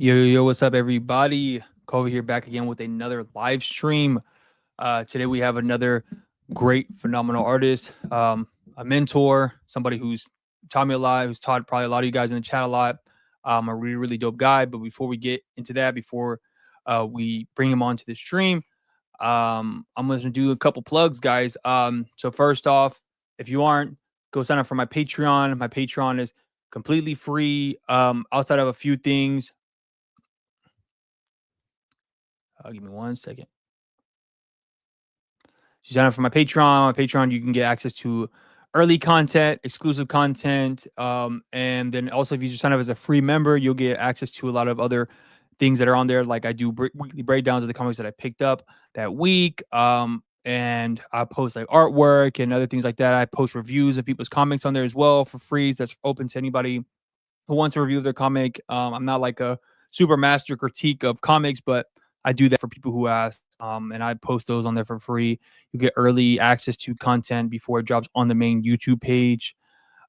Yo, what's up, everybody? Cova here, back again with another live stream. Today we have another great, phenomenal artist, a mentor, somebody who's taught me a lot, who's taught probably a lot of you guys in the chat a lot. A really, really dope guy. But before we get into that, before we bring him onto the stream, I'm going to do a couple plugs, guys. So first off, if you aren't, go sign up for my Patreon. My Patreon is completely free. Outside of a few things. Give me 1 second. You sign up for my Patreon. On Patreon, you can get access to early content, exclusive content, and then also if you just sign up as a free member, you'll get access to a lot of other things that are on there. Like I do weekly breakdowns of the comics that I picked up that week, and I post like artwork and other things like that. I post reviews of people's comics on there as well for free. That's open to anybody who wants a review of their comic. I'm not like a super master critique of comics, but I do that for people who ask, and I post those on there for free. You get early access to content before it drops on the main YouTube page.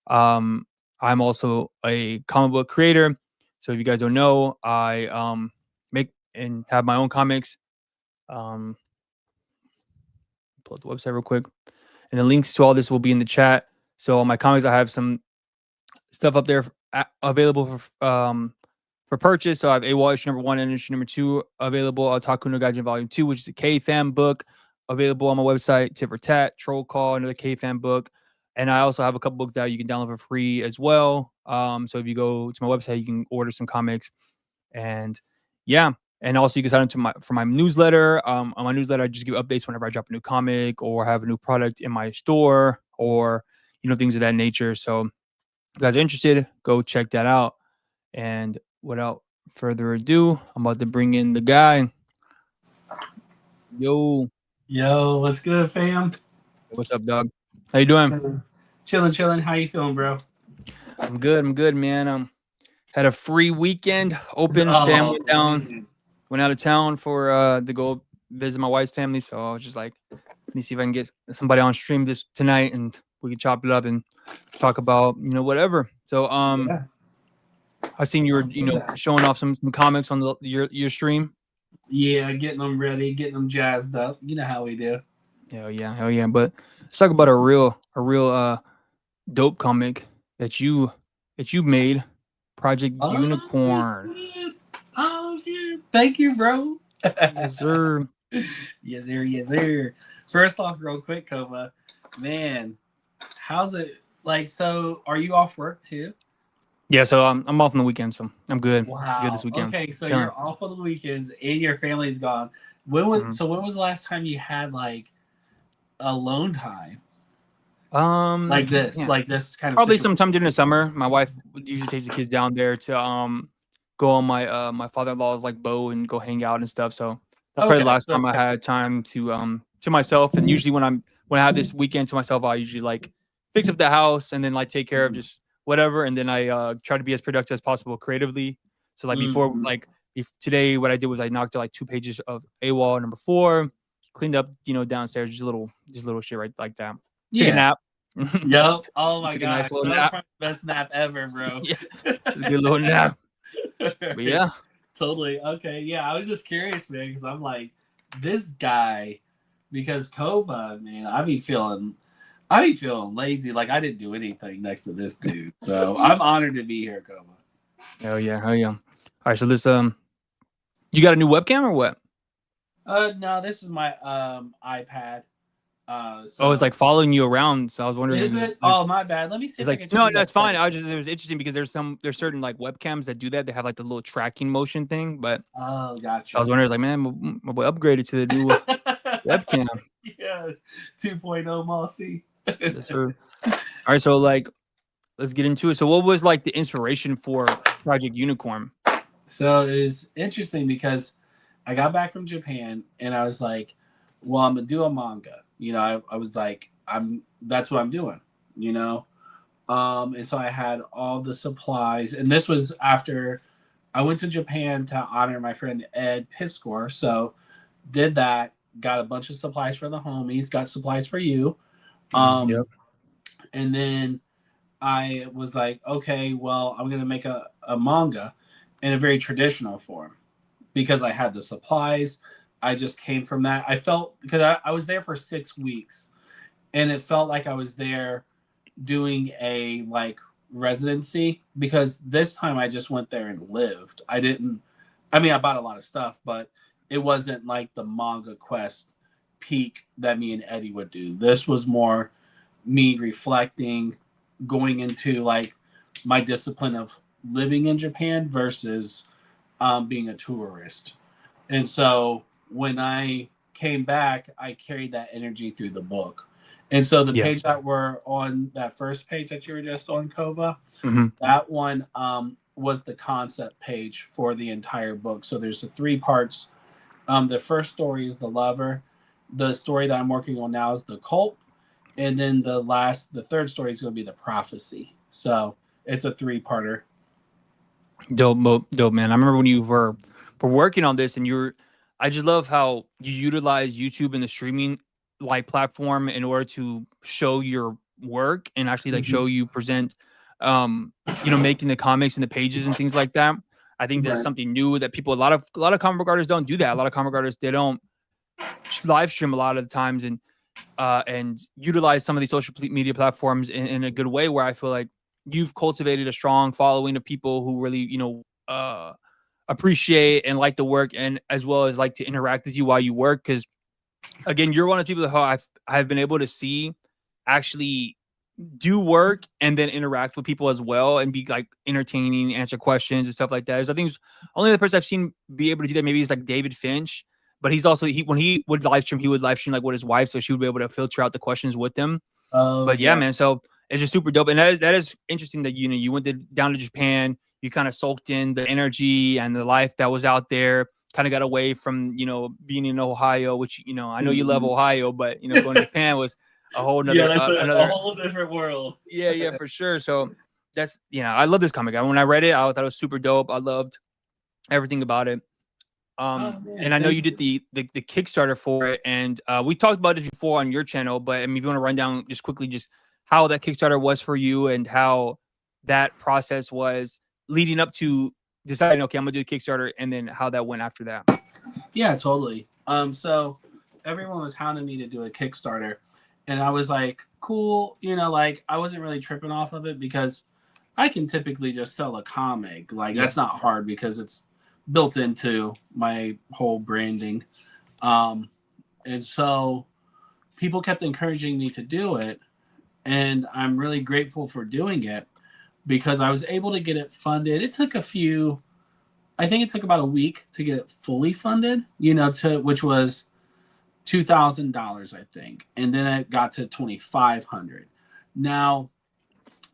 I'm also a comic book creator, so if you guys don't know, I make and have my own comics. Pull up the website real quick, and the links to all this will be in the chat. So on my comics, I have some stuff up there available for purchase. So I have AWOL issue number 1 and issue number 2 available. Otaku no Gaijin volume 2, which is a K-Fan book available on my website. Tit for Tat, Troll Call, another K-Fan book. And I also have a couple books that you can download for free as well. So if you go to my website, you can order some comics. And yeah. And also you can sign up for my newsletter. On my newsletter, I just give updates whenever I drop a new comic or have a new product in my store or, things of that nature. So if you guys are interested, go check that out. And without further ado, I'm about to bring in the guy. Yo, what's good, fam? what's up, dog? How you doing? Chilling. How you feeling, bro? I'm good, man. Had a free weekend, open family down. Man. Went out of town for to go visit my wife's family. So I was just like, let me see if I can get somebody on stream this tonight, and we can chop it up and talk about whatever. So Yeah. I seen you were showing off some comics on your stream. Yeah, getting them ready, getting them jazzed up. You know how we do. Hell yeah. But let's talk about a real dope comic that you made, Project Unicorn. Oh shit! Thank you, bro. Yes, sir. Yes, sir. First off, real quick, Cova, man, how's it like? So, are you off work too? Yeah, so I'm off on the weekend, so I'm good. Wow. Good this weekend. Okay, so Chilling. you're off on the weekends and your family's gone. When was when was the last time you had like alone time? Like this, yeah. like this kind of Probably situation? sometime during the summer. My wife usually takes the kids down there to go on my father-in-law's like boat and go hang out and stuff. So that's probably the last time I had time to myself. And usually when I have this weekend to myself, I usually like fix up the house and then like take care of just whatever. And then I try to be as productive as possible creatively. So like before, like if today, what I did was I knocked out like 2 pages of AWOL number 4, cleaned up, downstairs, just little shit right like that. Took a nap. Yep. Oh my Took gosh. a nice little That was nap. probably the best nap ever, bro. Yeah. Just a good little nap. But yeah. Totally. Okay. Yeah. I was just curious, man, because I'm like, this guy, because Cova, man, I be feeling lazy. Like I didn't do anything next to this dude. So I'm honored to be here, Cova. Hell yeah. All right, so this you got a new webcam or what? No, this is my iPad. Oh, it's like following you around. So I was wondering. Is it? Oh, my bad. Let me see. It's like no, that's fine. It was interesting because there's certain like webcams that do that. They have like the little tracking motion thing, but oh, gotcha. So I was wondering, like, man, my boy upgraded to the new webcam. Yeah, 2.0 Mossy. Yes, sir. All right, so like, let's get into it. So, what was like the inspiration for Project Unicorn? So it was interesting because I got back from Japan and I was like, well, I'm gonna do a manga. I was like, that's what I'm doing, and so I had all the supplies, and this was after I went to Japan to honor my friend Ed Piscor. So did that, got a bunch of supplies for the homies, got supplies for you. Yep. And then I was like, okay, well, I'm gonna make a manga. in a very traditional form because I had the supplies. I just came from that. I felt because I was there for 6 weeks, and it felt like I was there doing a like residency because this time I just went there and lived. I didn't. I mean, I bought a lot of stuff, but it wasn't like the manga quest peak that me and Eddie would do. This was more me reflecting, going into like my discipline of living in Japan versus being a tourist. And so when I came back, I carried that energy through the book. And so the Yeah. page that we're on, that first page that you were just on, Cova, Hmm. that one was the concept page for the entire book. So there's the three parts. The first story is the lover. The story that I'm working on now is the cult, and then the third story is going to be the prophecy. So it's a three-parter. Dope, man. I remember when you were working on this, and I just love how you utilize YouTube and the streaming like platform in order to show your work and actually like Mm-hmm. show you present, making the comics and the pages and things like that. I think that's Right. something new that people, a lot of comic book artists don't do that. A lot of comic artists, they don't live stream a lot of the times, and utilize some of these social media platforms in a good way, where I feel like you've cultivated a strong following of people who really, appreciate and like the work, and as well as like to interact with you while you work. Because again, you're one of the people that I've been able to see actually do work and then interact with people as well, and be like entertaining, answer questions and stuff like that. So I think it's only the person I've seen be able to do that maybe is like David Finch, but he's also when he would live stream, he would live stream like with his wife, so she would be able to filter out the questions with them. Oh But yeah, yeah. man, so it's just super dope, and that is interesting that you went down to Japan, you kind of soaked in the energy and the life that was out there. Kind of got away from being in Ohio, which I know you love Mm-hmm. Ohio, but going to Japan was a whole Yeah, nother that's a another. whole different world. Yeah, yeah, for sure. So that's I love this comic. When I read it, I thought it was super dope. I loved everything about it. Oh man, And I know thank you did you. the Kickstarter for it, and we talked about this before on your channel. But I mean, if you want to run down just quickly, just how that Kickstarter was for you, and how that process was leading up to deciding, okay, I'm gonna do a Kickstarter, and then how that went after that. Yeah, totally. So everyone was hounding me to do a Kickstarter, and I was like, cool. Like I wasn't really tripping off of it because I can typically just sell a comic. Like Yeah. that's not hard because it's built into my whole branding. Um, and so people kept encouraging me to do it, and I'm really grateful for doing it because I was able to get it funded. It took I think it took about a week to get it fully funded, to which was $2,000, I think, and then it got to 2,500. Now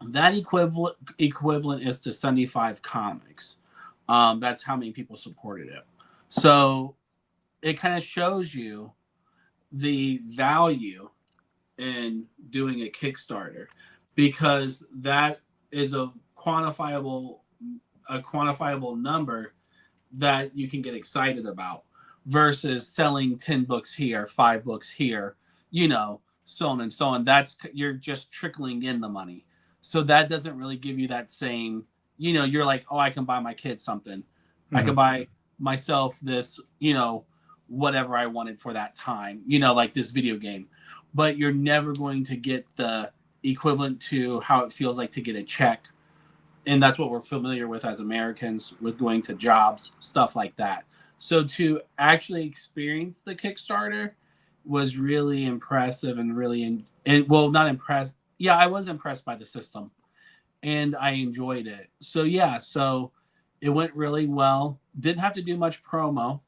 that equivalent is to 75 comics. That's how many people supported it. So it kind of shows you the value in doing a Kickstarter because that is a quantifiable number that you can get excited about versus selling 10 books here, 5 books here, so on and so on. You're just trickling in the money. So that doesn't really give you that same, you're like, oh, I can buy my kids something. I Hmm. can buy myself this, whatever I wanted for that time, like this video game. But you're never going to get the equivalent to how it feels like to get a check, and that's what we're familiar with as Americans with going to jobs, stuff like that. So to actually experience the Kickstarter was really impressive and well, not impressed. Yeah, I was impressed by the system and I enjoyed it. So yeah, so it went really well. Didn't have to do much promo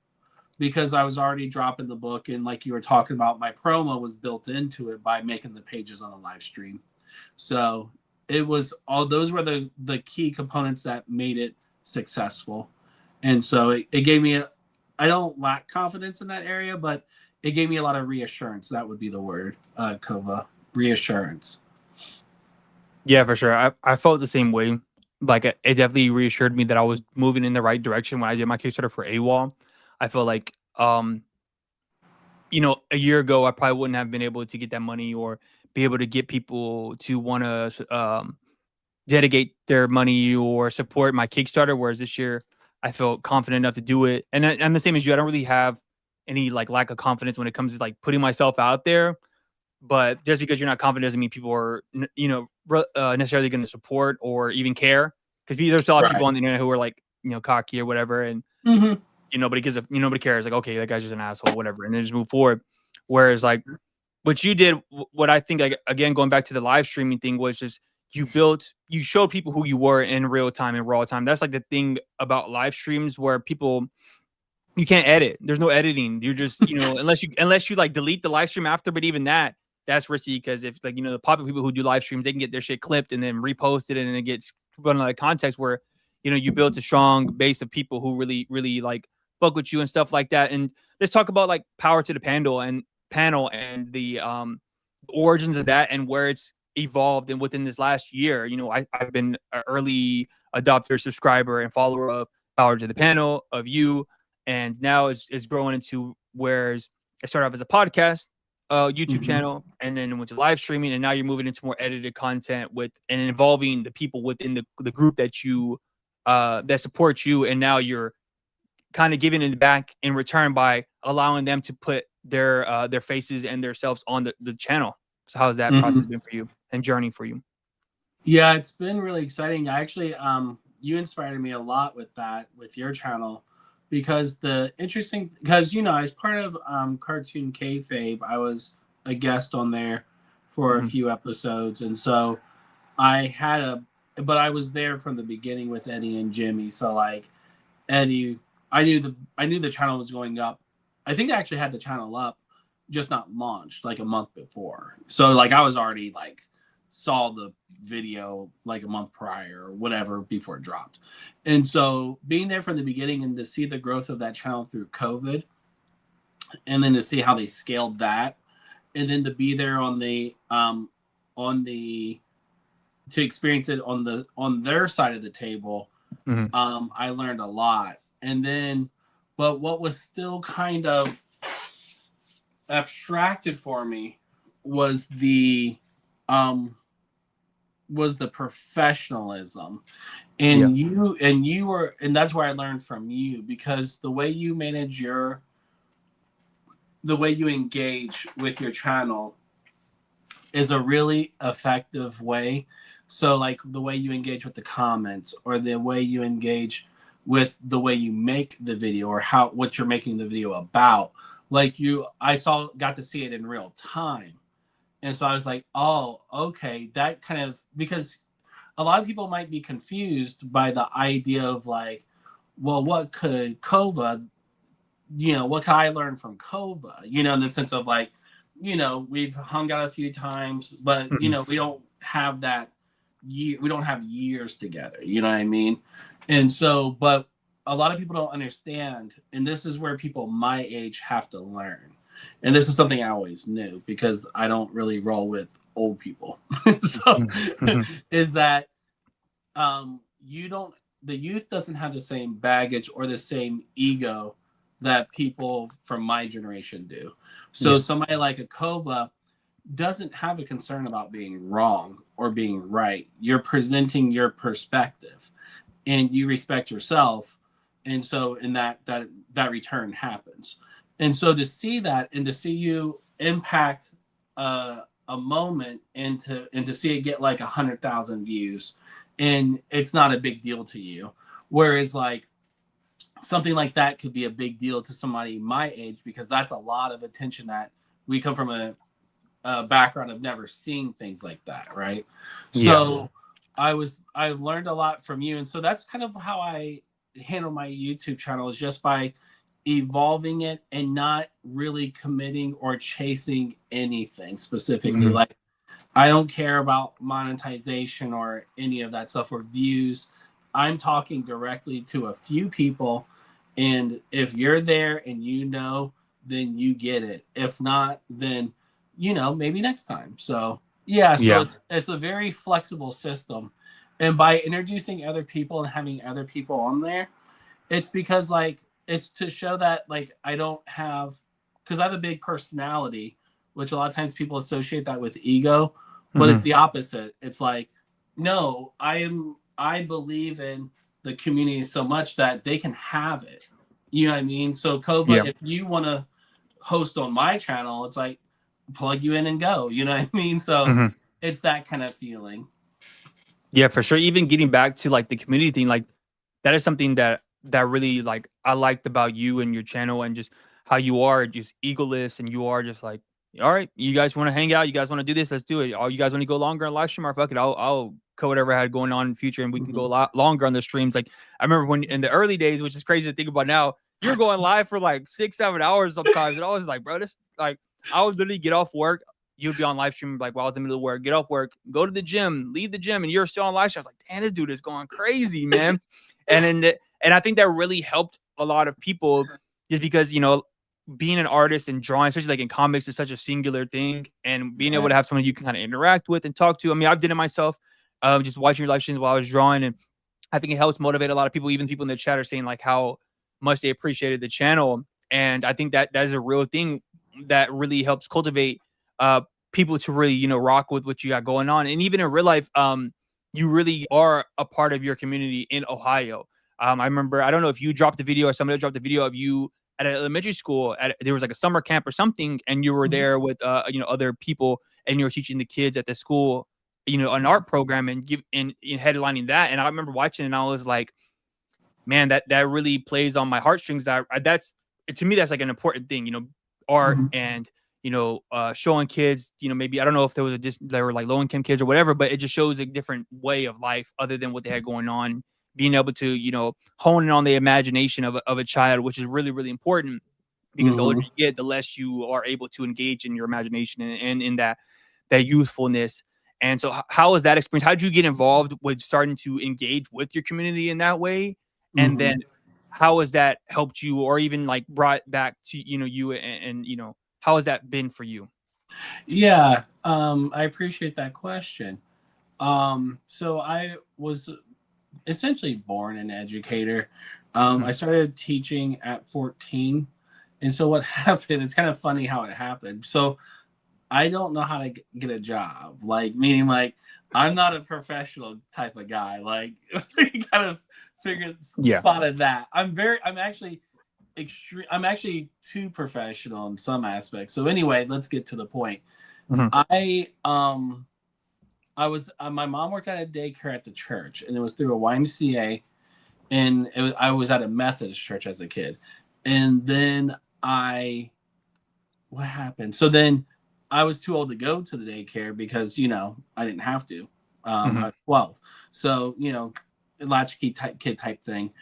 because I was already dropping the book, and like you were talking about, my promo was built into it by making the pages on the live stream. So it was all those were the key components that made it successful. And so it gave me I don't lack confidence in that area, but it gave me a lot of reassurance. That would be the word, Cova. Reassurance. Yeah, for sure. I felt the same way. Like it definitely reassured me that I was moving in the right direction when I did my Kickstarter for AWOL. I feel like a year ago, I probably wouldn't have been able to get that money, or be able to get people to want to dedicate their money or support my Kickstarter. Whereas this year, I felt confident enough to do it. And I'm the same as you. I don't really have any like lack of confidence when it comes to like putting myself out there. But just because you're not confident doesn't mean people are, necessarily going to support or even care. Because there's a lot of people Right. on the internet who are like, cocky or whatever, and Mm-hmm. nobody gives a, nobody cares. Like, okay, that guy's just an asshole, whatever, and then just move forward. Whereas like what you did, what I think, like again, going back to the live streaming thing, was just you showed people who you were in real time, in raw time. That's like the thing about live streams where people, you can't edit. There's no editing. You're just, unless you like delete the live stream after, but even that's risky because if like, the popular people who do live streams, they can get their shit clipped and then reposted and then it gets put in like context where, you built a strong base of people who really, really like fuck with you and stuff like that. And let's talk about like power to the panel and the origins of that and where it's evolved. And within this last year, I've been an early adopter, subscriber, and follower of Power to the Panel, of you, and now it's growing into where it started off as a podcast, YouTube channel, and then went to live streaming, and now you're moving into more edited content with and involving the people within the group that you that support you, and now you're kind of giving it back in return by allowing them to put their faces and their selves on the channel. So how has that Mm-hmm. process been for you and journey for you? Yeah, it's been really exciting. I actually, you inspired me a lot with that, with your channel, because as part of Cartoon Kayfabe, I was a guest on there for a few episodes, and so but I was there from the beginning with Eddie and Jimmy. So like Eddie, I knew the channel was going up. I think I actually had the channel up, just not launched like a month before. So like I was already like saw the video like a month prior or whatever before it dropped. And so being there from the beginning and to see the growth of that channel through COVID and then to see how they scaled that and then to be there on the to experience it on their side of the table, I learned a lot. And then but what was still kind of abstracted for me was the professionalism, and and that's where I learned from you, because the way you engage with your channel is a really effective way. So like the way you engage with the comments, or the way you engage with the way you make the video, or what you're making the video about, like got to see it in real time. And so I was like, oh, okay, that kind of, because a lot of people might be confused by the idea of like, well, what could I learn from Cova? In the sense of like, we've hung out a few times, but, we don't have we don't have years together. You know what I mean? And so, but a lot of people don't understand. And this is where people my age have to learn. And this is something I always knew because I don't really roll with old people. So is that the youth doesn't have the same baggage or the same ego that people from my generation do. So somebody like a Cova doesn't have a concern about being wrong or being right. You're presenting your perspective and you respect yourself. And so in that return happens. And so to see that and to see you impact a moment and to see it get like 100,000 views, and it's not a big deal to you. Whereas like something like that could be a big deal to somebody my age, because that's a lot of attention that we come from a background of never seeing things like that, right? So I learned a lot from you, and so that's kind of how I handle my YouTube channel, is just by evolving it and not really committing or chasing anything specifically. Like I don't care about monetization or any of that stuff or views. I'm talking directly to a few people, and if you're there and then you get it. If not, then maybe next time. So so it's a very flexible system. And by introducing other people and having other people on there, it's because like it's to show that like because I have a big personality, which a lot of times people associate that with ego, but it's the opposite. It's like, no, I believe in the community so much that they can have it. You know what I mean? So Cova, Yeah. if you want to host on my channel, it's like plug you in and go. You know what I mean? So Mhm. it's that kind of feeling. Yeah, for sure. Even getting back to like the community thing, like that is something that really like I liked about you and your channel and just how you are just egoless and you are just like, all right, you guys want to hang out, you guys want to do this, let's do it. Oh, you guys want to go longer on live stream or fuck it, I'll cut whatever I had going on in the future and we can go a Mm-hmm. lot longer on the streams. Like I remember when in the early days, which is crazy to think about now, you're going live for like 6-7 hours sometimes, and I was like, bro, this like I would literally get off work. You'd be on live stream like while I was in the middle of work, get off work, go to the gym, leave the gym, and you're still on live stream. I was like, damn, this dude is going crazy, man. And then and I think that really helped a lot of people just because, being an artist and drawing, especially like in comics, is such a singular thing. And being able Right. to have someone you can kind of interact with and talk to. I mean, I've did it myself, just watching your live streams while I was drawing. And I think it helps motivate a lot of people. Even people in the chat are saying like how much they appreciated the channel. And I think that is a real thing that really helps cultivate uh, people to really, rock with what you got going on. And even in real life, you really are a part of your community in Ohio. I remember, I don't know if you dropped the video or somebody dropped the video of you at an elementary school. There was like a summer camp or something, and you were there with other people, and you were teaching the kids at the school, an art program, and headlining that. And I remember watching, and I was like, man, that really plays on my heartstrings. That's to me, that's like an important thing, art Mm-hmm. and showing kids, maybe I don't know if there was they were like low income kids or whatever, but it just shows a different way of life other than what they had going on. Being able to hone in on the imagination of a child, which is really really important because the older Mm-hmm. you get, the less you are able to engage in your imagination and in that youthfulness. And so, how was that experience? How did you get involved with starting to engage with your community in that way? And Mm-hmm. then, how has that helped you, or even like brought back to you and how has that been for you? Yeah, I appreciate that question. So I was essentially born an educator. I Mhm. started teaching at 14. And so what happened, it's kind of funny how it happened. So I don't know how to get a job, like, meaning, like, I'm not a professional type of guy. Like, you kind of figured, Yeah. spotted that. I'm actually extreme. I'm actually too professional in some aspects. So anyway, let's get to the point. Mhm. I was my mom worked at a daycare at the church, and it was through a YMCA, and I was at a Methodist church as a kid, and then what happened? So then I was too old to go to the daycare because I didn't have to. I Mhm. was 12, so latchkey type kid type thing.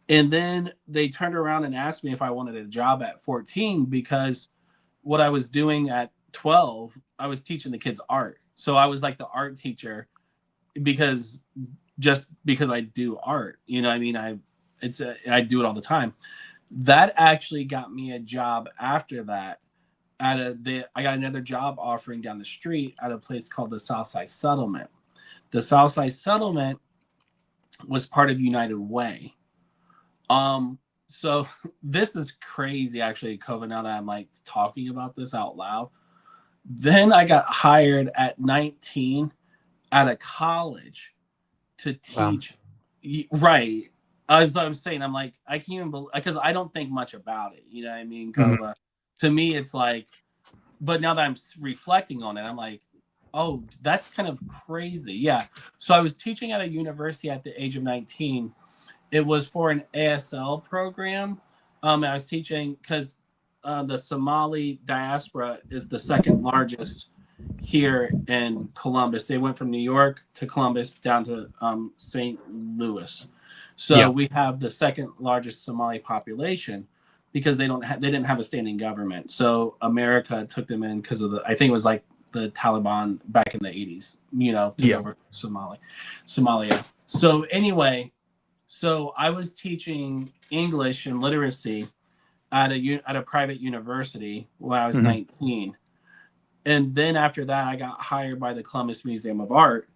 And then they turned around and asked me if I wanted a job at 14 because what I was doing at 12, I was teaching the kids art. So I was like the art teacher because just because I do art, I mean, I do it all the time. That actually got me a job after that I got another job offering down the street at a place called the Southside Settlement. The Southside Settlement was part of United Way. So this is crazy, actually, Cova, now that I'm like talking about this out loud. Then I got hired at 19 at a college to Wow. teach. Right. As I'm saying, I'm like, I can't even believe, because I don't think much about it. You know what I mean, Mhm. Cova? To me, it's like, but now that I'm reflecting on it, I'm like, oh, that's kind of crazy. Yeah. So I was teaching at a university at the age of 19. It was for an ASL program. I was teaching because the Somali diaspora is the second largest here in Columbus. They went from New York to Columbus down to St. Louis. So Yeah. we have the second largest Somali population because they didn't have a standing government. So America took them in because of I think it was like the Taliban back in the 80s, took Yeah. over Somalia. So anyway, so I was teaching English and literacy at a private university when I was Mhm. 19. And then after that, I got hired by the Columbus Museum of Art,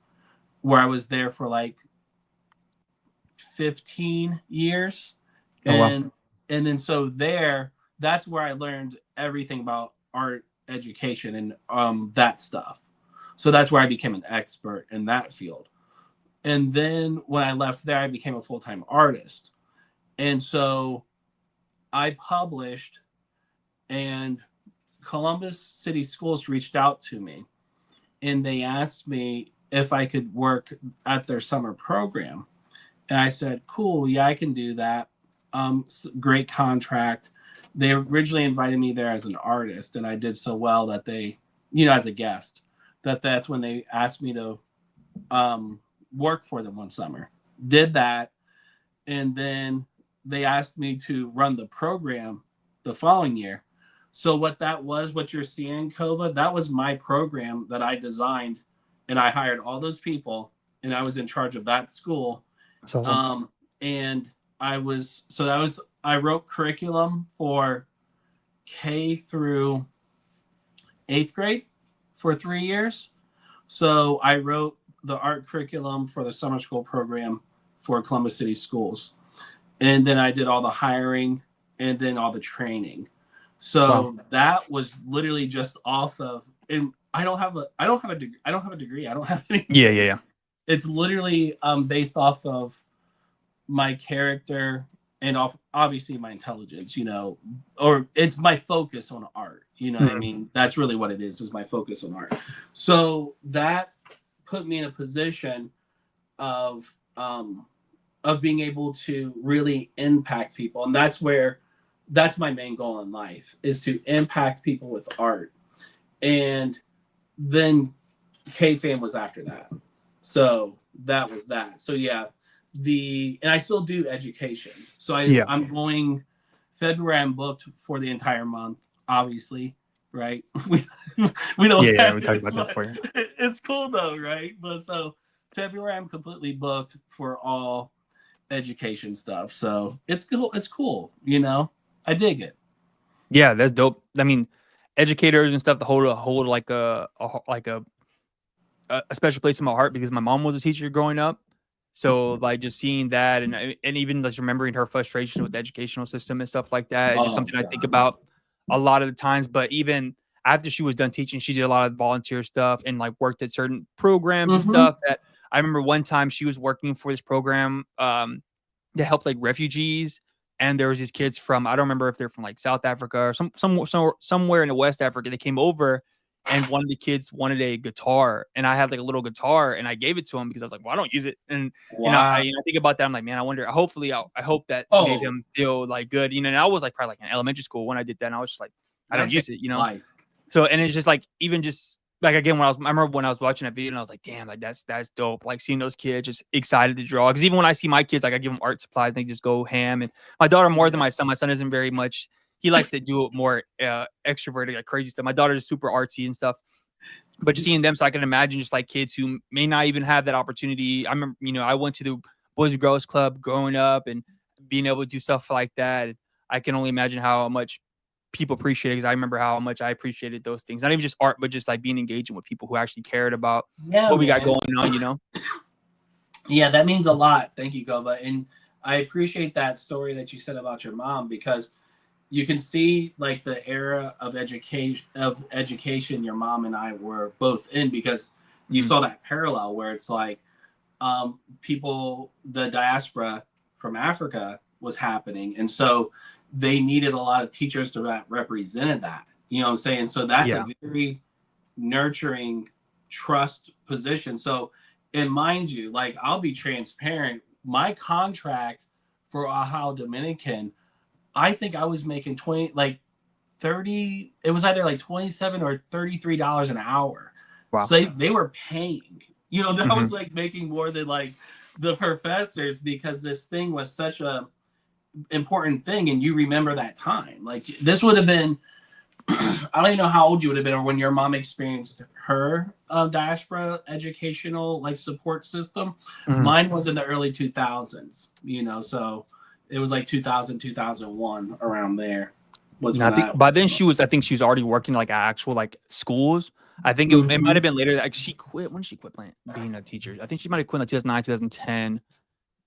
where I was there for like 15 years. Oh wow. And then so that's where I learned everything about art education and that stuff. So that's where I became an expert in that field. And then when I left there, I became a full-time artist. And so I published, and Columbus City Schools reached out to me, and they asked me if I could work at their summer program. And I said, cool, yeah, I can do that. Great contract. They originally invited me there as an artist, and I did so well that they, as a guest, that's when they asked me to work for them one summer. Did that, and then they asked me to run the program the following year. So what that was, what you're seeing, Cova, that was my program that I designed, and I hired all those people, and I was in charge of that school. That's awesome. And I wrote curriculum for K through 8th grade for 3 years. So I wrote the art curriculum for the summer school program for Columbus City Schools. And then I did all the hiring and then all the training. So that was literally just off of, and I don't have a degree. I don't have any. Yeah. It's literally based off of my character and obviously my intelligence, or it's my focus on art. You know what I mean? That's really what it is my focus on art. So that put me in a position of being able to really impact people. And that's my main goal in life, is to impact people with art. And then K-Fam was after that. So that was that. So yeah, and I still do education. So I'm going February. I'm booked for the entire month, obviously, right? we don't. Yeah, we talked about that for you. It's cool though, right? But so February, I'm completely booked for all education stuff. So it's cool. It's cool. I dig it. Yeah, that's dope. I mean, educators and stuff to hold like a special place in my heart, because my mom was a teacher growing up. So like just seeing that and even just remembering her frustration with the educational system and stuff like that, it's just something I think about a lot of the times. But even after she was done teaching, she did a lot of volunteer stuff and like worked at certain programs and stuff. That I remember one time she was working for this program that helped like refugees. And there was these kids from, I don't remember if they're from like South Africa or somewhere in the West Africa. They came over, and one of the kids wanted a guitar, and I had like a little guitar, and I gave it to him because I was like, well, I don't use it. And I think about that. I'm like, man, I wonder, I hope that made him feel like good, and I was like probably like in elementary school when I did that. And I was just like, I don't use it, Life. So, and it's just like, even just like, again, I remember when I was watching that video, and I was like, damn, like that's dope. Like seeing those kids just excited to draw. Because even when I see my kids, like I give them art supplies, and they just go ham. And my daughter more than my son. My son isn't very much. He likes to do it more extroverted, like crazy stuff. My daughter is super artsy and stuff. But just seeing them, so I can imagine just like kids who may not even have that opportunity. I remember, I went to the Boys and Girls Club growing up, and being able to do stuff like that. I can only imagine how much people appreciate it, because I remember how much I appreciated those things. Not even just art, but just like being engaging with people who actually cared about what we got going on, Yeah, that means a lot. Thank you, Cova. And I appreciate that story that you said about your mom, because you can see like the era of education your mom and I were both in, because you saw that parallel where it's like the diaspora from Africa was happening. And so they needed a lot of teachers that represented that. You know what I'm saying? So that's a very nurturing trust position. So, and mind you, like I'll be transparent, my contract for Ohio Dominican, I think I was making 30, it was either like $27 or $33 an hour. Wow. So they were paying, that I was like making more than like the professors, because this thing was such a important thing. And you remember that time, like this would have been, I don't even know how old you would have been, or when your mom experienced her diaspora educational like support system. Mine was in the early 2000s, so it was like 2000, 2001, around there. I think by then she was already working like at actual like schools. I think it might have been later that she quit. When did she quit being a teacher? I think she might have quit in like 2009, 2010.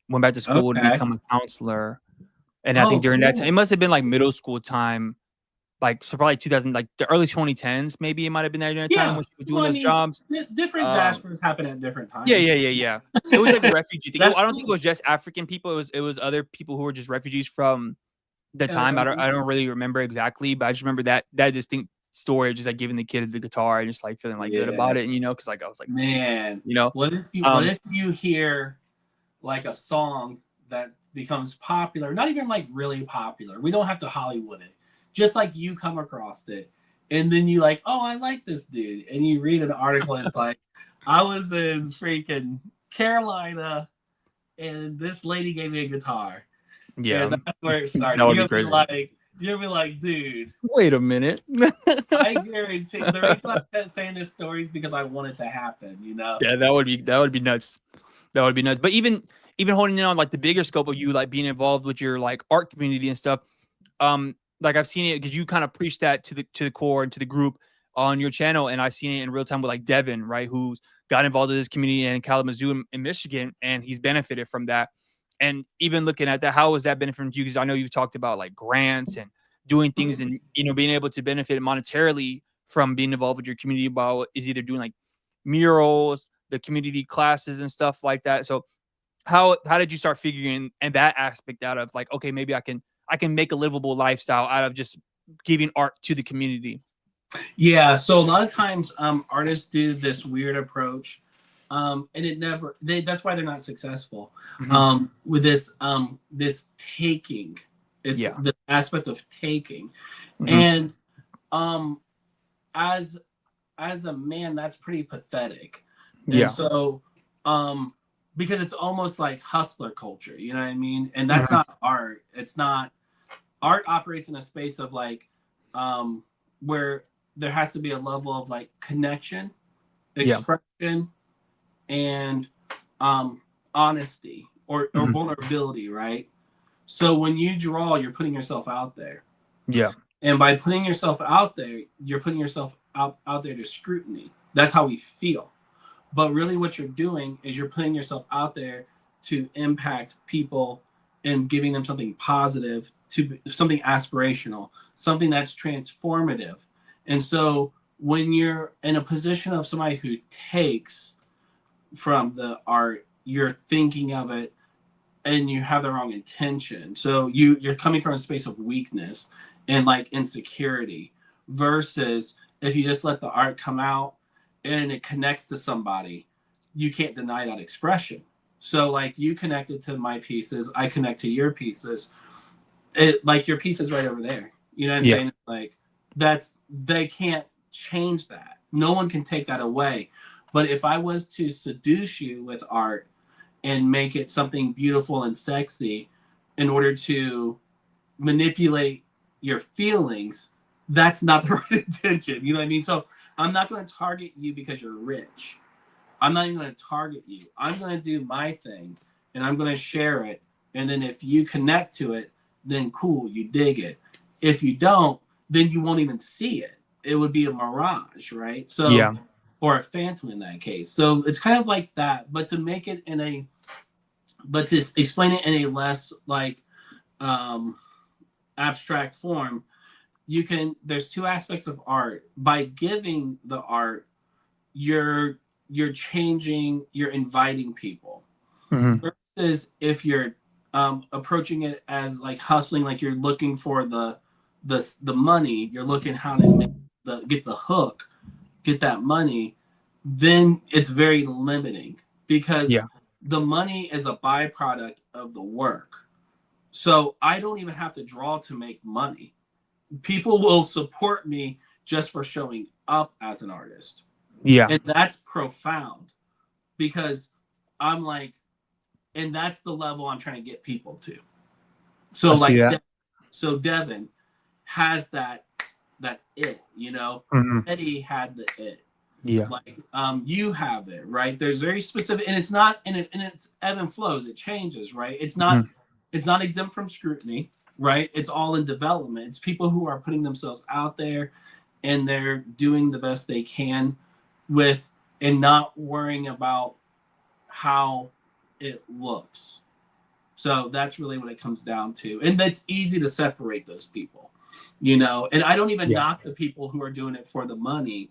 Went back to school to become a counselor. And I think during that time, it must have been like middle school time. like so probably 2000, like the early 2010s, maybe it might have been there during that time Yeah. when she was doing Well, I those mean, jobs. different Um, diasporas happen at different yeah, times. yeah, yeah, yeah. It was like a refugee thing. That's I don't think it cool. was just African people. It was other people who were just refugees from the time. Uh, I don't really remember exactly, but I just remember that distinct story of just like giving the kid the guitar and just like feeling like good yeah, about it, and because like I was like, man. you know, What um, if you hear like a song that becomes popular, not even like really popular. We don't have to Hollywood it. Just like you come across it. And then you like, oh, I like this dude. And you read an article and it's like, I was in freaking Carolina and this lady gave me a guitar. yeah, And that's where it that started. would be crazy. You're gonna be like, dude, Wait a minute. I guarantee the reason I'm saying this story is because I want it to happen, you know? Yeah, that would be nuts. That would be nuts. But even holding in on like the bigger scope of you like being involved with your like art community and stuff. Like I've seen it because you kind of preach that to the core and to the group on your channel, and I've seen it in real time with like Devin, right, who's got involved in this community in Kalamazoo in Michigan, and he's benefited from that. And even looking at that, how has that benefited you? Because I know you've talked about like grants and doing things, and being able to benefit monetarily from being involved with your community. About is either doing like murals, the community classes, and stuff like that. So how did you start figuring and that aspect out of like, okay, maybe I can make a livable lifestyle out of just giving art to the community? Yeah, so a lot of times artists do this weird approach. And it never that's why they're not successful. Mm-hmm. With this taking. It's Yeah. the aspect of taking. Mm-hmm. And um as as a man, that's pretty pathetic. And Yeah. so because it's almost like hustler culture, you know what I mean? And that's Mm-hmm. not art. It's not art operates in a space of like where there has to be a level of like connection, Yeah. expression, and honesty or Mm-hmm. vulnerability, right? So when you draw, you're putting yourself out there. Yeah. And by putting yourself out there, you're putting yourself out there to scrutiny. That's how we feel. But really what you're doing is you're putting yourself out there to impact people and giving them something positive, to something aspirational, something that's transformative. And so when you're in a position of somebody who takes from the art, you're thinking of it and you have the wrong intention. So you're coming from a space of weakness and like insecurity versus if you just let the art come out and it connects to somebody, you can't deny that expression. So like you connected to my pieces, I connect to your pieces. It like your piece is right over there. You know what I'm Yeah. saying? Like they can't change that. No one can take that away. But if I was to seduce you with art and make it something beautiful and sexy in order to manipulate your feelings, that's not the right intention. You know what I mean? So I'm not going to target you because you're rich. I'm not even going to target you. I'm going to do my thing and I'm going to share it. And then if you connect to it, then cool, you dig it. If you don't, then you won't even see it. It would be a mirage, right? So, Yeah. or a phantom in that case. So it's kind of like that, but to make it in a, but to explain it in a less like um, abstract form, you can. There's two aspects of art. By giving the art, you're you're changing, you're inviting people. Mm-hmm. Versus if you're approaching it as like hustling, like you're looking for the money, you're looking how to make get the hook, get that money, then it's very limiting because Yeah. the money is a byproduct of the work. So I don't even have to draw to make money. People will support me just for showing up as an artist. Yeah. And that's profound because I'm like, and that's the level I'm trying to get people to. I So see like, that. so Devin has that it, you know, Mm-hmm. Eddie had the it. Yeah. Like you have it, right? There's very specific, and it's not, and it's ebb and flows. It changes, right? Mm-hmm. It's not exempt from scrutiny, right? It's all in development. It's people who are putting themselves out there, and they're doing the best they can with, and not worrying about how it looks. So that's really what it comes down to, and that's easy to separate those people. you know. And I don't even Yeah. knock the people who are doing it for the money,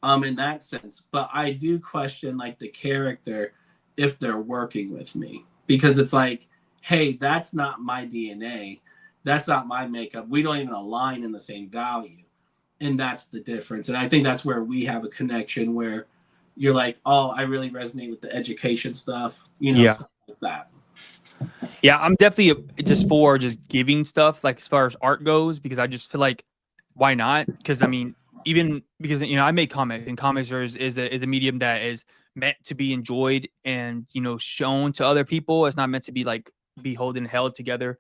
in that sense. But I do question like the character if they're working with me, because it's like, hey, that's not my DNA, that's not my makeup. We don't even align in the same value, and that's the difference. And I think that's where we have a connection where you're like, oh, I really resonate with the education stuff, you know, Yeah. stuff like that. Yeah, I'm definitely just for just giving stuff like as far as art goes, because I just feel like why not? Because I mean, even because I make comics, and comics is a medium that is meant to be enjoyed and shown to other people. It's not meant to be like beholden, held together,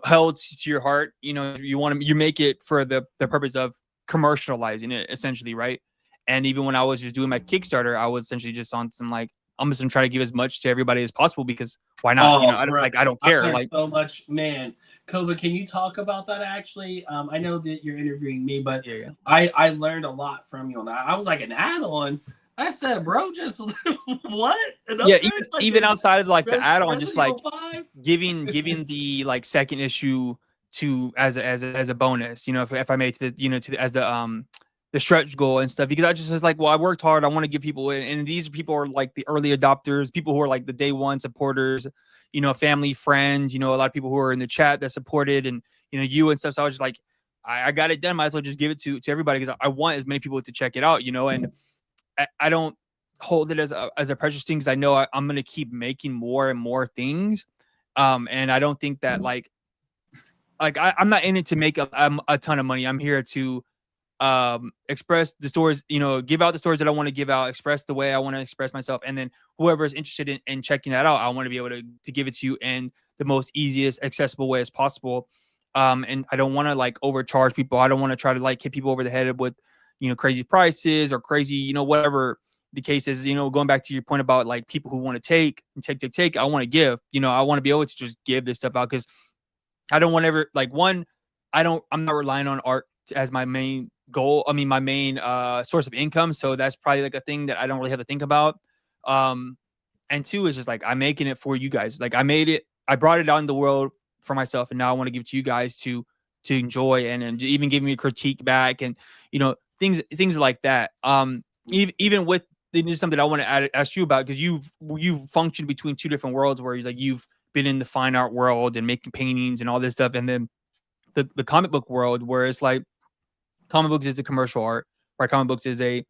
held to your heart. You make it for the purpose of commercializing it, essentially, right? And even when I was just doing my Kickstarter, I was essentially just on some like I'm just gonna try to give as much to everybody as possible because why not? Oh, I bro, don't I care. learned Like, so much, man. Cova, can you talk about that actually? I know that you're interviewing me, but yeah, yeah. I learned a lot from you on that. I was like an add-on. I said, bro, just what? An Yeah, upgrade? Like even a outside of like the add-on, just Resident Evil like 5? giving the like second issue to as a bonus, if I made to the to the, as the stretch goal and stuff, because I just was like, well, I worked hard, I want to give people, and these people are like the early adopters, people who are like the day one supporters, family, friends, a lot of people who are in the chat that supported, and you and stuff. So I was just like, I got it done, might as well just give it to everybody because I want as many people to check it out, and I don't hold it as a precious thing because I know I'm going to keep making more and more things. And I don't think that I'm not in it to make a ton of money. I'm here to express the stories, give out the stories that I want to give out, express the way I want to express myself. And then whoever is interested in checking that out, I want to be able to give it to you in the most easiest, accessible way as possible. And I don't want to like overcharge people. I don't want to try to like hit people over the head with, crazy prices or crazy, whatever the case is, going back to your point about like people who want to take and take, I want to give, I want to be able to just give this stuff out because I don't want ever like I'm not relying on art as my main goal. I mean, my main source of income. So that's probably like a thing that I don't really have to think about. And two is just like I'm making it for you guys. Like I brought it out in the world for myself, and now I want to give it to you guys to enjoy and even give me a critique back and things like that. Even with this is something I want to ask you about because you've functioned between two different worlds where you've been in the fine art world and making paintings and all this stuff, and then the comic book world where it's like comic books is a commercial art, right? Comic books is a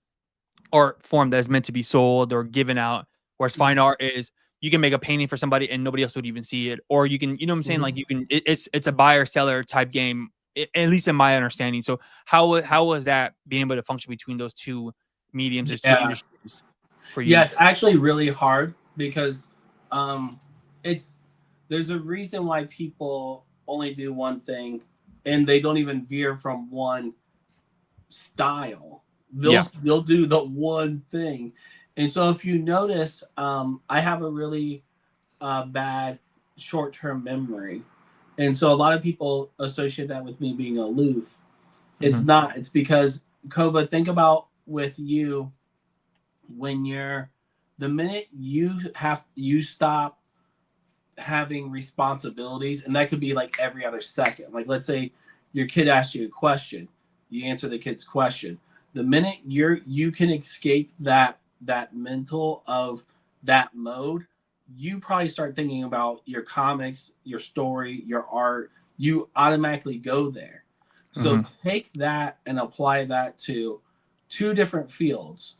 art form that is meant to be sold or given out, whereas fine art is you can make a painting for somebody and nobody else would even see it, or you can, what I'm saying, like you can, it's a buyer seller type game, at least in my understanding. So how was that being able to function between those two mediums, those two Yeah. industries for you? Yeah, it's actually really hard because it's there's a reason why people only do one thing and they don't even veer from one style. Yeah. They'll do the one thing. And so if you notice, I have a really bad short-term memory. And so a lot of people associate that with me being aloof. It's Mm-hmm. not. It's because Cova, think about with you when you're the minute you stop having responsibilities, and that could be like every other second. Like let's say your kid asks you a question, you answer the kid's question. The minute you can escape that mental of that mode, you probably start thinking about your comics, your story, your art. You automatically go there. So Mm-hmm. take that and apply that to two different fields,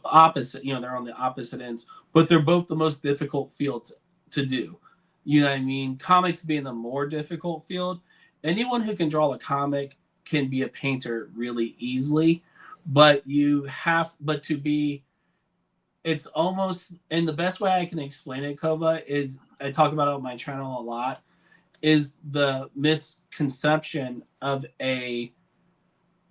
opposite, they're on the opposite ends, but they're both the most difficult fields to do. You know what I mean? Comics being the more difficult field. Anyone who can draw a comic can be a painter really easily, but to be, it's almost, and the best way I can explain it, Kova, is I talk about it on my channel a lot, is the misconception of a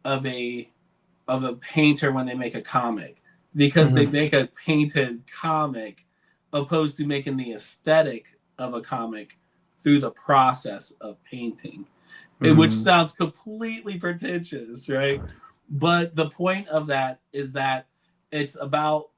of a painter when they make a comic, because they Mm-hmm. make a painted comic opposed to making the aesthetic of a comic through the process of painting, which Mm-hmm. sounds completely pretentious, right? But the point of that is that it's about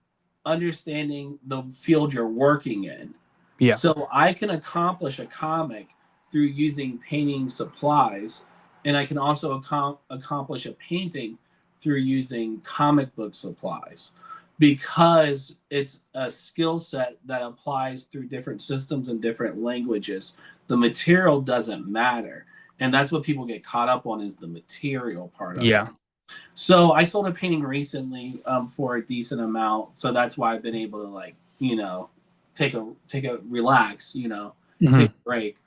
understanding the field you're working in. Yeah. So I can accomplish a comic through using painting supplies, and I can also accomplish a painting through using comic book supplies because it's a skill set that applies through different systems and different languages. The material doesn't matter. And that's what people get caught up on is the material part of it. Yeah. So I sold a painting recently for a decent amount. So that's why I've been able to like, take a relax, take a break.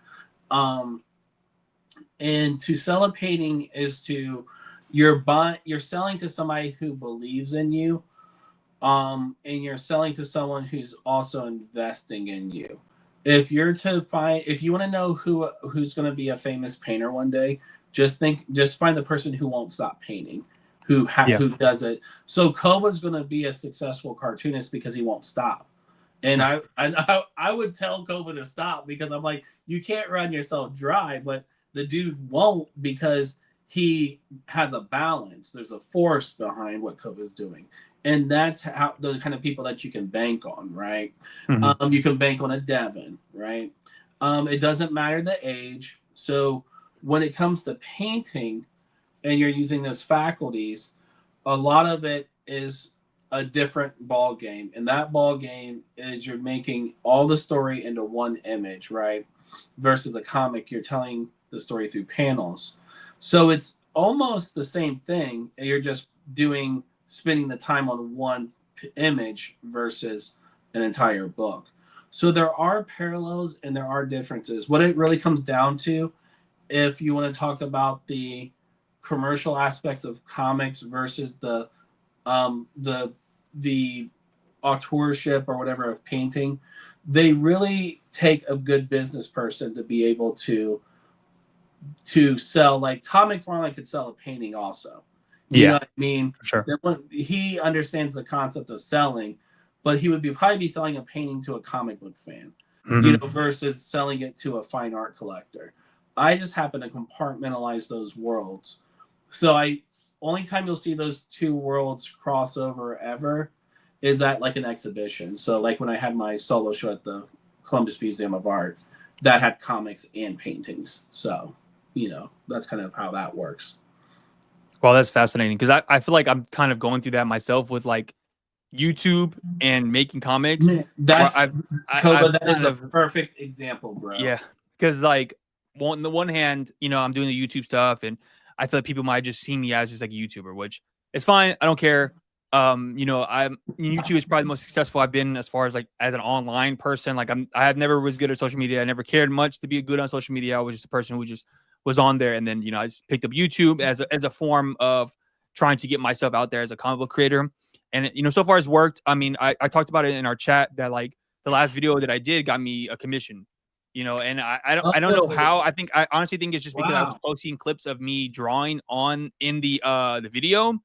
And to sell a painting is to you're selling to somebody who believes in you, and you're selling to someone who's also investing in you. If you want to know who's going to be a famous painter one day, just find the person who won't stop painting, who does it. So Cova's going to be a successful cartoonist because he won't stop. And I would tell Cova to stop because I'm like, you can't run yourself dry, but the dude won't because he has a balance. There's a force behind what Cova's doing. And that's how the kind of people that you can bank on, right? You can bank on a Devin, right? It doesn't matter the age. So when it comes to painting and you're using those faculties, a lot of it is a different ball game, and that ball game is you're making all the story into one image, right? Versus a comic, you're telling the story through panels. So it's almost the same thing. You're just spending the time on one image versus an entire book. So there are parallels and there are differences. What it really comes down to, if you want to talk about the commercial aspects of comics versus the authorship or whatever of painting, they really take a good business person to be able to sell. Like Todd McFarlane could sell a painting also. You know what I mean? Sure. He understands the concept of selling, but he would probably be selling a painting to a comic book fan, versus selling it to a fine art collector. I just happen to compartmentalize those worlds. So only time you'll see those two worlds cross over ever is at like an exhibition. So like when I had my solo show at the Columbus Museum of Art, that had comics and paintings. So, that's kind of how that works. Well, that's fascinating because I feel like I'm kind of going through that myself with like YouTube and making comics. That is a perfect example, bro. Yeah, because like on the one hand, I'm doing the YouTube stuff, and I feel like people might just see me as just like a YouTuber, which is fine. I don't care. YouTube is probably the most successful I've been as far as like as an online person. Like I have never was good at social media. I never cared much to be good on social media. I was just a person who just was on there, and then I just picked up YouTube as a form of trying to get myself out there as a comic book creator. And so far it's worked. I mean, I talked about it in our chat that like the last video that I did got me a commission. And I don't know how. I honestly think it's just because I was posting clips of me drawing in the video.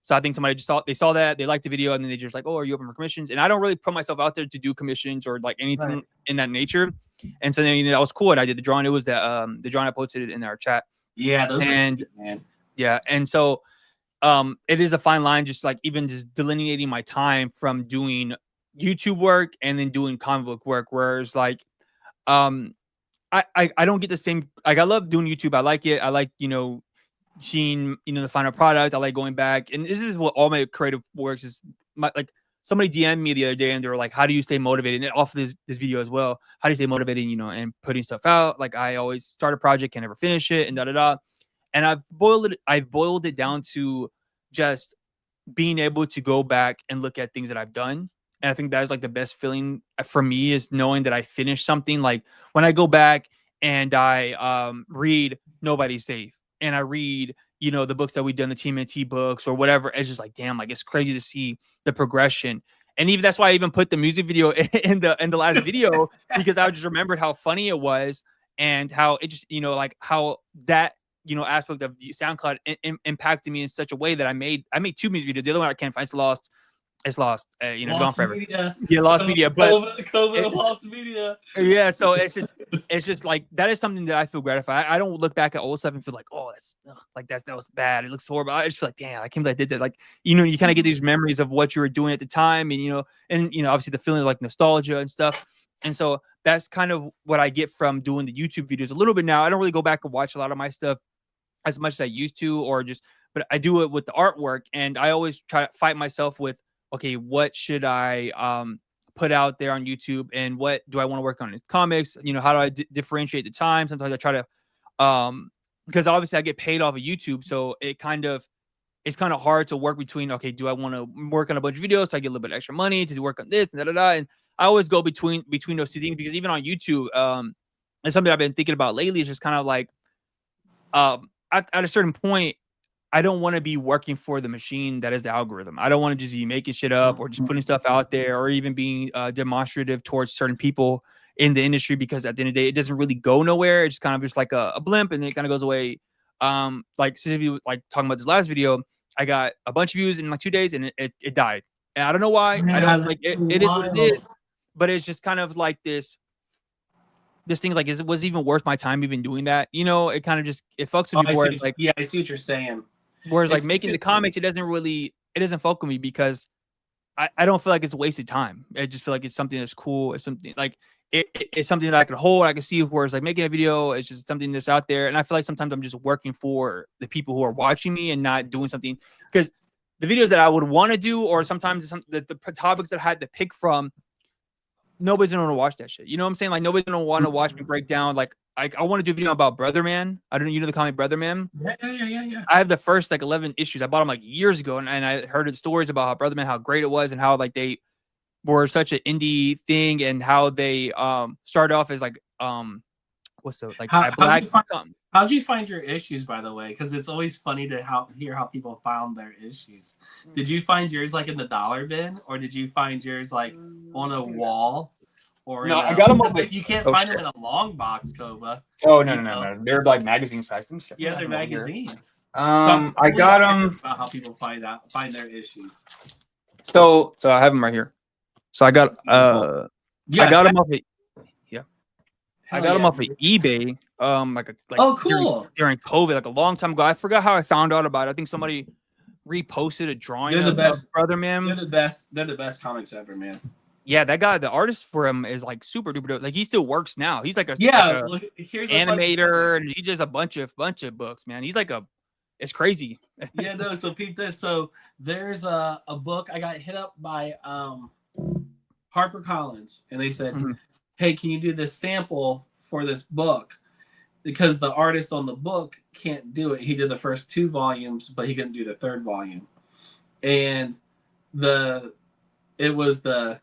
So I think somebody just saw that, they liked the video, and then they just like, oh, are you open for commissions? And I don't really put myself out there to do commissions or like anything in that nature. And so then that was cool. And I did the drawing. It was the drawing I posted in our chat. Yeah, those are cute, man. Yeah, and so it is a fine line, just like even just delineating my time from doing YouTube work and then doing comic book work. Whereas like I don't get the same. Like I love doing YouTube. I like it. I like seeing the final product. I like going back, and this is what all my creative works is. Like somebody DM'd me the other day, and they were like, "How do you stay motivated?" And off of this video as well, how do you stay motivated? And putting stuff out. Like I always start a project, can never finish it, and da da da. And I've boiled it down to just being able to go back and look at things that I've done. And I think that is like the best feeling for me is knowing that I finished something. Like when I go back and I read Nobody's Safe, and I read, the books that we've done, the TMNT books or whatever. It's just like, damn, like it's crazy to see the progression. And even that's why I even put the music video in the last video, because I just remembered how funny it was and how it just, like how that, aspect of SoundCloud impacted me in such a way that I made 2 music videos. The other one I can't find. It's lost. It's gone forever. Media. Yeah, lost media. But COVID lost media. Yeah, so it's just like that is something that I feel gratified. I don't look back at old stuff and feel like, oh, that was bad. It looks horrible. I just feel like, damn, I can't believe I did that. Like, you kind of get these memories of what you were doing at the time, and obviously the feeling of like nostalgia and stuff. And so that's kind of what I get from doing the YouTube videos a little bit now. I don't really go back and watch a lot of my stuff as much as I used to, or just, but I do it with the artwork, and I always try to fight myself with, okay, what should I put out there on YouTube, and what do I want to work on in comics? You know, how do I differentiate the time? Sometimes I try to, because obviously I get paid off of YouTube, so it's kind of hard to work between, okay, do I want to work on a bunch of videos so I get a little bit extra money to work on this and da da da, and I always go between those two things, because even on YouTube, and something I've been thinking about lately is just kind of like, at a certain point, I don't want to be working for the machine that is the algorithm. I don't want to just be making shit up or just putting stuff out there, or even being demonstrative towards certain people in the industry, because at the end of the day, it doesn't really go nowhere. It's just kind of just like a blimp, and it kind of goes away. Like, so if you like talking about this last video, I got a bunch of views in like 2 days, and it died. And I don't know why. I don't like it. It is what it is. But it's just kind of like this thing, like, was it even worth my time even doing that? You know, it kind of just, it fucks with me. Where it's like, yeah, I see what you're saying. Whereas like making the comics, it doesn't fuck with me, because I don't feel like it's a wasted time. I just feel like it's something that's cool. It's something like it's something that I could hold, I can see. Whereas like making a video, it's just something that's out there. And I feel like sometimes I'm just working for the people who are watching me and not doing something, because the videos that I would want to do, or sometimes the topics that I had to pick from, nobody's gonna want to watch that shit. You know what I'm saying? Like, nobody's gonna want to watch me break down. Like I want to do a video about Brother Man. I don't know, you know the comic Brother Man? Yeah. I have the first like 11 issues. I bought them like years ago, and I heard the stories about how Brother Man, how great it was, and how like they were such an indie thing, and how they started off as like what's the like how'd you find your issues, by the way? Because it's always funny to hear how people found their issues. Did you find yours like in the dollar bin, or did you find yours like on a wall? Or no, I got them like, you can't find them in a long box, Cova. Oh no. They're like magazine size. Yeah, they're magazines. I got them. About how people find their issues. So I have them right here. So I got I got them off of, I got them off of eBay. Oh, cool. During COVID, like a long time ago. I forgot how I found out about it. I think somebody reposted a drawing of Brother Man. They're the best. They're the best comics ever, man. Yeah, that guy, the artist for him, is like super duper dope. Like, he still works now. He's like here's animator, and he does a bunch of books, man. He's like it's crazy. Yeah, no. So peep this. So there's a book. I got hit up by HarperCollins, and they said, "Hey, can you do this sample for this book?" Because the artist on the book can't do it. He did the first 2 volumes, but he couldn't do the 3rd volume. And it was the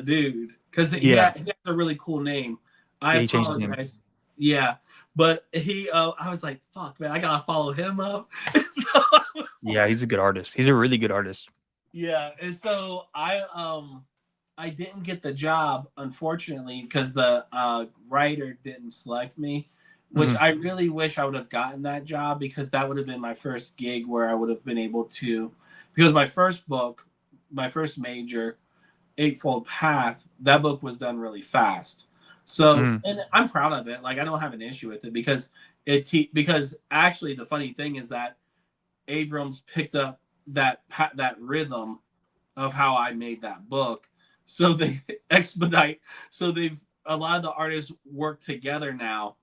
dude, because he has a really cool name. I apologize. Yeah, but I was like, fuck, man, I gotta follow him up. So he's a good artist. He's a really good artist. Yeah, and so I didn't get the job, unfortunately, because the writer didn't select me, which I really wish I would have gotten that job, because that would have been my first gig where I would have been able to, because my first book, my first major, Eightfold Path, that book was done really fast. So, and I'm proud of it. Like, I don't have an issue with it, because because actually the funny thing is that Abrams picked up that rhythm of how I made that book. So they expedite. So a lot of the artists work together now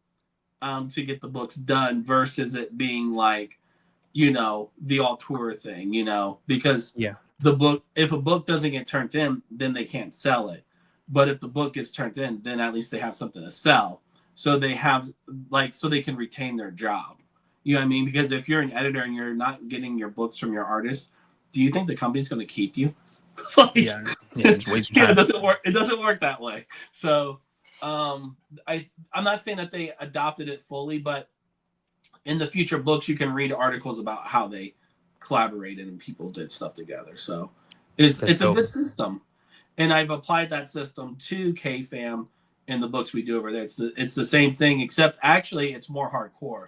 to get the books done, versus it being like, the auteur thing, because the book, if a book doesn't get turned in, then they can't sell it. But if the book gets turned in, then at least they have something to sell. So they have so they can retain their job. You know what I mean? Because if you're an editor and you're not getting your books from your artist, do you think the company's going to keep you? It doesn't work. It doesn't work that way. So I'm not saying that they adopted it fully, but in the future books, you can read articles about how they collaborated and people did stuff together. So it's a good system, and I've applied that system to KFAM in the books we do over there. It's the same thing, except actually it's more hardcore.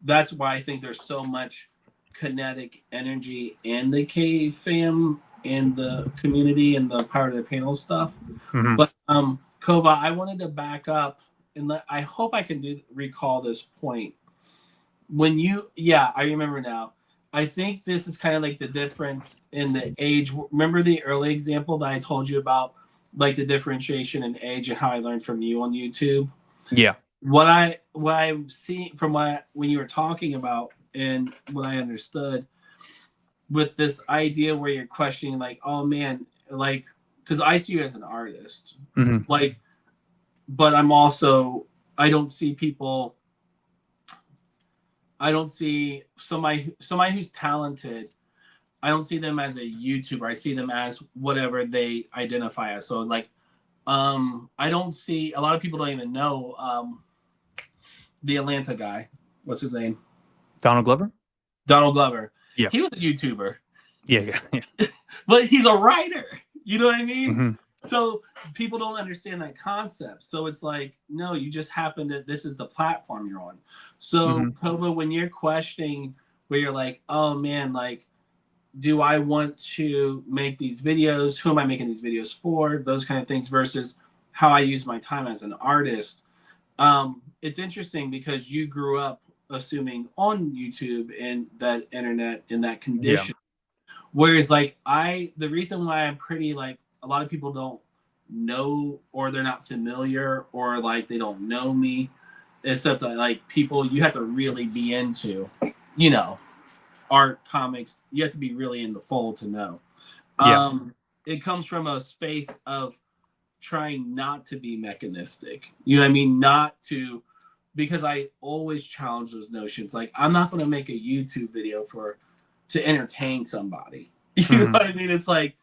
That's why I think there's so much kinetic energy in the KFAM and the community and the Power of the Panel stuff. But Cova, I wanted to back up, and I hope I can recall this point. When I remember now. I think this is kind of like the difference in the age. Remember the early example that I told you about, like the differentiation in age and how I learned from you on YouTube? Yeah. What I'm seeing from when you were talking about and what I understood with this idea where you're questioning, like, oh man, like, because I see you as an artist, like, but I'm also, I don't see people, I don't see somebody who's talented. I don't see them as a YouTuber. I see them as whatever they identify as. So like, I don't see, a lot of people don't even know the Atlanta guy. What's his name? Donald Glover. Donald Glover. Yeah, he was a YouTuber. Yeah. But he's a writer. You know what I mean? So people don't understand that concept. So it's like, no, you just happen to, this is the platform you're on. So Cova, when you're questioning, where you're like, oh man, like, do I want to make these videos? Who am I making these videos for? Those kind of things versus how I use my time as an artist. It's interesting because you grew up assuming on YouTube and that internet in that condition. Yeah. Whereas like the reason why I'm pretty, like, a lot of people don't know, or they're not familiar, or like they don't know me, except like people you have to really be into, you know, art, comics. You have to be really in the fold to know. Yeah. It comes from a space of trying not to be mechanistic. You know what I mean? Not to, because I always challenge those notions. Like, I'm not going to make a YouTube video to entertain somebody. You know what I mean? It's like,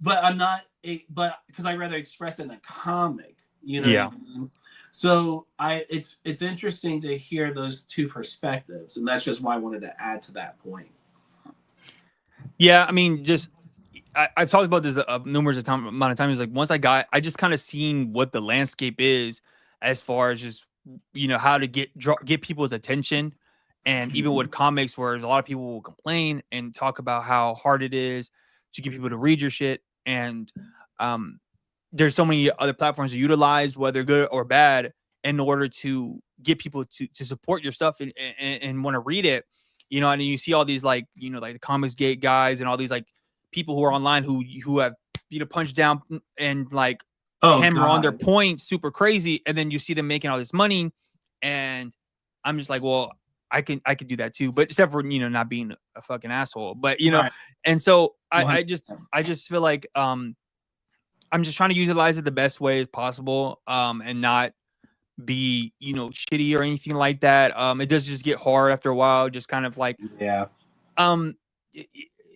but I'm not, but because I'd rather express it in a comic. You know what I mean? So it's interesting to hear those two perspectives, and that's just why I wanted to add to that point. Yeah, I mean, just I've talked about this numerous amount of times. Like, once I just kind of seen what the landscape is, as far as just, you know, how to get people's attention, and even with comics, where a lot of people will complain and talk about how hard it is to get people to read your shit, and there's so many other platforms to utilize, whether good or bad, in order to get people to support your stuff and want to read it. You know, and you see all these, like, you know, like the Comics Gate guys and all these like people who are online who have, you know, punched down and like hammer on their points super crazy, and then you see them making all this money, and I'm just like, well, I could do that too, but except for, you know, not being a fucking asshole. But you know, and so I just feel like I'm just trying to utilize it the best way as possible, and not be, you know, shitty or anything like that. It does just get hard after a while, just kind of like,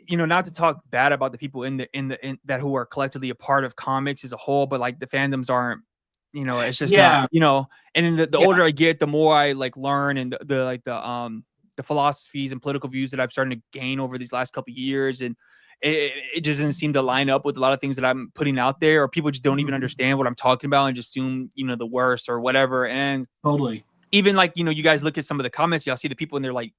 you know, not to talk bad about the people in that who are collectively a part of comics as a whole, but like the fandoms aren't, you know, it's just not, you know. And then the older I get, the more I like learn, and the philosophies and political views that I've started to gain over these last couple of years, and it just doesn't seem to line up with a lot of things that I'm putting out there, or people just don't even understand what I'm talking about and just assume, you know, the worst or whatever. And totally, even like, you know, you guys look at some of the comments, y'all see the people and they're like,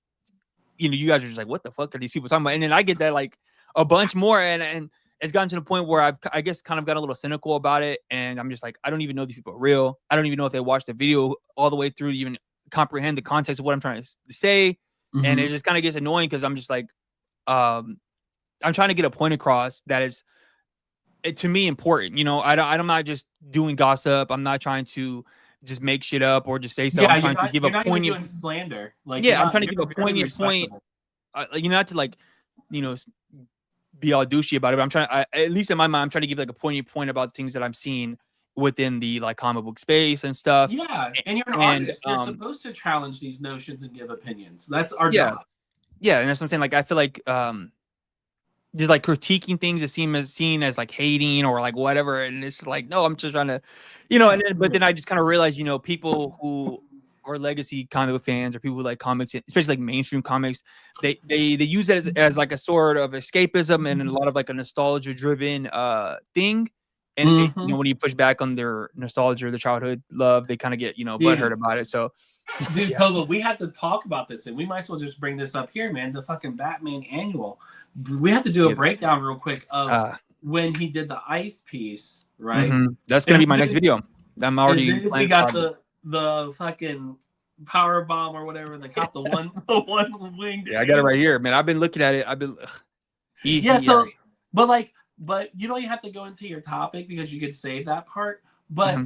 you know, you guys are just like, what the fuck are these people talking about? And then I get that like a bunch more, and it's gotten to the point where I guess kind of got a little cynical about it, and I'm just like, I don't even know these people are real. I don't even know if they watched the video all the way through to even comprehend the context of what I'm trying to say. And it just kind of gets annoying, because I'm just like, I'm trying to get a point across that is, to me, important. You know, I'm not just doing gossip. I'm not trying to just make shit up or just say so. I'm trying to give a poignant slander. Like, I'm trying to give a poignant point. You know, not to like, you know, be all douchey about it, but I'm trying, at least in my mind, I'm trying to give like a poignant point about things that I'm seeing within the like comic book space and stuff. Yeah, and you're an artist. You're supposed to challenge these notions and give opinions. That's our job. Yeah, and that's what I'm saying. Like, I feel like just like critiquing things is seen as like hating or like whatever, and it's just like, no, I'm just trying to, you know. And then, but then I just kind of realized, you know, people who are legacy comic book fans, or people who like comics, especially like mainstream comics, they use it as like a sort of escapism and a lot of like a nostalgia driven thing. And you know, when you push back on their nostalgia or their childhood love, they kind of get, you know, butthurt about it. So, dude, Cova, we have to talk about this, and we might as well just bring this up here, man. The fucking Batman annual. We have to do a breakdown real quick of when he did the ice piece, right? That's gonna be my next video. I'm already. We got the fucking power bomb or whatever. They caught the one wing. Yeah, I got it right here, man. I've been looking at it. I've been. But you know, you have to go into your topic because you could save that part. But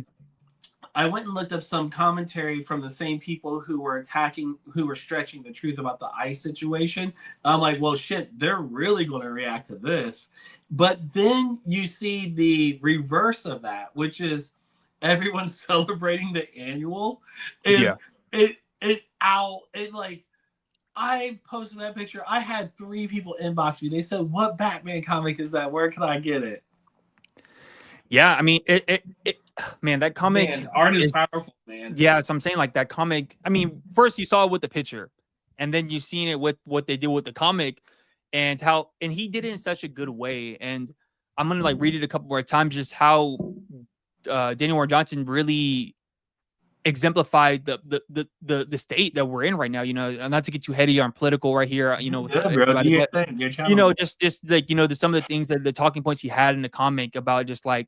I went and looked up some commentary from the same people who were stretching the truth about the ICE situation. I'm like, well, shit, they're really going to react to this. But then you see the reverse of that, which is everyone celebrating the annual. And Yeah. like, I posted that picture. I had 3 people inbox me. They said, what Batman comic is that? Where can I get it? Yeah, I mean, man, that comic, man, art is powerful, man. Yeah, so I'm saying like that comic. I mean, first you saw it with the picture, and then you seen it with what they did with the comic, and he did it in such a good way. And I'm gonna like read it a couple more times, just how Daniel Warren Johnson really exemplified the state that we're in right now. You know, not to get too heady on political right here. You know, yeah, bro, do your thing. You know, just like some of the things that the talking points he had in the comic about just like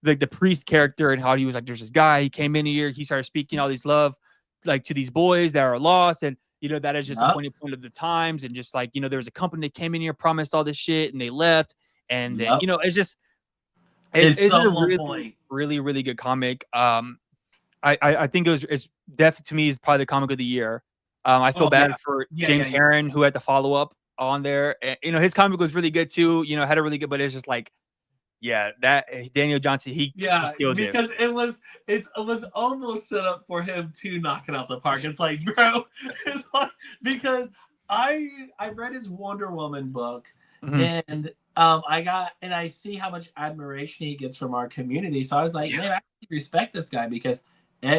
the priest character and how he was like, there's this guy, he came in here, he started speaking all these love like to these boys that are lost, and you know that is just a point of the times, and just like, you know, there was a company that came in here, promised all this shit, and they left, and then you know it's just it's so a really good comic. I think it's definitely, to me, is probably the comic of the year. I feel bad for James Herron, who had to follow up on there, and you know his comic was really good too, you know, had a really good, but it's just like, yeah, that Daniel Johnson, he killed because it was almost set up for him to knock it out the park. It's like, bro, it's like, because I read his Wonder Woman book, and I see how much admiration he gets from our community. So I was like, man, I respect this guy because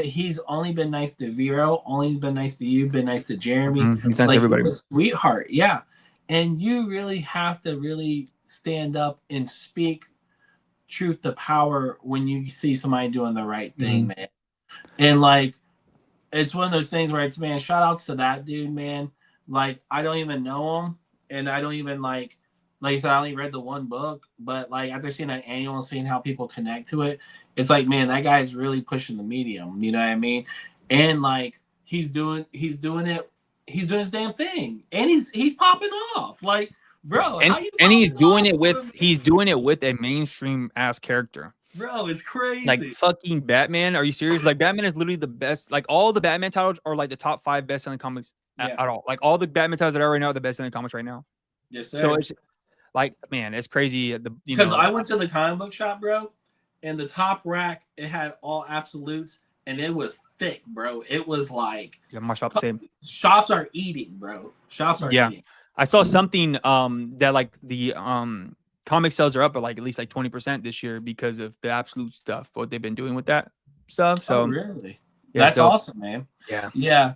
he's only been nice to Vero, only been nice to you, been nice to Jeremy, he's nice to everybody. He's a sweetheart, yeah. And you really have to really stand up and speak truth to power when you see somebody doing the right thing, man. And like, it's one of those things where it's, man, shout outs to that dude, man. Like, I don't even know him, and I don't even like I said, I only read the one book, but like after seeing that annual and seeing how people connect to it, it's like, man, that guy is really pushing the medium, you know what I mean? And like he's doing his damn thing, and he's popping off, like, bro, and he's doing it with a mainstream ass character. Bro, it's crazy. Like fucking Batman. Are you serious? Like Batman is literally the best. Like all the Batman titles are like the top 5 best-selling comics at all. Like all the Batman titles that are right now are the best-selling comics right now. Yes, sir. So it's like, man, it's crazy. Because I went to the comic book shop, bro, and the top rack, it had all absolutes, and it was thick, bro. It was like, yeah, my shop same. Shops are eating, bro. Shops are eating. I saw something that like the comic sales are up by like at least like 20% this year because of the absolute stuff, what they've been doing with that stuff. So really? Yeah, that's awesome, man. Yeah. Yeah.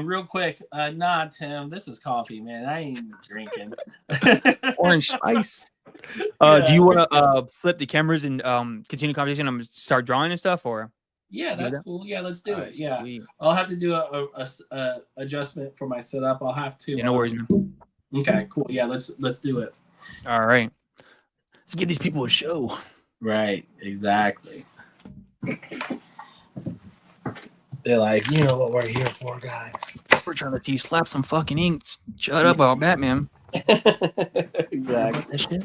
Real quick, nah, Tim, this is coffee, man. I ain't drinking. Orange spice. Do you want to flip the cameras and continue conversation and start drawing and stuff, or? Yeah, that's cool. Yeah, let's do it. Yeah, I'll have to do a adjustment for my setup. I'll have to. Yeah, no worries, man. Okay, cool. Yeah, let's do it. All right. Let's give these people a show. Right. Exactly. They're like, you know what we're here for, guys. We're trying to teach slap some fucking ink. Shut up about Batman. Exactly.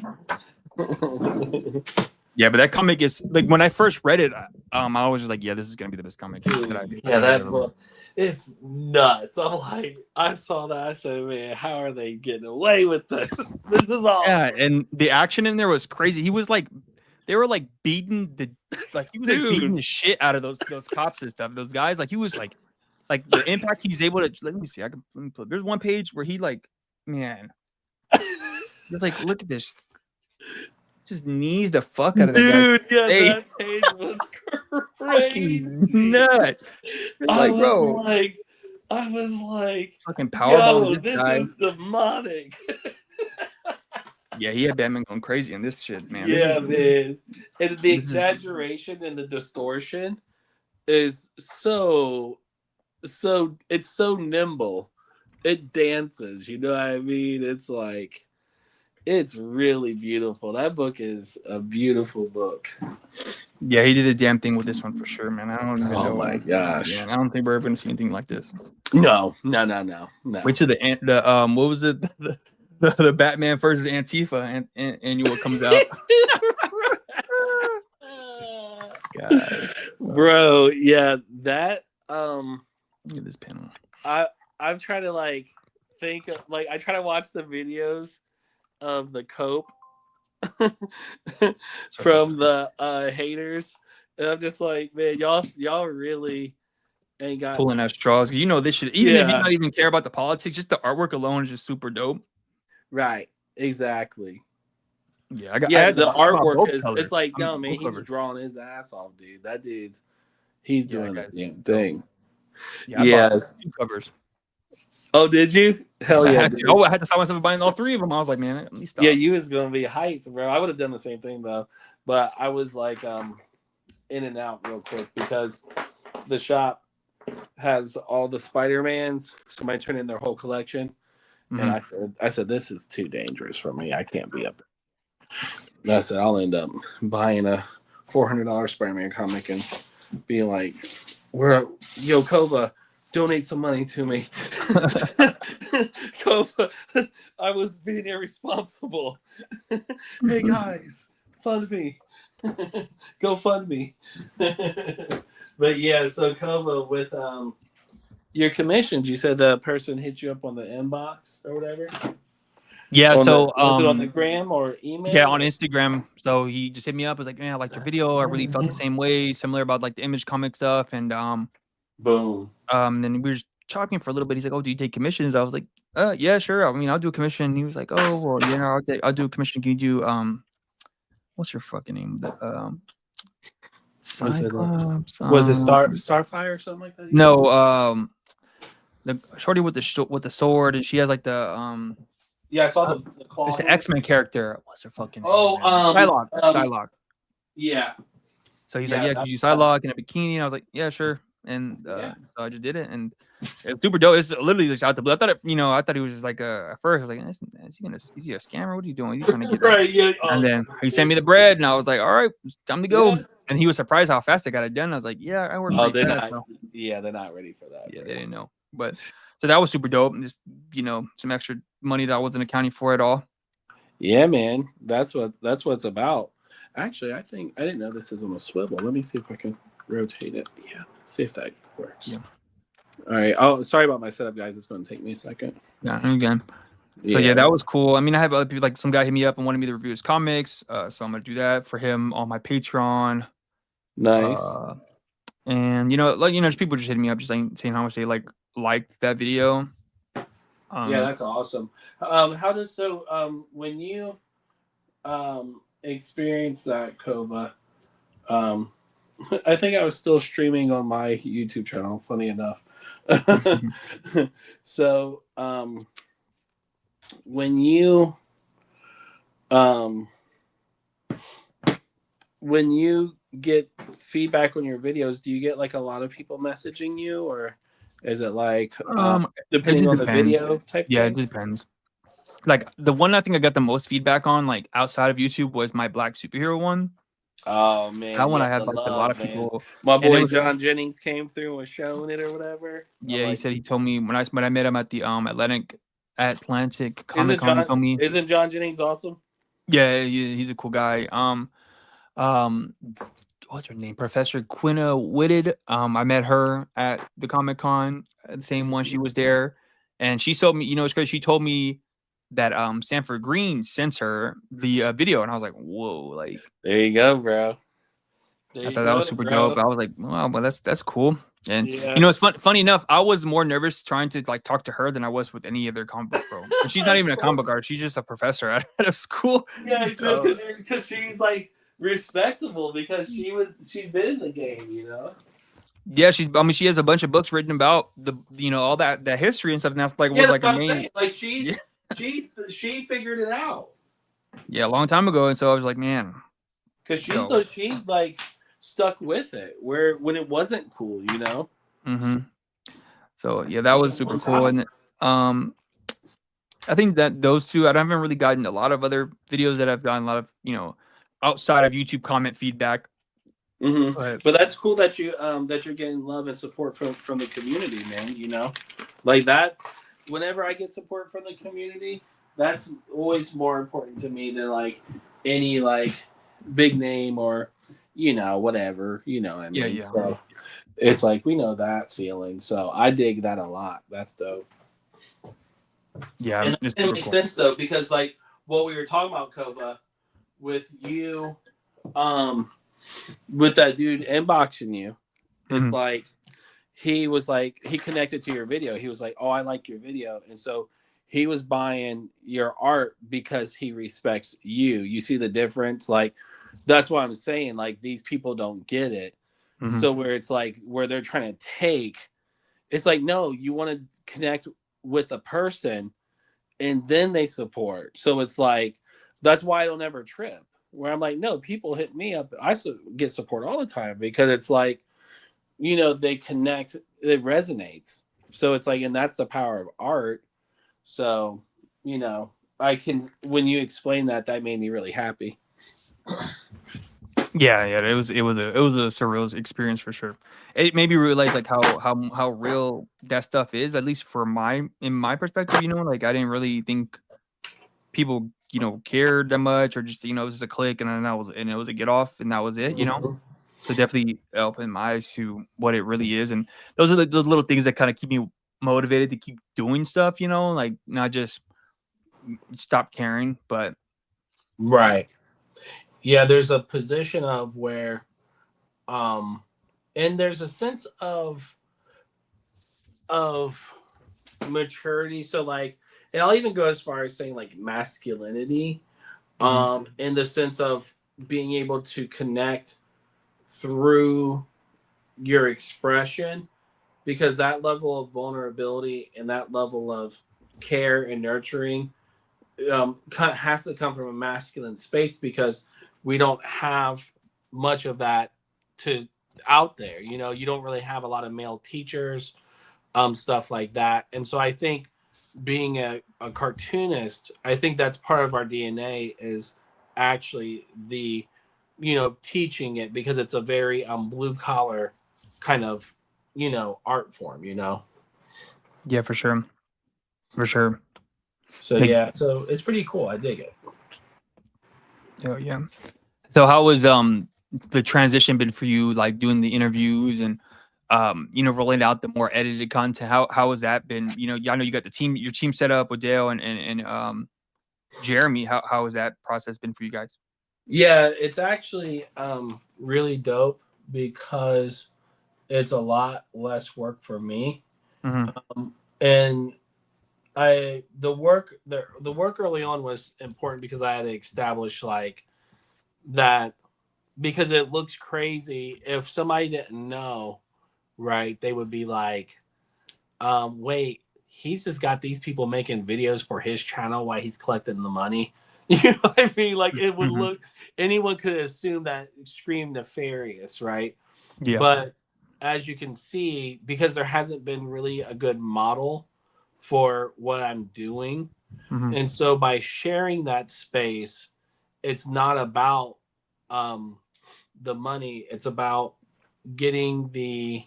Yeah, but that comic is like, when I first read it, I was just like, yeah, this is gonna be the best comic. Dude, that book, it's nuts. I'm like, I saw that, I said, man, how are they getting away with this? This is all. Yeah, and the action in there was crazy. He was like, they were like beating the shit out of those cops and stuff. Those guys, like he was like the impact he's able to. Let me see. Let me put. There's one page where he like, man, it's like, look at this. Just knees the fuck out of the dude. Yeah, that page was crazy. Nuts. I was like, fucking powerbomb. This is demonic. Yeah, he had Batman going crazy in this shit, man. Yeah, man. And the exaggeration and the distortion is so it's so nimble. It dances, you know what I mean? It's like, it's really beautiful. That book is a beautiful book. Yeah, he did a damn thing with this one for sure, man. I don't even know. Oh my gosh. Yeah, I don't think we're ever gonna see anything like this. No. Wait till the what was it? The Batman versus Antifa annual comes out. God, bro. Yeah, that look at this panel. I'm trying to like think of, like I try to watch the videos of the cope from the haters, and I'm just like, man, y'all really ain't got Pulling at straws. You know, this should, even if you not even care about the politics, just the artwork alone is just super dope. Right, exactly. Yeah, I had the artwork is colors. it's like, I'm no man, he's covers. drawing his ass off, dude. That he's doing the damn dope. thing. Yeah, I bought 2 covers. Oh, did you? Hell yeah! I had to stop myself buying all 3 of them. I was like, man, let me stop. Yeah, you was gonna be hyped, bro. I would have done the same thing though, but I was like, in and out real quick because the shop has all the Spider-Mans. Somebody turned in their whole collection, and I said, this is too dangerous for me. I can't be up. And I said, I'll end up buying a $400 Spider-Man comic and being like, yo, Cova, donate some money to me. Cova, I was being irresponsible. Hey guys, fund me. Go fund me. But yeah, so Cova, with your commissions, you said the person hit you up on the inbox or whatever? Yeah, so was it on the gram or email? Yeah, on Instagram. So he just hit me up. Was like, man, I liked your video. I really felt the same way, similar about like the image comic stuff. And boom. Then we were just talking for a little bit. He's like, oh, do you take commissions? I was like, yeah, sure. I mean, I'll do a commission. He was like, oh, well, you know, I'll do a commission. Can you do what's your fucking name? The Cyclops. Was it Starfire or something like that? No, the shorty with the sword, and she has like the yeah, I saw the claw. It's an X-Men character. What's her fucking name? Psylocke. Psylocke. Yeah. So he's like, yeah, could you Psylocke in a bikini? And I was like, yeah, sure. And so I just did it, and it's super dope. It's literally just out the blue. I thought I thought he was just like at first I was like, is he a scammer? What are you doing? He's trying to get right, yeah. And then he sent me the bread, and I was like, all right, it's time to go. Yeah. And he was surprised how fast I got it done. I was like, yeah, I worked pretty fast. Yeah, they're not ready for that. Yeah, they didn't know. But so that was super dope. And just, some extra money that I wasn't accounting for at all. Yeah, man. That's what it's about. Actually, I didn't know this is on a swivel. Let me see if I can rotate it. Yeah, let's see if that works. Yeah. All right. Oh, sorry about my setup, guys. It's going to take me a second. Yeah, again. So yeah, that was cool. I mean, I have other people, like some guy hit me up and wanted me to review his comics. So I'm gonna do that for him on my Patreon. Nice. And just people just hitting me up, just saying how much they liked that video. Yeah, that's awesome. How does when you experience that, Cova? I think I was still streaming on my YouTube channel. Funny enough. So when you get feedback on your videos, do you get like a lot of people messaging you, or is it like depending on the video type thing? It depends. Like the one I think I got the most feedback on, like outside of YouTube, was my Black superhero one. Oh man, that one I had like a lot of people. My boy John Jennings came through and was showing it or whatever. Yeah, he said he told me when I met him at the Atlantic Comic Con. He told me, isn't John Jennings awesome? Yeah, he's a cool guy. What's her name? Professor Quinna Whitted. I met her at the Comic Con, the same one. She was there, and she told me, it's great. She told me that Sanford Green sent her the video, and I was like, whoa, like there you go, bro. I thought that was super dope. I was like, wow, well, that's cool. And it's funny enough, I was more nervous trying to like talk to her than I was with any other comic book girl. And she's not even a comic book artist; she's just a professor at a school. Yeah, it's just because she's like respectable, because she's been in the game, Yeah, she has a bunch of books written about the all that history and stuff. And that's like was like a main. Like she figured it out. Yeah, a long time ago, and so I was like, man, because she like stuck with it when it wasn't cool, Mm-hmm. So yeah, that was super cool, and I think that those two, I haven't really gotten a lot of other videos that I've gotten a lot of outside of YouTube comment feedback. Mm-hmm. But that's cool that you're getting love and support from the community, man. Like that. Whenever I get support from the community, that's always more important to me than like any like big name or whatever, you know what I Yeah, mean? yeah. So it's like we know that feeling. So I dig that a lot. That's dope. Yeah, And it's it super makes cool. sense though, because like what we were talking about, Cova, with you, um, with that dude inboxing you, it's Mhm. like he was like he connected to your video. He was like, "Oh, I like your video," and so he was buying your art because he respects you. You see the difference? Like that's what I'm saying. Like these people don't get it. Mhm. So where it's like where they're trying to take, it's like no, you want to connect with a person and then they support. So it's like that's why I don't ever trip. Where I'm like, no, people hit me up. I get support all the time because it's like they connect, it resonates. So it's like, and that's the power of art. So you know, I can when you explain that, that made me really happy. Yeah, yeah. It was a surreal experience for sure. It made me realize like how real that stuff is. At least for in my perspective, like I didn't really think people cared that much, or just it was just a click and then it was a get off and that was it. Mhm. So definitely opened my eyes to what it really is, and those are those little things that kind of keep me motivated to keep doing stuff. Like not just stop caring, but Right. Yeah, there's a position of where um and there's a sense of maturity. So like, and I'll even go as far as saying like masculinity, mhm, in the sense of being able to connect through your expression, because that level of vulnerability and that level of care and nurturing has to come from a masculine space, because we don't have much of that to out there. You don't really have a lot of male teachers, stuff like that. And so I think being a cartoonist, I think that's part of our DNA is actually the, teaching it, because it's a very blue collar kind of, art form. yeah, for sure, for sure. So Like, yeah, so it's pretty cool. I dig it. oh, yeah. So how was the transition been for you, like doing the interviews and rolling out the more edited content? How has that been? I know you got your team set up with Dale and Jeremy. How has that process been for you guys? Yeah, it's actually really dope because it's a lot less work for me. Hmm. And the work early on was important because I had to establish like that, because it looks crazy if somebody didn't know, right? They would be like, wait, he's just got these people making videos for his channel while he's collecting the money. You know what I mean? Like it would Hmm. look, anyone could assume that scream nefarious, right? Yeah. But as you can see, because there hasn't been really a good model for what I'm doing, Hmm. and so by sharing that space, it's not about um, the money. It's about getting the.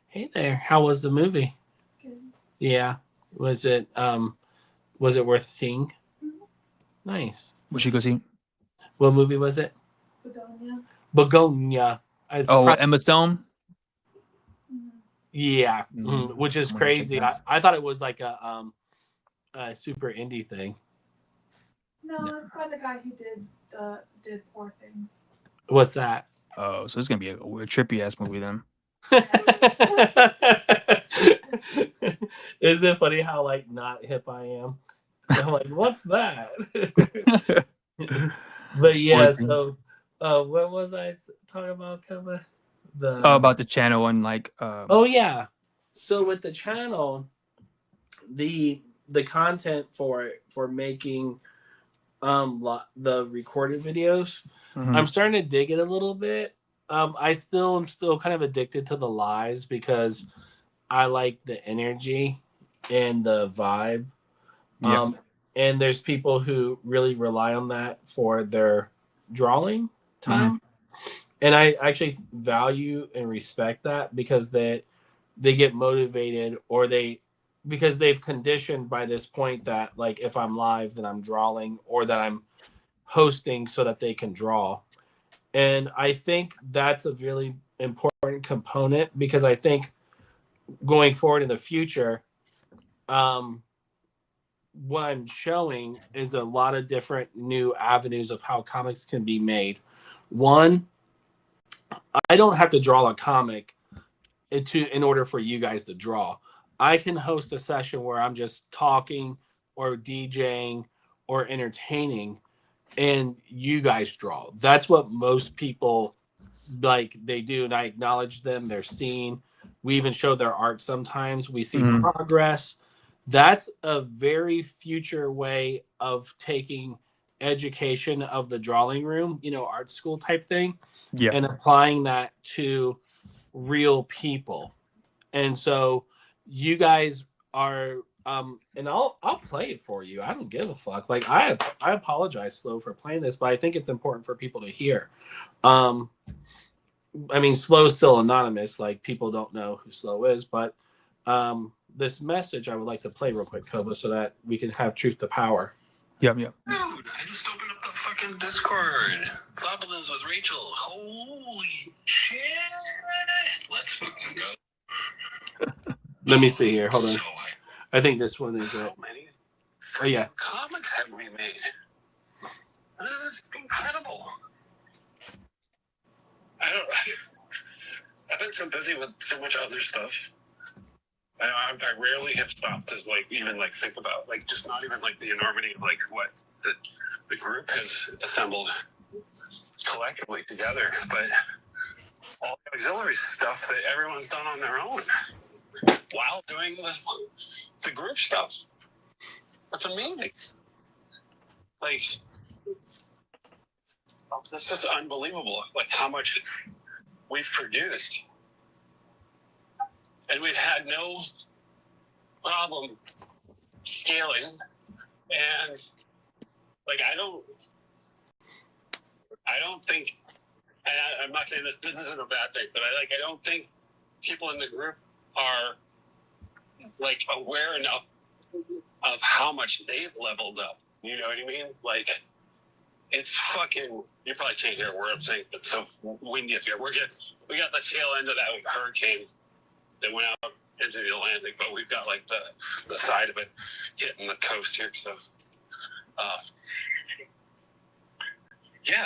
Hey there, how was the movie? Good. Yeah, was it worth seeing? Mm-hmm. Nice. What you go see? What movie was it? Begonia. Begonia. It's Oh, probably Emma Stone. yeah, Mm, which is I'm gonna check crazy. that. I thought it was like a super indie thing. Yeah. No, it's by the guy who did Poor Things. What's that? Oh, so it's gonna be a weird trippy ass movie then. Isn't it funny how like not hip I am? I'm like, what's that? But Poor yeah, thing. so what was I talking about, Kevin? Oh, The about the channel and like Oh yeah. So with the channel, the content for making the recorded videos, mhm, I'm starting to dig it a little bit. I'm still kind of addicted to the lies because I like the energy and the vibe. yeah. Um, and there's people who really rely on that for their drawing Mhm, time, and I actually value and respect that, because they get motivated, or they because they've conditioned by this point that like if I'm live then I'm drawing, or that I'm hosting so that they can draw. And I think that's a really important component, because I think going forward in the future, what I'm showing is a lot of different new avenues of how comics can be made. One, I don't have to draw a comic in order for you guys to draw. I can host a session where I'm just talking or DJing or entertaining, and you guys draw. That's what most people like they do, and I acknowledge them. They're seen. We even show their art sometimes. We see progress. That's a very future way of taking education of the drawing room, art school type thing, Yeah. and applying that to real people. And so you guys are and I'll play it for you. I don't give a fuck. Like I apologize, Slow, for playing this, but I think it's important for people to hear. I mean, Slow's still anonymous. Like, people don't know who Slow is, but this message I would like to play real quick, Cova, so that we can have truth to power. Yep. Dude, I just opened up the fucking Discord. Thought with Rachel. Holy shit. Let's fucking go. Let me see here. Hold on. So I think this one is it. how many Oh, yeah. comics have we made? This is incredible. I've been so busy with so much other stuff. I rarely have stopped to even think about just not even the enormity of what the group has assembled collectively together, but all the auxiliary stuff that everyone's done on their own while doing the group stuff. That's amazing. It's just unbelievable, how much we've produced. And we've had no problem scaling. And I don't think, and I'm not saying this isn't a bad thing, but I don't think people in the group are aware enough of how much they've leveled up. You know what I mean? It's fucking, you probably can't hear a word I'm saying, but it's so windy up here. We got the tail end of that hurricane that went out into the Atlantic, but we've got the side of it hitting the coast here. So, yeah,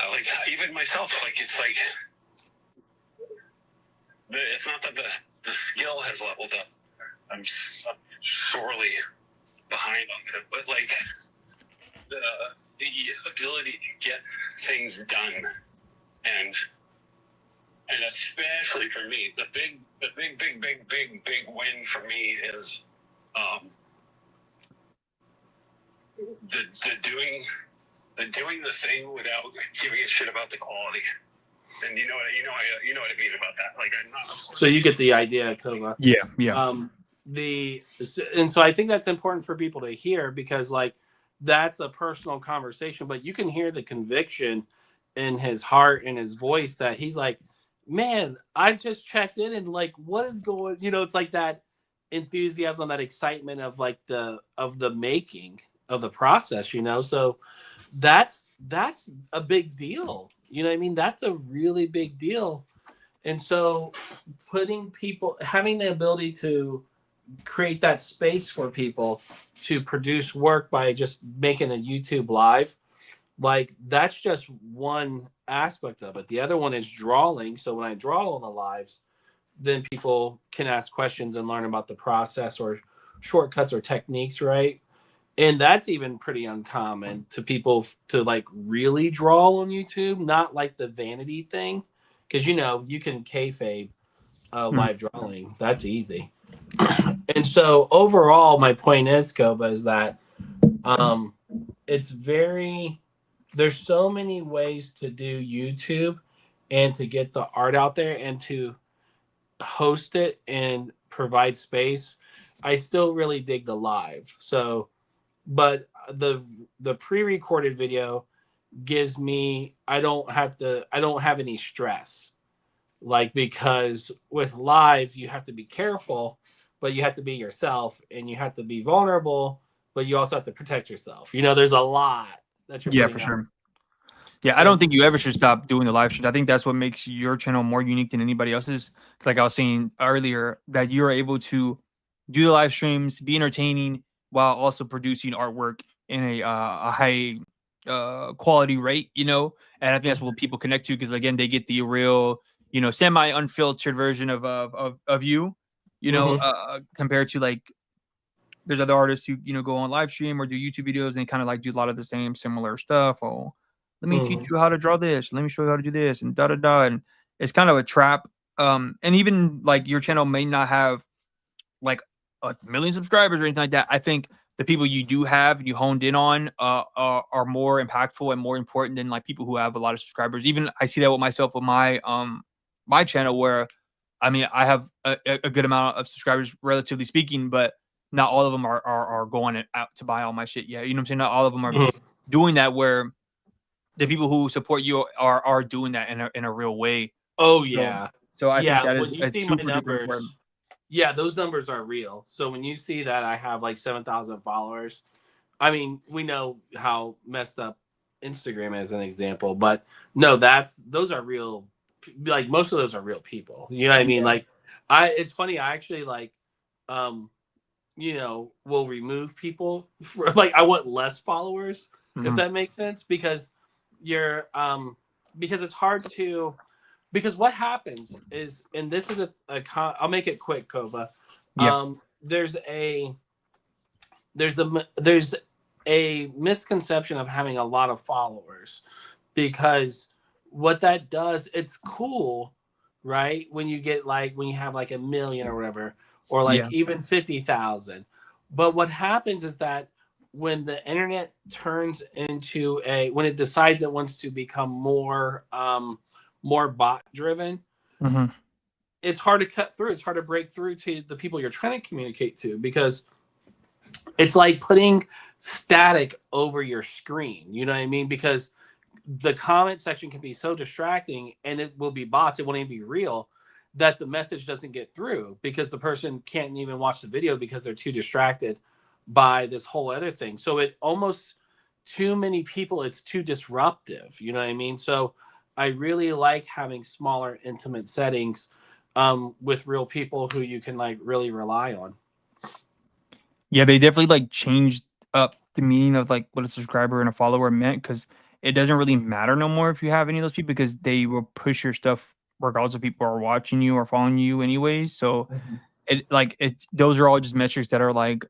even myself, it's not that the skill has leveled up. I'm sorely behind on it, but the ability to get things done, and especially for me, the big win for me is the doing the thing without giving a shit about the quality. And you know what I mean about that. I'm not. So you get the idea, Cova. Yeah. And so I think that's important for people to hear, because that's a personal conversation, but you can hear the conviction in his heart and his voice that he's like, man, I just checked in and what is going, it's that enthusiasm, that excitement of the making of the process, so that's a big deal. You know what I mean? That's a really big deal. And so having the ability to create that space for people to produce work by just making a YouTube live, that's just one aspect of it. The other one is drawing. So when I draw on the lives, then people can ask questions and learn about the process or shortcuts or techniques, right? And that's even pretty uncommon to people to really draw on YouTube, not the vanity thing, because you can kayfabe live drawing. That's easy. And so overall, my point is, Cova, is that there's so many ways to do YouTube and to get the art out there and to host it and provide space. I still really dig the live. So, but the pre-recorded video gives me, I don't have any stress. Because with live, you have to be careful, but you have to be yourself, and you have to be vulnerable, but you also have to protect yourself. There's a lot that you're Yeah, putting for out. sure. Yeah, I don't think you ever should stop doing the live streams. I think that's what makes your channel more unique than anybody else's. 'Cause like I was saying earlier, that you're able to do the live streams, be entertaining while also producing artwork in a high quality rate, you know. And I think that's what people connect to because again, they get the real, you know, semi unfiltered version of you, you know, compared to like there's other artists who you know go on live stream or do YouTube videos and they kind of like do a lot of the same similar stuff. Oh, let me teach you how to draw this. Let me show you how to do this and da da da. And it's kind of a trap. And even like your channel may not have like a million subscribers or anything like that. I think the people you do have you honed in on are more impactful and more important than like people who have a lot of subscribers. Even I see that with myself with my channel where I mean I have a good amount of subscribers relatively speaking, but not all of them are going out to buy all my shit yet. You know what I'm saying? Not all of them are doing that where the people who support you are doing that in a real way. Oh yeah. So I think that when you is see my super numbers, important. yeah, those numbers are real. So when you see that I have like 7,000 followers, I mean, we know how messed up Instagram is an example, but no, those are real. Like most of those are real people. You know what I mean? Like, it's funny. I actually like, you know, will remove people. Like, I want less followers, if that makes sense, because because it's hard to. Because what happens is, and this is I'll make it quick, Cova. Yeah. There's a misconception of having a lot of followers, because what that does, it's cool, right? When you get like when you have like 1 million or whatever, or like even 50,000. But what happens is that when the internet turns into when it decides it wants to become more bot driven, it's hard to cut through. It's hard to break through to the people you're trying to communicate to, because it's like putting static over your screen. You know what I mean? Because the comment section can be so distracting, and it will be bots. It won't even be real, that the message doesn't get through because the person can't even watch the video because they're too distracted by this whole other thing. So it almost too many people. It's too disruptive. You know what I mean? So I really like having smaller, intimate settings with real people who you can like really rely on. Yeah, they definitely like changed up the meaning of like what a subscriber and a follower meant because it doesn't really matter no more if you have any of those people because they will push your stuff regardless of people are watching you or following you anyways. So those are all just metrics that are like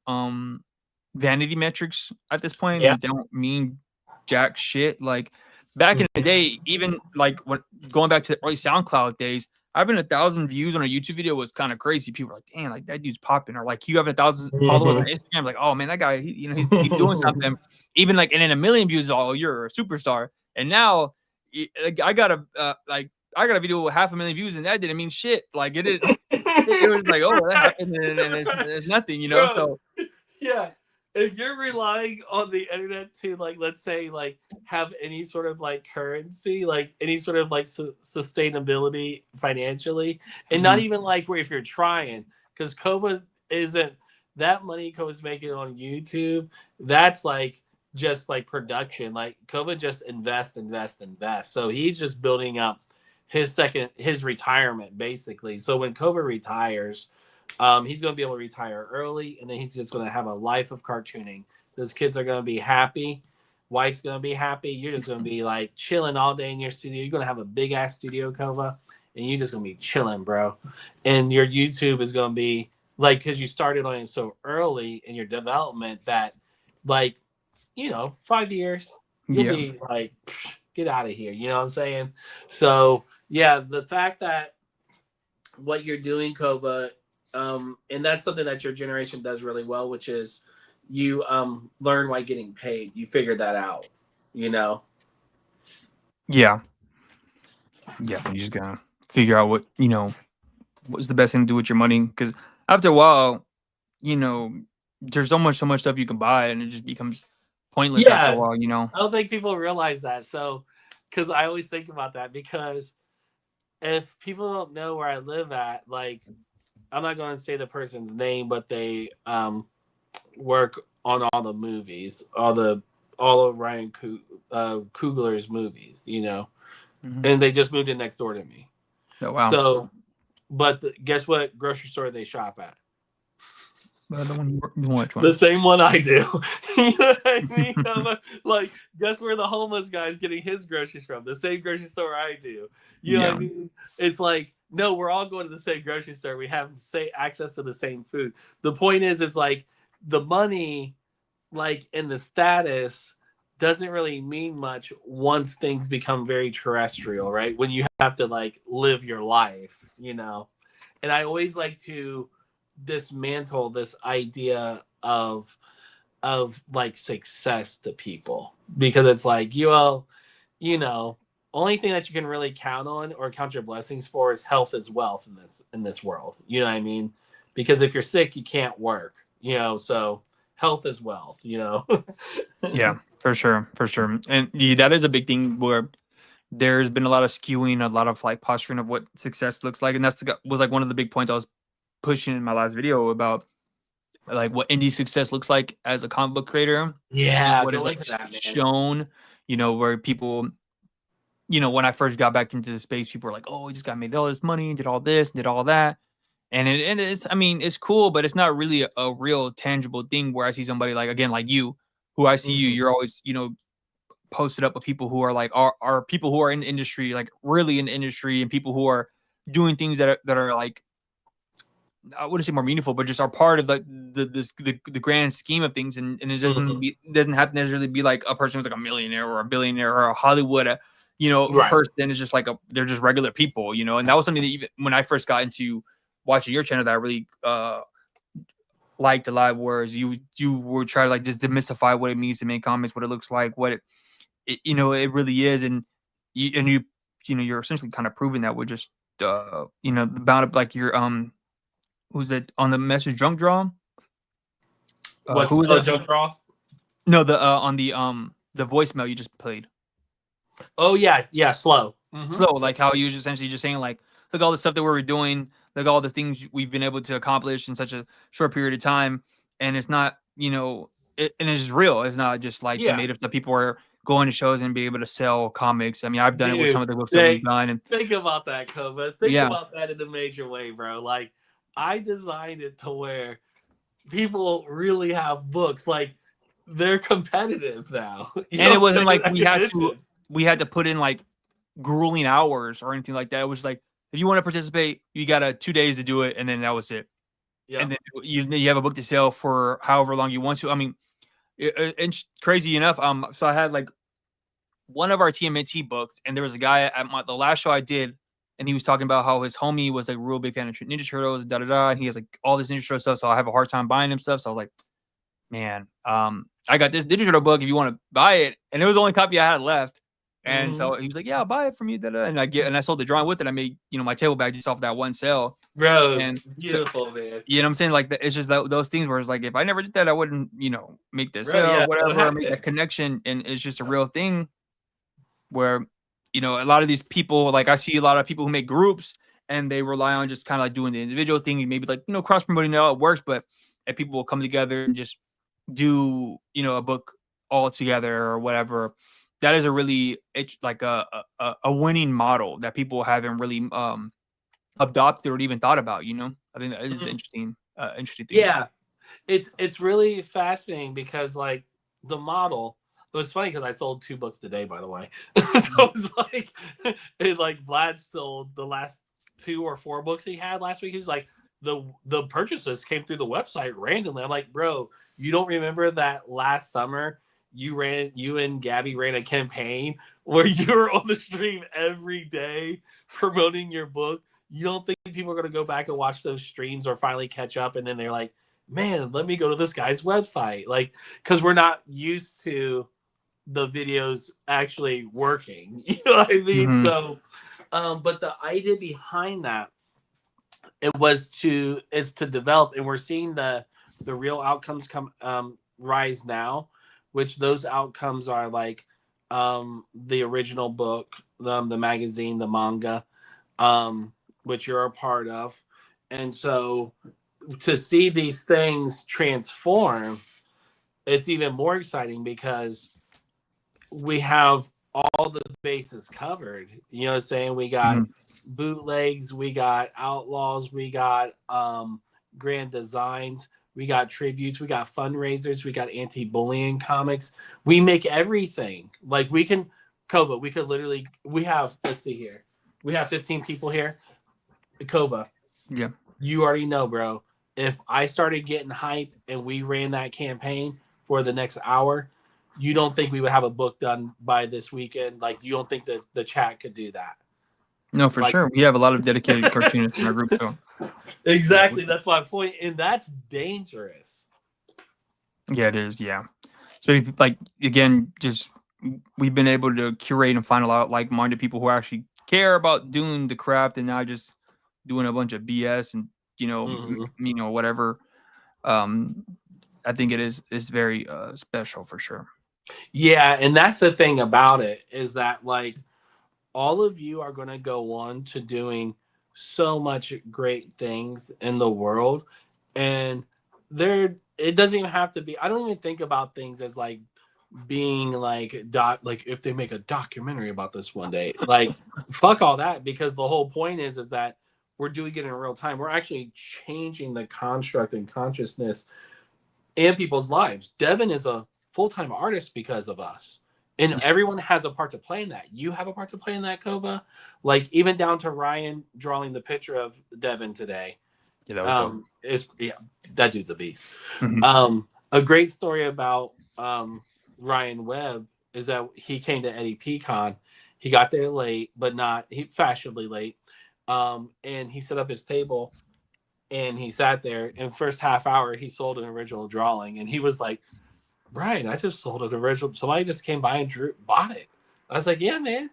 vanity metrics at this point. Yeah. They don't mean jack shit. Like back in the day, even like when going back to the early SoundCloud days, having 1,000 views on a YouTube video was kind of crazy. People were like, "Damn, like that dude's popping," or like you have 1,000 followers on Instagram, like, "Oh man, that guy, he's doing something." Even like, and then 1 million views, oh, you're a superstar. And now, I got I got a video with 500,000 views, and that didn't mean shit. Like it was like, oh, that happened, and it's nothing, you know. Bro, so yeah, if you're relying on the internet to like, let's say, like have any sort of like currency, like any sort of like sustainability financially, and not even like where if you're trying, because Cova isn't that money Cova's making on YouTube. That's like just like production. Like Cova just invest. So he's just building up his retirement basically. So when Cova retires, he's going to be able to retire early, and then he's just going to have a life of cartooning. Those kids are going to be happy. Wife's going to be happy. You're just going to be like chilling all day in your studio. You're going to have a big ass studio, Cova, and you're just going to be chilling, bro. And your YouTube is going to be like, because you started on it so early in your development that, like, 5 years, you'll be like, get out of here. You know what I'm saying? So, yeah, the fact that what you're doing, Cova, and that's something that your generation does really well, which is you learn why getting paid. You figure that out, Yeah. You just gotta figure out what's the best thing to do with your money. Because after a while, there's so much stuff you can buy, and it just becomes pointless after a while. I don't think people realize that. So, because I always think about that, because if people don't know where I live at, like, I'm not going to say the person's name, but they work on all the movies, all all of Ryan Coogler's movies, you know, and they just moved in next door to me. Oh wow! So, but guess what grocery store they shop at? The one which one? The same one I do. You know what I mean? Like, guess where the homeless guy's getting his groceries from? The same grocery store I do. You know what I mean? It's like, no, we're all going to the same grocery store. We have access to the same food. The point is like the money, like, and the status doesn't really mean much once things become very terrestrial, right? When you have to like live your life, you know. And I always like to dismantle this idea of like success to people, because it's like, you know, only thing that you can really count on or count your blessings for is health is wealth in this world. You know what I mean? Because if you're sick, you can't work, you know, so health is wealth, you know. Yeah, for sure. And that is a big thing where there's been a lot of skewing, a lot of like posturing of what success looks like, and was like one of the big points I was pushing in my last video about like what indie success looks like as a comic book creator. Yeah, what is like shown, you know, where people, you know, when I first got back into the space, people were like, "Oh, he just got made all this money, did all this, did all that," and it is. I mean, it's cool, but it's not really a real tangible thing. Where I see somebody like, again, like you, who I see you're always, you know, posted up with people who are like are people who are in the industry, like really in the industry, and people who are doing things that are like, I wouldn't say more meaningful, but just are part of like the grand scheme of things, and it doesn't have to necessarily be like a person who's like a millionaire or a billionaire or a Hollywood, you know, person. It's just like they're just regular people, you know. And that was something that even when I first got into watching your channel that I really liked a lot, whereas you were trying to like just demystify what it means to make comics, what it looks like, what it you know, it really is, and you know, you're essentially kind of proving that with just you know, about it, like your who's it on the message drunk draw? What's the drunk draw? No, the on the voicemail you just played. Oh yeah, slow. Slow, like how you was essentially just saying like, look all the stuff that we're doing, look all the things we've been able to accomplish in such a short period of time, and it's not, you know, and it's real. It's not just like some made up stuff. People are going to shows and be able to sell comics. I mean, I've done it with some of the books that we've done. And think about that, Cova. Think about that in a major way, bro. Like, I designed it to where people really have books. Like, they're competitive now. And it wasn't like we had to put in like grueling hours or anything like that. It was like, if you want to participate, you got 2 days to do it, and then that was it. Yeah. And then you have a book to sell for however long you want to. I mean, it's crazy enough. So I had like one of our TMNT books, and there was a guy at the last show I did, and he was talking about how his homie was like a real big fan of Ninja Turtles, and he has like all this Ninja Turtle stuff. So I have a hard time buying him stuff. So I was like, man, I got this Ninja Turtle book if you want to buy it, and it was the only copy I had left. And so he was like, "Yeah, I'll buy it from you." And I sold the drawing with it. I made, you know, my table bag just off that one sale. Bro, and beautiful, so, man. You know what I'm saying? Like, it's just those things where it's like, if I never did that, I wouldn't, you know, make this sale or whatever, make that connection. And it's just a real thing where, you know, a lot of these people, like I see a lot of people who make groups and they rely on just kind of like doing the individual thing, maybe like, you know, cross promoting, how it works, but if people will come together and just do, you know, a book all together or whatever, that is a really, it's like a winning model that people haven't really adopted or even thought about, you know. I think that is interesting thing. Yeah, it's really fascinating because like the model, it was funny because I sold 2 books today, by the way. So it was like, Vlad sold the last 2 or 4 books he had last week. He's like, the purchases came through the website randomly. I'm like, bro, you don't remember that last summer you and Gabby ran a campaign where you were on the stream every day promoting your book? You don't think people are going to go back and watch those streams or finally catch up, and then they're like, man, let me go to this guy's website? Like, because we're not used to the videos actually working. You know what I mean? So, but the idea behind that, is to develop, and we're seeing the real outcomes rise now, which those outcomes are like the original book, the magazine, the manga, which you're a part of. And so to see these things transform, it's even more exciting because we have all the bases covered. You know what I'm saying? We got Mhm. bootlegs, we got outlaws, we got grand designs, we got tributes, we got fundraisers, we got anti-bullying comics. We make everything. Like we can Cova, we could literally we have let's see here. We have 15 people here. Cova, Yeah. you already know, bro. If I started getting hyped and we ran that campaign for the next hour, you don't think we would have a book done by this weekend? Like, you don't think that the chat could do that? No, for Like, sure. We have a lot of dedicated cartoonists in our group, so exactly. That's my point, and that's dangerous. yeah, it is. Yeah. So, like again, just we've been able to curate and find a lot of like-minded people who actually care about doing the craft and not just doing a bunch of BS and whatever. Um, I think it is very special for sure. Yeah, and that's the thing about it is that like all of you are going to go on to doing so much great things in the world, and there it doesn't even have to be. I don't even think about things as like being like like if they make a documentary about this one day, like fuck all that, because the whole point is that we're doing it in real time. We're actually changing the construct and consciousness in people's lives. Devin is a full-time artist because of us, and everyone has a part to play in that. You have a part to play in that, Cova, like even down to Ryan drawing the picture of Devin today. Yeah, that was dope. Is that dude's a beast. Mhm. A great story about Ryan Webb is that he came to Eddie Pecan. He got there late, but not fashionably late. And he set up his table and he sat there. And first half hour, he sold an original drawing, and he was like, "Brian, I just sold an original. Somebody just came by and bought it." I was like, "Yeah, man."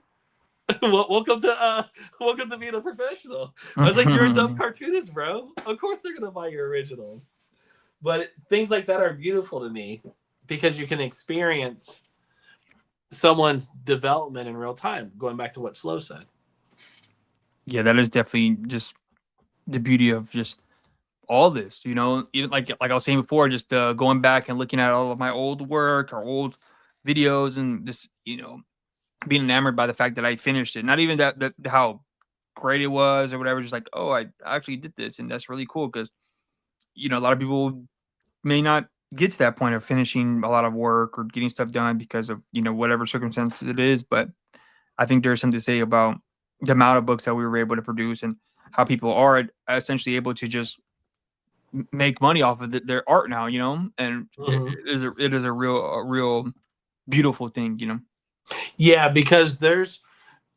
welcome to being a professional. I was like, "You're a dumb cartoonist, bro. Of course they're gonna buy your originals." But things like that are beautiful to me because you can experience someone's development in real time. Going back to what Slow said. Yeah, that is definitely just the beauty of just all this, even like I was saying before, just going back and looking at all of my old work or old videos and just, being enamored by the fact that I finished it. Not even that how great it was or whatever, just like, oh, I actually did this. And that's really cool because, a lot of people may not get to that point of finishing a lot of work or getting stuff done because of, whatever circumstances it is. But I think there's something to say about the amount of books that we were able to produce and how people are essentially able to just make money off of their art now, and it is a real beautiful thing. Yeah, because there's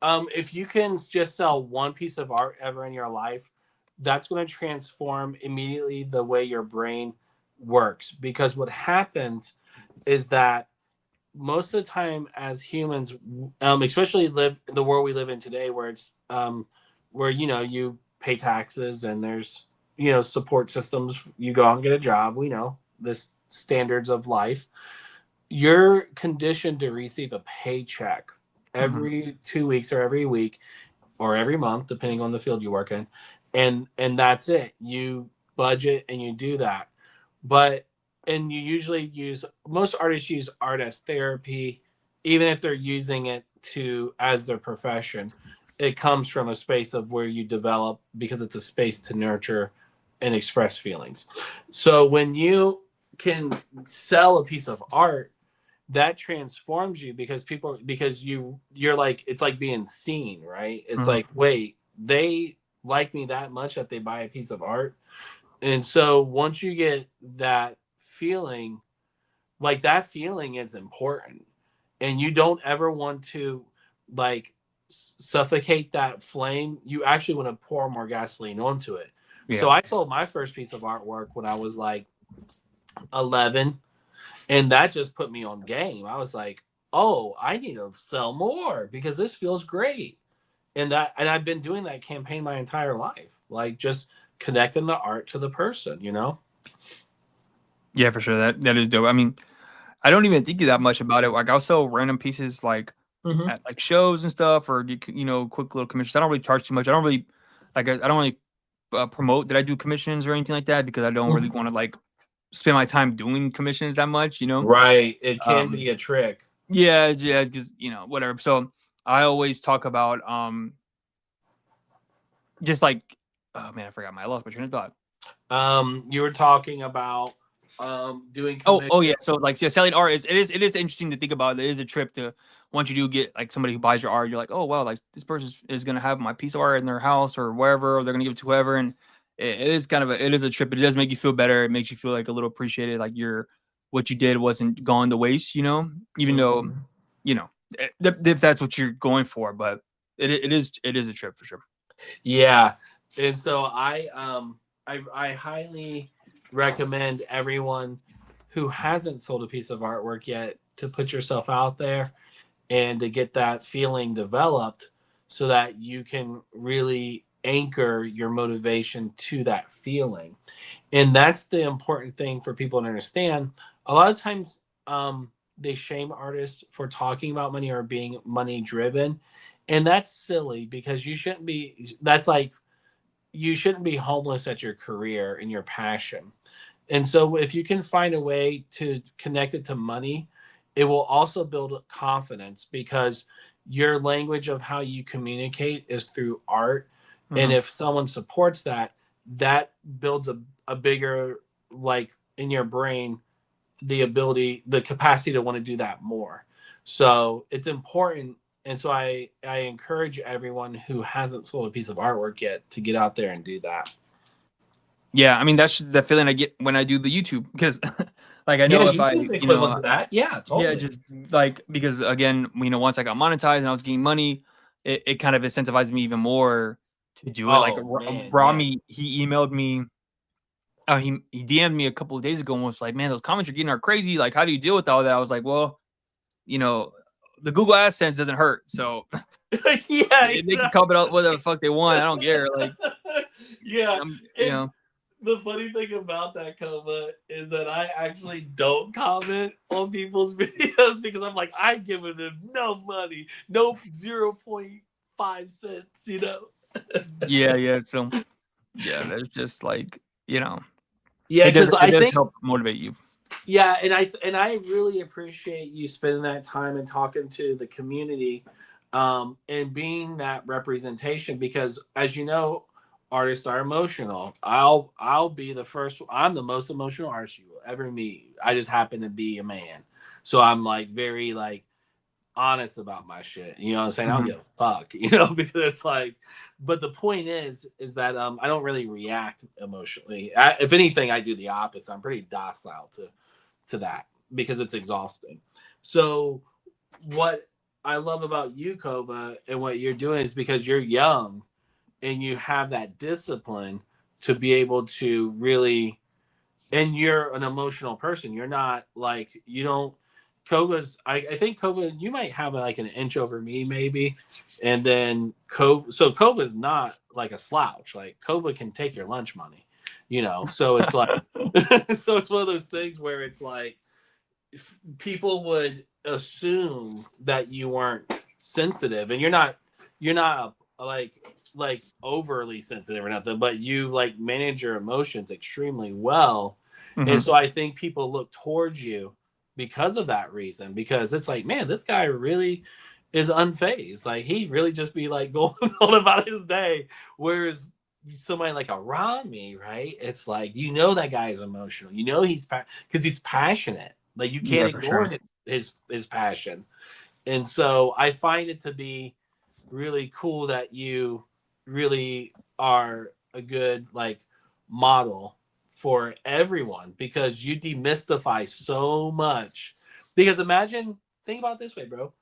if you can just sell one piece of art ever in your life, that's going to transform immediately the way your brain works. Because what happens is that most of the time as humans, especially live the world we live in today, where it's where you pay taxes and there's support systems, you go out and get a job, we know the standards of life. You're conditioned to receive a paycheck every 2 weeks or every week or every month, depending on the field you work in, and that's it. You budget and you do that. And you usually most artists use art as therapy, even if they're using it as their profession. It comes from a space of where you develop, because it's a space to nurture and express feelings. So when you can sell a piece of art, that transforms you because you're like, it's like being seen, right? It's like, wait, they like me that much that they buy a piece of art. And so once you get that feeling, like that feeling is important, and you don't ever want to like suffocate that flame. You actually want to pour more gasoline onto it. Yeah. So I sold my first piece of artwork when I was like 11, and that just put me on game. I was like, oh, I need to sell more because this feels great. And I've been doing that campaign my entire life, like just connecting the art to the person, Yeah, for sure. That is dope. I mean, I don't even think that much about it. Like I'll sell random pieces like at like shows and stuff, or quick little commissions. I don't really charge too much. I don't really I don't really promote that I do commissions or anything like that because I don't really want to like spend my time doing commissions that much. Right. It can be a trick. Yeah, because whatever. So I always talk about just like, oh man, I lost my train of thought. You were talking about doing Oh yeah. commission. So like, yeah, selling art it is interesting to think about. It is a trip to once you do get like somebody who buys your art, you're like, oh wow, like this person is gonna have my piece of art in their house or wherever, or they're gonna give it to whoever, and it is kind of it is a trip. But it does make you feel better. It makes you feel like a little appreciated, like what you did wasn't gone to waste, even though if that's what you're going for, but it is a trip for sure. Yeah, and so I highly recommend everyone who hasn't sold a piece of artwork yet to put yourself out there and to get that feeling developed so that you can really anchor your motivation to that feeling. And that's the important thing for people to understand. A lot of times they shame artists for talking about money or being money driven, and that's silly because you shouldn't be. That's like you shouldn't be homeless at your career and your passion. And so if you can find a way to connect it to money, it will also build confidence because your language of how you communicate is through art. And Mhm. if someone supports that, that builds a bigger, like in your brain, the capacity to want to do that more. So it's important. And so I encourage everyone who hasn't sold a piece of artwork yet to get out there and do that. Yeah, I mean that's the feeling I get when I do the YouTube because like I Yeah, know if I YouTube's equivalent to that. Yeah, yeah, totally. just like because again, once I got monetized and I was getting money, it kind of incentivized me even more to do it. Like Oh man, yeah. Rami, he emailed me, he DM'd me a couple of days ago and was like, "Man, those comments you're getting are crazy. Like, how do you deal with all that?" I was like, "Well, you know, the Google AdSense doesn't hurt, so Yeah, they can comment out whatever the fuck they want. I don't care. Like, yeah. I'm, And the funny thing about that, Cova, is that I actually don't comment on people's videos because I'm like, I giving them no money, no 0.5 cents, yeah. So yeah, there's just like Yeah, because it I does think help motivate you. yeah, and I really appreciate you spending that time and talking to the community, and being that representation because, as you know, artists are emotional. I'll be the first. I'm the most emotional artist you will ever meet. I just happen to be a man, so I'm like very like honest about my shit. You know what I'm saying? I don't Mhm. give a fuck, because it's like, but the point is that I don't really react emotionally. If anything, I do the opposite. I'm pretty docile to that because it's exhausting. So what I love about you, Cova, and what you're doing is because you're young and you have that discipline to be able to really, and you're an emotional person. You're not like, you don't, Kova's, I think Cova, you might have like an inch over me maybe. And then so Kova's not like a slouch. Like Cova can take your lunch money, so it's like, so it's one of those things where it's like, people would assume that you weren't sensitive, and you're not like overly sensitive or nothing, but you like manage your emotions extremely well. And Mhm. so I think people look towards you because of that reason, because it's like, man, this guy really is unfazed. Like he really just be like going on about his day. Whereas somebody like a Rami, right? It's like, that guy is emotional. He's because he's passionate. Like you can't Yeah, for ignore sure. his passion. And so I find it to be really cool that you really are a good like model for everyone because you demystify so much. Because think about it this way, bro.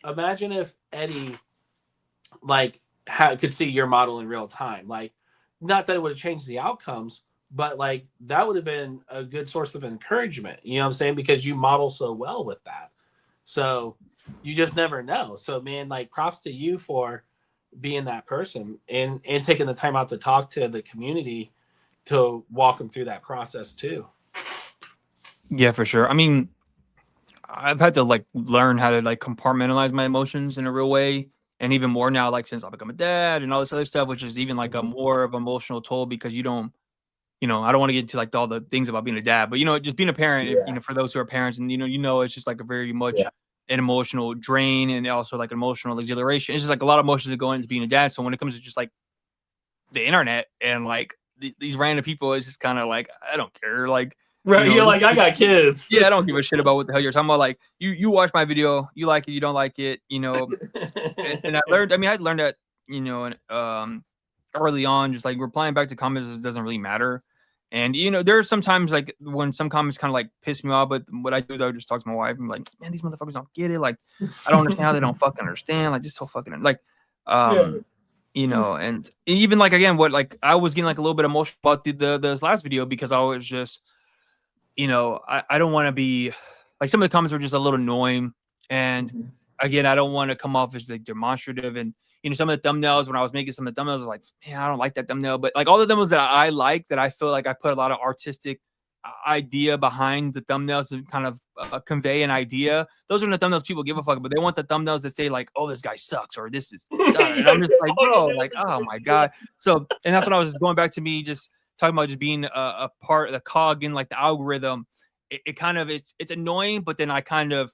Imagine if Eddie like could see your model in real time. Like, not that it would have changed the outcomes, but like that would have been a good source of encouragement. You know what I'm saying? Because you model so well with that. So you just never know. So man, like props to you for being that person and taking the time out to talk to the community to walk them through that process too. Yeah, for sure. I mean, I've had to like learn how to like compartmentalize my emotions in a real way, and even more now, like since I become a dad and all this other stuff, which is even like a Mhm. more of emotional toll because you don't, I don't want to get into like all the things about being a dad, but just being a parent, Yeah. for those who are parents, and it's just like a very much Yeah. an emotional drain and also like emotional exhilaration. It's just like a lot of emotions that go into being a dad. So when it comes to just like the internet and like these random people, it's just kind of like, I don't care. Like, Right, you're like, I got kids. Yeah, I don't give a shit about what the hell you're talking about. Like, you watch my video, you like it, you don't like it, you know. And I learned. I mean, I learned that, you know, early on, just like replying back to comments doesn't really matter. And you know, there are sometimes like when some comments kind of like piss me off, but what I do is I would just talk to my wife and be like, man, these motherfuckers don't get it. Like, I don't understand how they don't fucking understand. Like, just so fucking like, you know, and even like again, what like I was getting like a little bit emotional about this last video because I was just, you know, I don't want to be like, some of the comments were just a little annoying. And again, I don't want to come off as like demonstrative. And, you know, some of the thumbnails, when I was making some of the thumbnails, I was like, man, I don't like that thumbnail. But like all the thumbnails that I like, that I feel like I put a lot of artistic idea behind the thumbnails to kind of convey an idea. Those are the thumbnails people give a fuck, but they want the thumbnails that say like, oh, this guy sucks, or this is, and I'm just like, bro, like, oh my God. So, and that's what I was just going back to me, just talking about just being a part of the cog in like the algorithm. It kind of, it's annoying, but then I kind of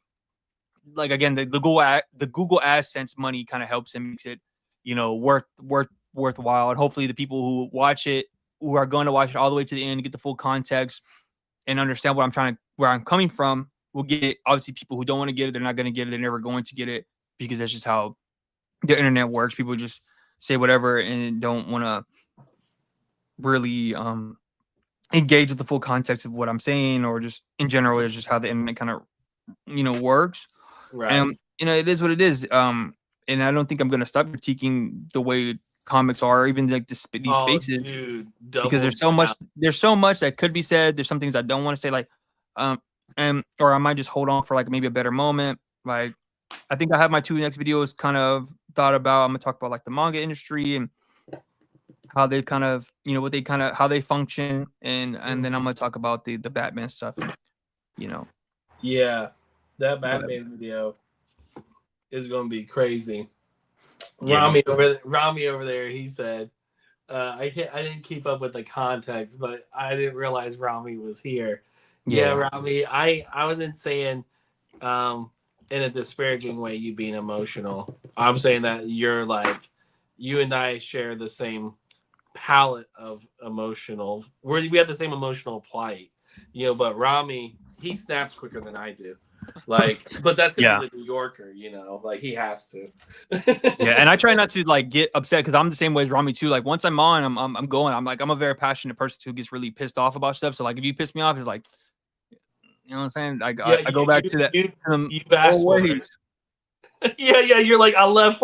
like, again, the Google AdSense money kind of helps and makes it, you know, worthwhile. And hopefully the people who watch it, who are going to watch it all the way to the end, get the full context and understand what where I'm coming from, will get it. Obviously, people who don't want to get it, they're not going to get it. They're never going to get it, because that's just how the internet works. People just say whatever and don't want to really engage with the full context of what I'm saying, or just in general, it's just how the internet kind of, you know, works. Right. And you know, it is what it is. And I don't think I'm going to stop critiquing the way comics are, even like these spaces, dude, because there's so much that could be said. There's some things I don't want to say, like, and or I might just hold on for like maybe a better moment. Like, I think I have my 2 next videos kind of thought about. I'm gonna talk about like the manga industry and how they kind of, you know, what they kind of, how they function, and then I'm gonna talk about the Batman stuff, you know. Yeah, that Batman video is gonna be crazy. Yeah. Rami over there, he said, I didn't keep up with the context, but I didn't realize Rami was here. Yeah, Rami, I wasn't saying in a disparaging way you being emotional. I'm saying that you're like, you and I share the same palette of emotional, we have the same emotional plight, you know, but Rami, he snaps quicker than I do. Like, but that's because he's a New Yorker, you know, like he has to. Yeah, and I try not to like get upset, because I'm the same way as Rami too. Like, once I'm on, I'm going. I'm like, I'm a very passionate person who gets really pissed off about stuff. So like, if you piss me off, it's like, you know what I'm saying? Like, I go back to that. You always. Yeah, you're like, I left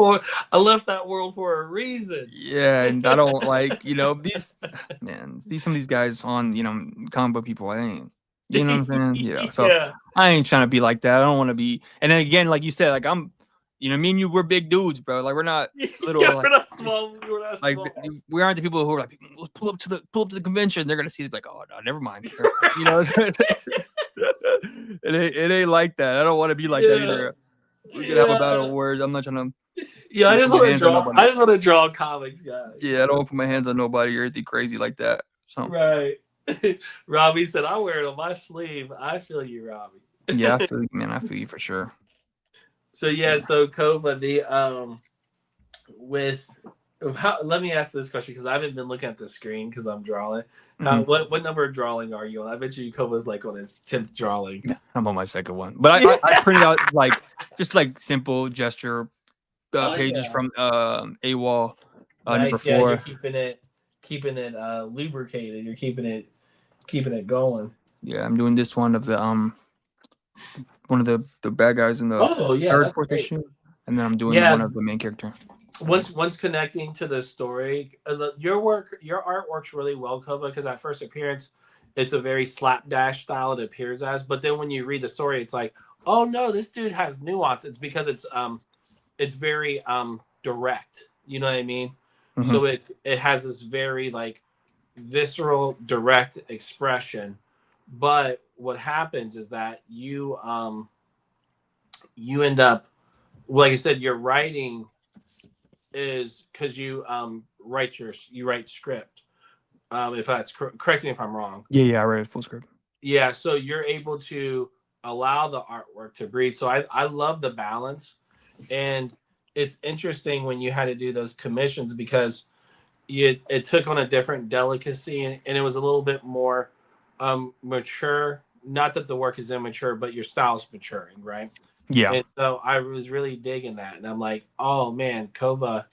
that world for a reason. Yeah, and I don't like, you know, some of these guys on, you know, comic book people, I ain't, you know what I'm saying? You know, so I ain't trying to be like that. I don't want to be. And then again, like you said, like I'm, you know, me and you, we're big dudes, bro. Like, we're not little. Like, we're not small. We're not like small. We aren't the people who are like, let's pull up to the convention. They're gonna see it like, oh no, never mind. You know, it ain't like that. I don't want to be like that either. We could have a battle of words. I'm not trying to. Yeah, I just want to draw comics, guys. Yeah, I don't want to put my hands on nobody or anything crazy like that. So. Right. Robbie said, "I wear it on my sleeve." I feel you, Robbie. Yeah, I feel you, man. I feel you for sure. So so Cova, let me ask this question, because I haven't been looking at the screen because I'm drawing. What number of drawing are you on? I bet you Cova's like on his 10th drawing. Yeah, I'm on my second one, but I printed out like just like simple gesture pages from AWOL number 4. Yeah, you're keeping it lubricated. You're keeping it going. Yeah, I'm doing this one of the one of the bad guys in the third, 4th issue, and then I'm doing one of the main character. Once connecting to the story, your art works really well, Cova, because at first appearance, it's a very slapdash style it appears as, but then when you read the story, it's like, oh no, this dude has nuance. It's because it's very direct. You know what I mean? Mm-hmm. So it has this very like visceral, direct expression. But what happens is that you end up, like I said, your writing is because you write script. If that's correct me if I'm wrong. Yeah, I write a full script. Yeah, so you're able to allow the artwork to breathe. So I love the balance. And it's interesting when you had to do those commissions because it took on a different delicacy, and it was a little bit more mature. Not that the work is immature, but your style's maturing, right? Yeah. And so I was really digging that, and I'm like, oh man, Cova,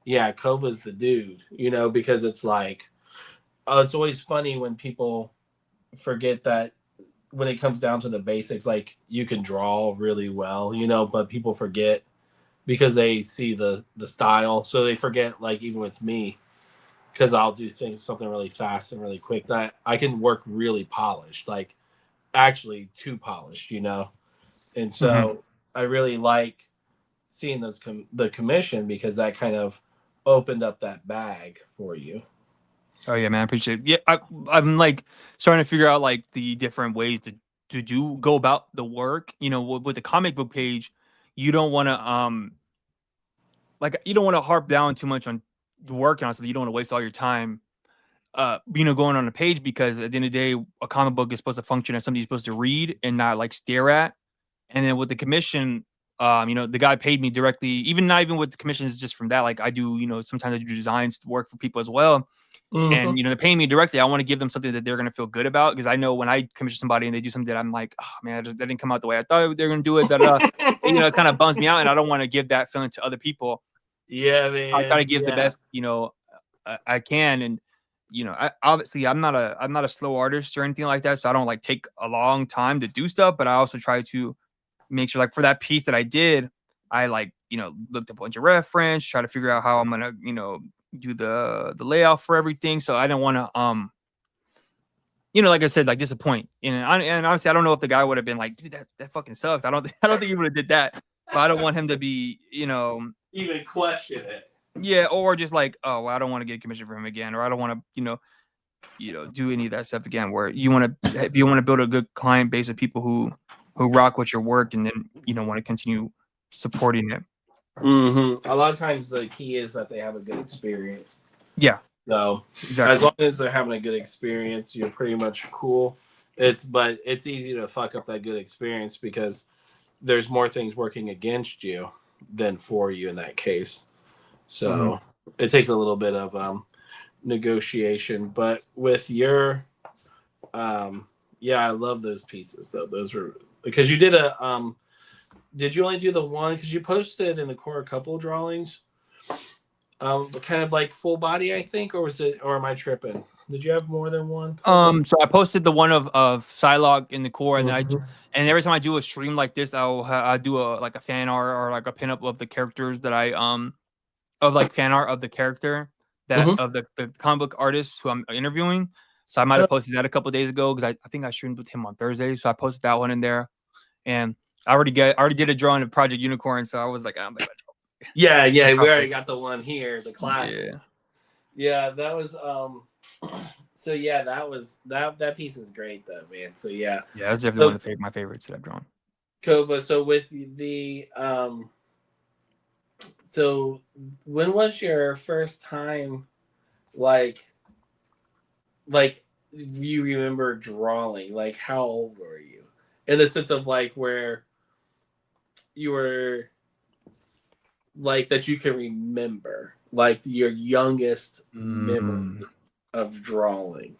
yeah, Cova's the dude, because it's like, it's always funny when people forget that when it comes down to the basics, like you can draw really well, but people forget because they see the style, so they forget. Like even with me, because I'll do something really fast and really quick, that I can work really polished, like actually too polished, And so I really like seeing the commission because that kind of opened up that bag for you. Oh yeah, man, I appreciate it. Yeah, I'm like starting to figure out like the different ways to go about the work. With the comic book page, you don't want to you don't want to harp down too much on working on something. You don't want to waste all your time going on a page, because at the end of the day, a comic book is supposed to function as something you're supposed to read and not like stare at. And then with the commission, the guy paid me directly, not even with the commissions, just from that. Like I do, sometimes I do designs to work for people as well. And they're paying me directly. I want to give them something that they're going to feel good about, because I know when I commission somebody and they do something that I'm like, oh man, that didn't come out the way I thought they were going to do it. It kind of bums me out, and I don't want to give that feeling to other people. Yeah, man. I try to give the best, I can. And obviously I'm not a slow artist or anything like that, so I don't like take a long time to do stuff. But I also try to make sure, like for that piece that I did, I looked up a bunch of reference, try to figure out how I'm gonna do the layout for everything. So I don't want to like I said, like disappoint. And honestly, I don't know if the guy would have been like, dude, that fucking sucks. I don't think he would have did that. But I don't want him to be even question it. Yeah, or just like, oh, well, I don't want to get a commission from him again, or I don't want to do any of that stuff again. Where if you want to build a good client base of people who rock with your work, and then want to continue supporting it. A lot of times the key is that they have a good experience. Yeah. So exactly. As long as they're having a good experience, you're pretty much cool. But it's easy to fuck up that good experience because there's more things working against you than for you in that case. So it takes a little bit of negotiation. But with your I love those pieces though. Those were because you did did you only do the one? Because you posted in the core a couple drawings, kind of like full body, I think, or am I tripping? Did you have more than one? So I posted the one of Psylocke in the core, and then and every time I do a stream like this, I do a fan art or like a pinup of the characters that I of like fan art of the character that of the comic book artist who I'm interviewing. So I might have posted that a couple of days ago, because I think I streamed with him on Thursday. So I posted that one in there, and I already did a drawing of Project Unicorn. So I was like, yeah, we already got the one here, the classic. Yeah, that was so yeah, that piece is great though, man. So yeah, that's definitely one of my favorites that I've drawn. Cova, so with the so when was your first time like you remember drawing? Like how old were you? In the sense of like where you were like that you can remember, like your youngest memory of drawing.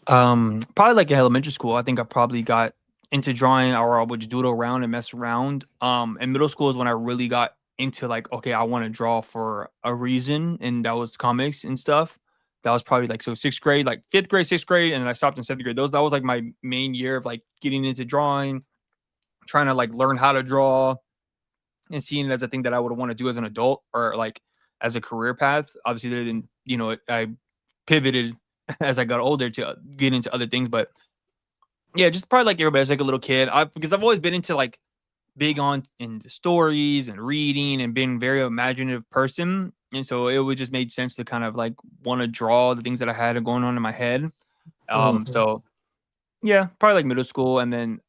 Probably like in elementary school. I think I probably got into drawing, or I would doodle around and mess around. In middle school is when I really got into like, okay, I want to draw for a reason, and that was comics and stuff. That was probably like, so 6th grade, like 5th grade, 6th grade, and then I stopped in 7th grade. That was like my main year of like getting into drawing, trying to like learn how to draw, and seeing it as a thing that I would want to do as an adult or like as a career path. Obviously, then I pivoted as I got older to get into other things, but yeah, just probably like everybody, as like a little kid. Because I've always been into like big on into stories and reading and being a very imaginative person, and so it would just made sense to kind of like want to draw the things that I had going on in my head. So yeah, probably like middle school, and then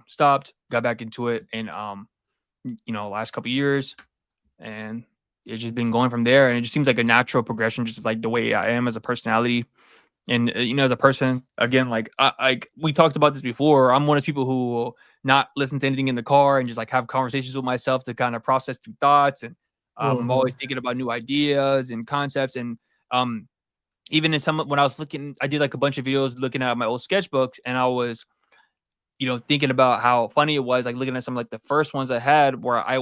stopped, got back into it, and last couple of years, and it's just been going from there. And it just seems like a natural progression, just like the way I am as a personality. And as a person, again, like we talked about this before, I'm one of those people who will not listen to anything in the car and just like have conversations with myself to kind of process through thoughts. And I'm always thinking about new ideas and concepts. And even in when I was looking, I did like a bunch of videos looking at my old sketchbooks, and I was thinking about how funny it was, like looking at some like the first ones I had where I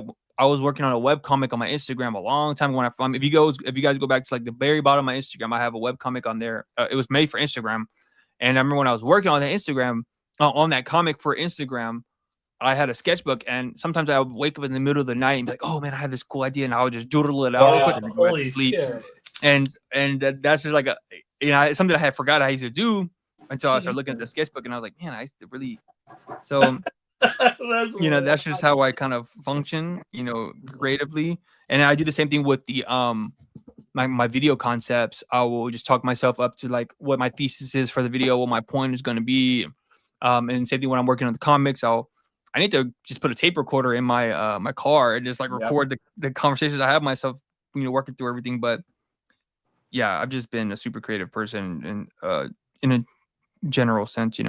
was working on a web comic on my Instagram a long time ago. If you guys go back to like the very bottom of my Instagram, I have a web comic on there. It was made for Instagram, and I remember when I was working on that Instagram on that comic for Instagram, I had a sketchbook, and sometimes I would wake up in the middle of the night and be like, "Oh man, I had this cool idea," and I would just doodle it out real quick and then go back to sleep. Shit. And that's just like it's something I had forgot I used to do until I started looking at the sketchbook, and I was like, man, I used to really. So that's just how I kind of function, creatively. And I do the same thing with the my video concepts. I will just talk myself up to like what my thesis is for the video, what my point is going to be. And same thing when I'm working on the comics, I need to just put a tape recorder in my my car and just like record the conversations I have myself, working through everything. But yeah, I've just been a super creative person and in a general sense,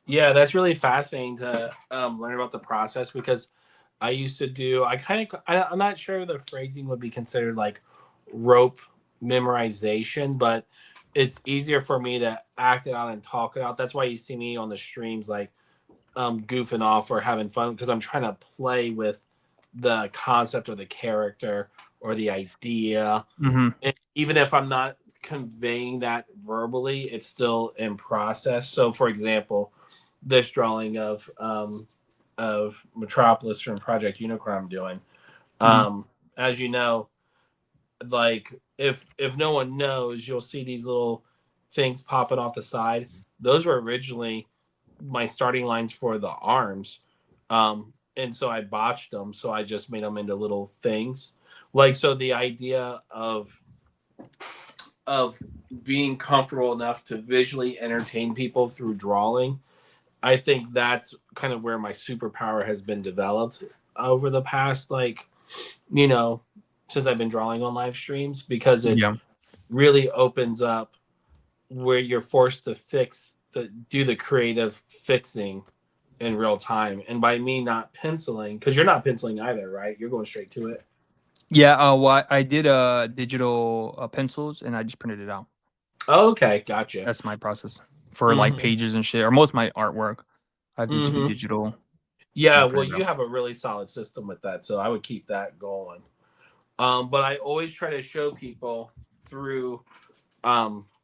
Yeah, that's really fascinating to learn about the process, because I used to do, I'm not sure the phrasing would be considered like rope memorization, but it's easier for me to act it out and talk it out. That's why you see me on the streams like goofing off or having fun, because I'm trying to play with the concept or the character or the idea. Mm-hmm. And even if I'm not conveying that verbally, it's still in process. So for example, this drawing of Metropolis from Project Unicron I'm doing, as you know, like if no one knows, you'll see these little things popping off the side. Those were originally my starting lines for the arms, and so I botched them, so I just made them into little things. Like, so the idea of being comfortable enough to visually entertain people through drawing, I think that's kind of where my superpower has been developed over the past, like, since I've been drawing on live streams, because it really opens up where you're forced to do the creative fixing in real time. And by me not penciling, because you're not penciling either, right? You're going straight to it. Yeah, well, I did digital pencils, and I just printed it out. Oh, okay, gotcha. That's my process for like pages and shit, or most of my artwork. I just do digital. Yeah, well, you have a really solid system with that, so I would keep that going. But I always try to show people through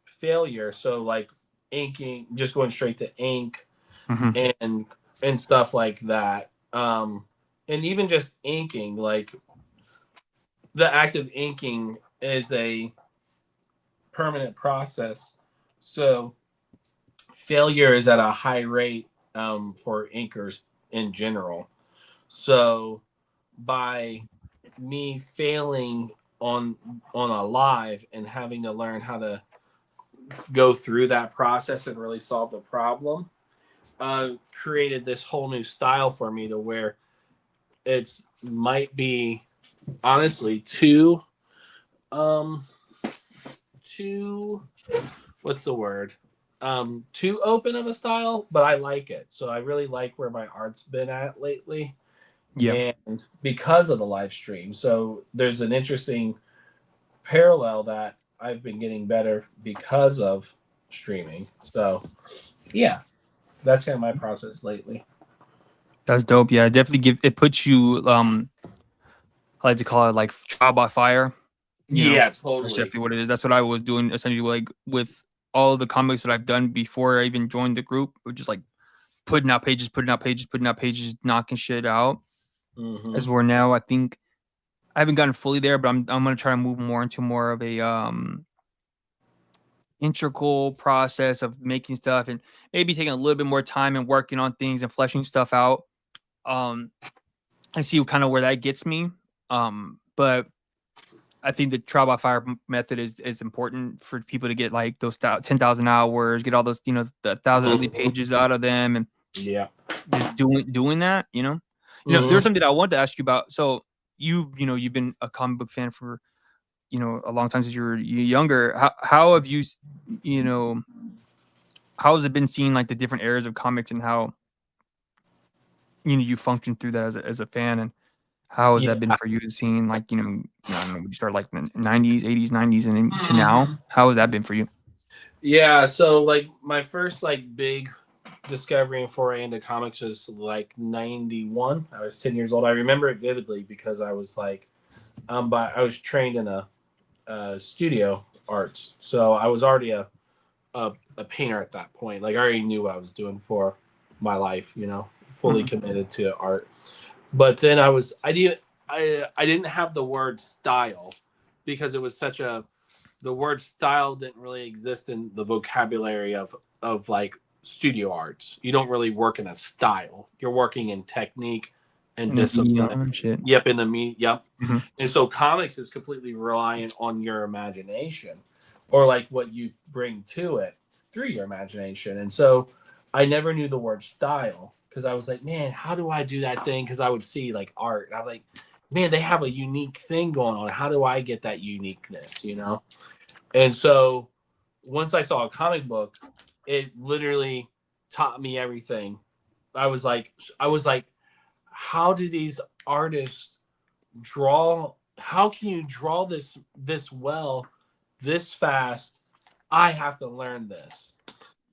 failure. So like inking, just going straight to ink, and stuff like that. And even just inking, like the act of inking is a permanent process. So failure is at a high rate for inkers in general. So by me failing on a live and having to learn how to go through that process and really solve the problem, created this whole new style for me, to where it's might be honestly too what's the word, too open of a style, but I like it. So I really like where my art's been at lately. Yeah. And because of the live stream. So there's an interesting parallel that I've been getting better because of streaming. So yeah, that's kind of my process lately. That's dope. Yeah, definitely it puts you I like to call it like trial by fire. Yeah, totally. That's definitely what it is. That's what I was doing essentially, like with all of the comics that I've done before I even joined the group, which is like putting out pages, knocking shit out. As we're now, I think I haven't gotten fully there, but I'm gonna try to move more into more of a integral process of making stuff, and maybe taking a little bit more time and working on things and fleshing stuff out. I see kind of where that gets me. But I think the trial by fire method is important for people to get like those 10,000 hours, get all those, the 1,000 early pages out of them, and just doing that, there's something that I wanted to ask you about. So you've been a comic book fan for a long time since you were younger. How have you, how has it been seeing like the different eras of comics and how you function through that as a fan, and how has Yeah. that been for you seeing like I don't know, you started like in the 90s, 80s, 90s, and then to now? Mhm. How has that been for you? Yeah, so like my first like big discovery and foray into comics was like 91. I was 10 years old. I remember it vividly because I was like I was trained in a studio arts. So I was already a painter at that point. Like I already knew what I was doing for my life, fully Mhm. committed to art. But then I didn't have the word style because it was such a the word style didn't really exist in the vocabulary of like studio arts. You don't really work in a style. You're working in technique and And the medium discipline. and shit. Yep, in the me. Yep. Mhm. And so comics is completely reliant on your imagination or like what you bring to it through your imagination. And so I never knew the word style because I was like, man, how do I do that thing? Because I would see like art. And I'm like, man, they have a unique thing going on. How do I get that uniqueness? And so once I saw a comic book, it literally taught me everything. I was like, how do these artists draw? How can you draw this well, this fast? I have to learn this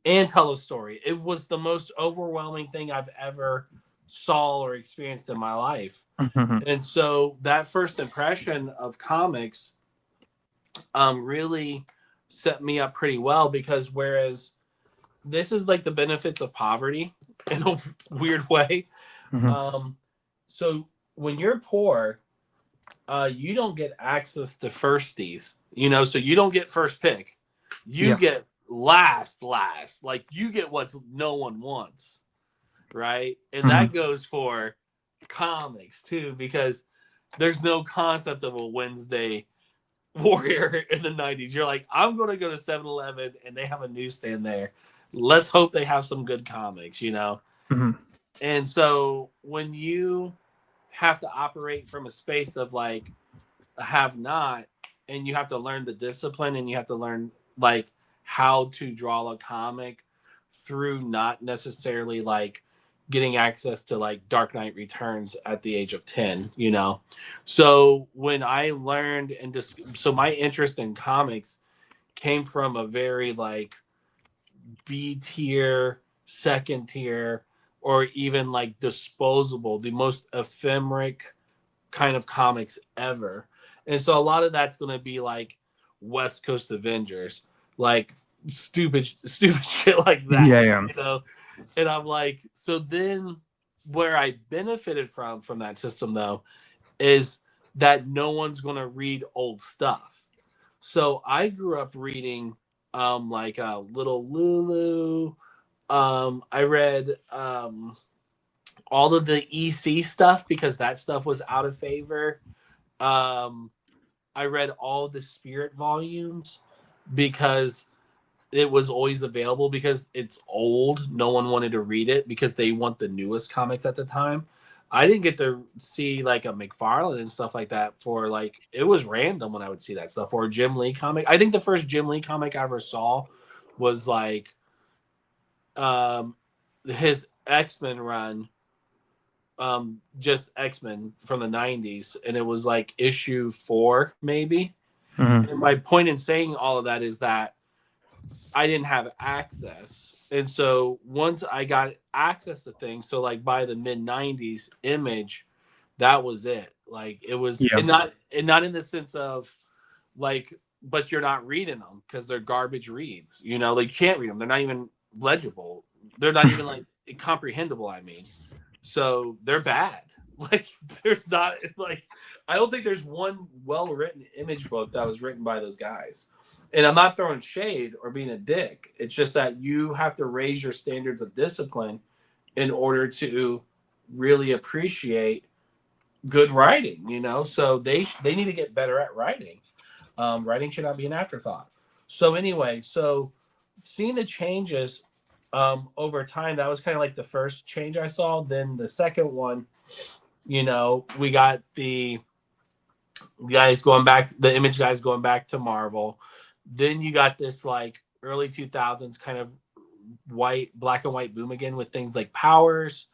and tell a story. It was the most overwhelming thing I've ever saw or experienced in my life. Mhm. And so that first impression of comics really set me up pretty well because whereas this is like the benefits of poverty in a weird way. Mhm. So when you're poor, you don't get access to firsties, so you don't get first pick. You Yeah. get last. Like you get what no one wants, right? And Mhm. that goes for comics too, because there's no concept of a Wednesday warrior in the 90s. You're like, I'm going to go to 7-Eleven and they have a newsstand there. Let's hope they have some good comics. Mhm. And so when you have to operate from a space of like a have not, and you have to learn the discipline and you have to learn like how to draw a comic through not necessarily like getting access to like Dark Knight Returns at the age of 10. So when I learned and just so my interest in comics came from a very like B tier, second tier, or even like disposable, the most ephemeric kind of comics ever. And so a lot of that's going to be like West Coast Avengers, like stupid shit like Yeah, that. And I'm like, so then where I benefited from that system though is that no one's going to read old stuff. So I grew up reading like Little Lulu. I read all of the EC stuff because that stuff was out of favor. Um, I read all the Spirit volumes because it was always available because it's old. No one wanted to read it because they want the newest comics at the time. I didn't get to see like a McFarlane and stuff like that for like it was random when I would see that stuff or a Jim Lee comic. I think the first Jim Lee comic I ever saw was like his X-Men run, just X-Men from the 90s, and it was like issue 4 maybe. Mhm. And my point in saying all of that is that I didn't have access. And so once I got access to things, so like by the mid 90s Image, that was it. Like it was Yeah. and not in the sense of like but you're not reading them because they're garbage reads. Like you can't read them. They're not even legible. They're not even like comprehensible, I mean. So they're bad. Like there's not like I don't think there's one well-written Image book that was written by those guys. And I'm not throwing shade or being a dick. It's just that you have to raise your standards of discipline in order to really appreciate good writing. So they need to get better at writing. Writing should not be an afterthought. So anyway, seeing the changes over time, that was kind of like the first change I saw. Then the second one, we got the the Image guys going back to Marvel. Then you got this like early 2000s kind of black and white boom again with things like Powers